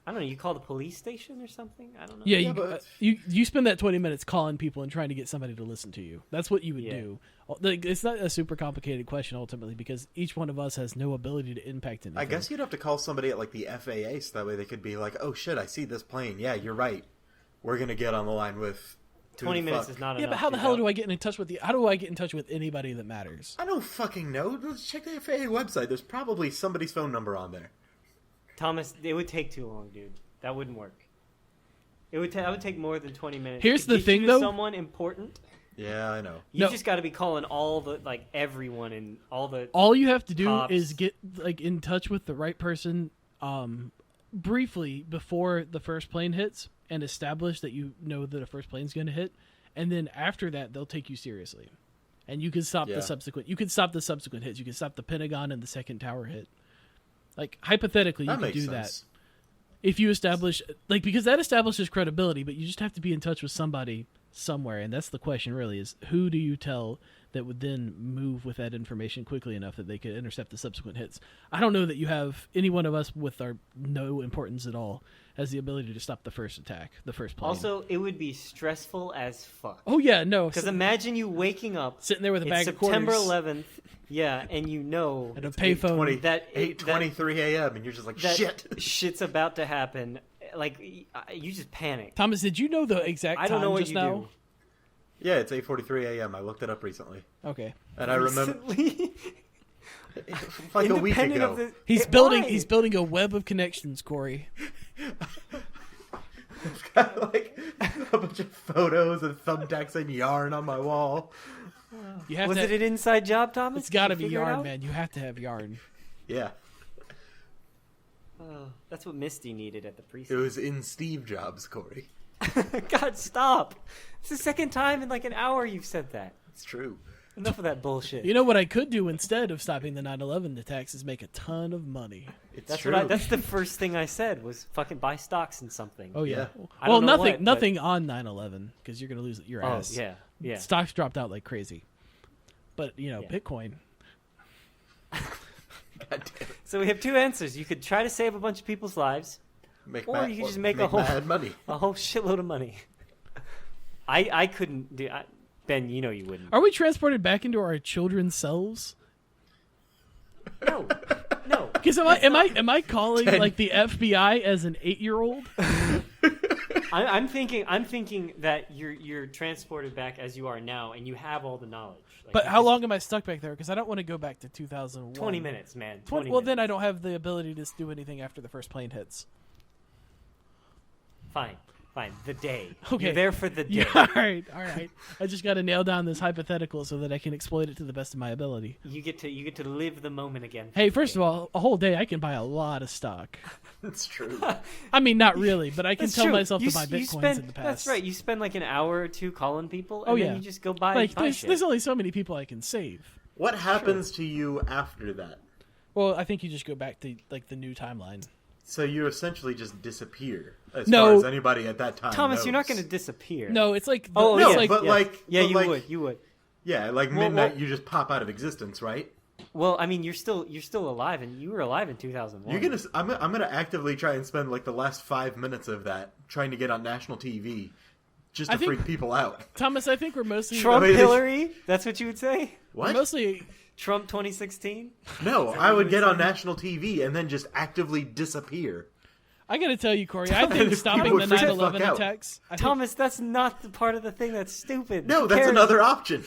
I don't know. You call the police station or something? I don't know. Yeah, you spend that 20 minutes calling people and trying to get somebody to listen to you. That's what you would do. Like, it's not a super complicated question ultimately because each one of us has no ability to impact anything. I guess you'd have to call somebody at like the FAA so that way they could be like, "Oh shit, I see this plane. Yeah, you're right. We're gonna get on the line with." 20 minutes is not enough. Yeah, but how the hell do I get in touch with How do I get in touch with anybody that matters? I don't fucking know. Let's check the FAA website. There's probably somebody's phone number on there. Thomas, it would take too long, dude. That wouldn't work. That would take more than 20 minutes. Here's the thing, though. Someone important. Yeah, I know. You just got to be calling all the everyone and all the. All you have to do cops. is get in touch with the right person, briefly before the first plane hits, and establish that you know that a first plane's going to hit, and then after that they'll take you seriously, and you can stop the subsequent. You can stop the subsequent hits. You can stop the Pentagon and the second tower hit. Like hypothetically, you can do that if you establish because that establishes credibility. But you just have to be in touch with somebody somewhere, and that's the question. Really, is who do you tell that would then move with that information quickly enough that they could intercept the subsequent hits? I don't know that you have any one of us with our no importance at all has the ability to stop the first attack, the first plane. Also, it would be stressful as fuck. Oh yeah, no. Because imagine you waking up, sitting there with a bag of quarters. September 11th, yeah, and you know at a payphone that 8:23 a.m. and you're just like, shit, shit's about to happen. Like you just panic. Thomas, did you know the exact time? I don't know what just you now? do. Yeah, it's 8:43 a.m. I looked it up recently. Okay. And I remember like a week ago. He's building a web of connections, Corey. It's got like a bunch of photos and thumbtacks and yarn on my wall. Was it an inside job, Thomas? It's got to be yarn, man. You have to have yarn. Yeah. That's what Misty needed at the precinct. It was in Steve Jobs, Corey. God, stop. It's the second time in like an hour you've said that. It's true. Enough of that bullshit. You know what I could do instead of stopping the 9/11 attacks is make a ton of money. It's true. That's the first thing I said was fucking buy stocks in something. Oh yeah. Well, nothing on 9/11 because you're gonna lose your ass. Oh yeah. Stocks dropped out like crazy, but Bitcoin. God damn it. So we have two answers. You could try to save a bunch of people's lives, you could just make a whole shitload of money. I couldn't do. Ben, you know you wouldn't. Are we transported back into our children's selves? No. Because am I calling like the FBI as an 8-year-old? I'm thinking that you're transported back as you are now, and you have all the knowledge. But how long am I stuck back there? Because I don't want to go back to 2001. 20 minutes, man. 20 well, then I don't have the ability to do anything after the first plane hits. Fine. The day. Okay. You're there for the day. Yeah, all right. I just got to nail down this hypothetical so that I can exploit it to the best of my ability. You get to live the moment again. Hey, first of all, a whole day I can buy a lot of stock. That's true. I mean, not really, but I can tell myself to buy Bitcoins in the past. That's right. You spend like an hour or two calling people, and then you just go buy shit. There's only so many people I can save. What happens to you after that? Well, I think you just go back to like the new timeline. So you essentially just disappear as far as anybody at that time Thomas, knows. you're not going to disappear. No, it's like... you would. Yeah, like midnight you just pop out of existence, right? Well, I mean, you're still alive, and you were alive in 2001. I'm gonna actively try and spend like the last 5 minutes of that trying to get on national TV just to freak people out. Thomas, I think we're mostly... Trump Hillary? That's what you would say? What? Mostly... Trump 2016? No, I would get on national TV and then just actively disappear. I gotta tell you, Corey, I think stopping the 9/11 attacks... Thomas, that's not the part of the thing that's stupid. No, that's another option.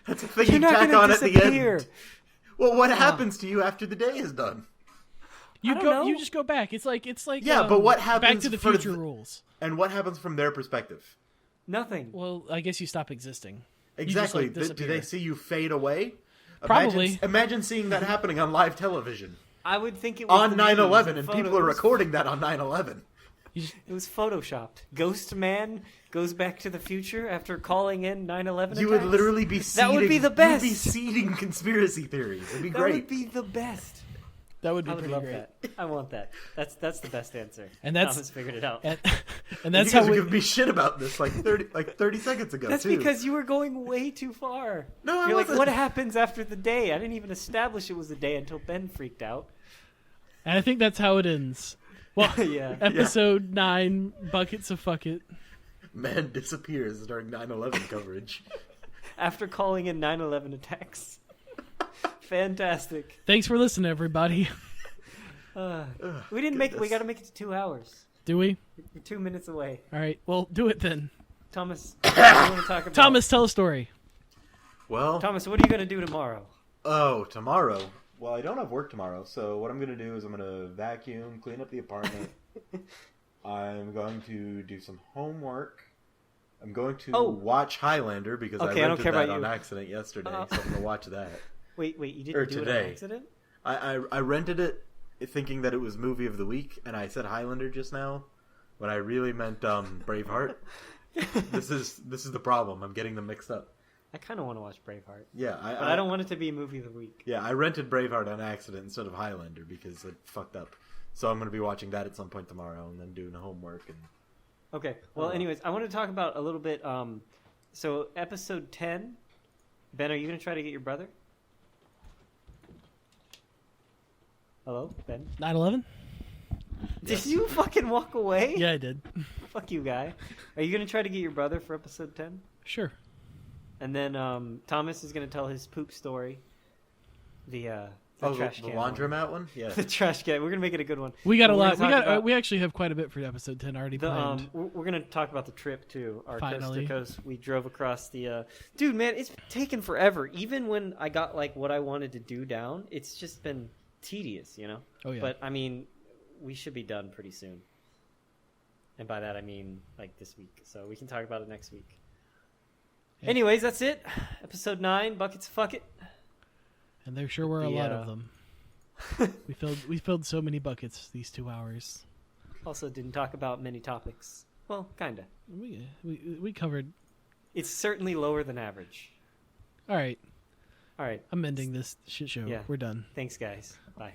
That's a thing you tack on at the end. Well, what happens to you after the day is done? You just go back. It's like but what happens? Back to the Future rules. And what happens from their perspective? Nothing. Well, I guess you stop existing. Exactly. Do they see you fade away? Probably. Imagine seeing that happening on live television. I would think it was on 9/11, and people are recording that on 9/11. It was photoshopped. Ghost Man goes back to the future after calling in 9/11 You would literally be seeding... That would be the best! You'd be seeding conspiracy theories. It'd be great. That would be the best. That would be pretty great. That. I want that. That's the best answer. And that's Thomas figured it out. And that's you guys how were giving me shit about this like 30 seconds ago. That's because you were going way too far. No, You're like, what happens after the day? I didn't even establish it was a day until Ben freaked out. And I think that's how it ends. Well, episode 9, Buckets of Fuck It. Man disappears during 9/11 coverage. After calling in 9/11 attacks. Fantastic. Thanks for listening, everybody. We got to make it to 2 hours. Do we? We're 2 minutes away. All right. Well, do it then. Thomas, what do you want to talk about? Thomas, tell a story. Well, Thomas, what are you going to do tomorrow? Oh, tomorrow? Well, I don't have work tomorrow, so what I'm going to do is I'm going to vacuum, clean up the apartment. I'm going to do some homework. I'm going to watch Highlander because I rented that on accident yesterday, so I'm going to watch that. Wait, you didn't do it on accident? I rented it thinking that it was movie of the week, and I said Highlander just now, when I really meant Braveheart. This is the problem. I'm getting them mixed up. I kind of want to watch Braveheart. Yeah, but I don't want it to be a movie of the week. Yeah, I rented Braveheart on accident instead of Highlander because it fucked up. So I'm going to be watching that at some point tomorrow and then doing homework. And okay. Well, anyways, I want to talk about a little bit. So episode 10. Ben, are you going to try to get your brother? Hello, Ben? 9/11? Did you fucking walk away? Yeah, I did. Fuck you, guy. Are you going to try to get your brother for episode 10? Sure. And then Thomas is going to tell his poop story. The trash can. The laundromat one? Yeah. The trash can. We're going to make it a good one. We got a lot. We actually have quite a bit for episode 10 already planned. We're going to talk about the trip, too. Our Finally. Coast to Coast. We drove across the... Dude, man, it's taken forever. Even when I got, like, what I wanted to do down, it's just been tedious, you know? Oh, yeah. But, I mean, we should be done pretty soon. And by that, I mean, like, this week. So we can talk about it next week. Yeah. Anyways, that's it. Episode 9, Buckets Fuck It. And there sure were a lot of them. we filled so many buckets these 2 hours. Also didn't talk about many topics. Well, kinda. We covered. It's certainly lower than average. All right. I'm ending this shit show. Yeah. We're done. Thanks, guys. Bye.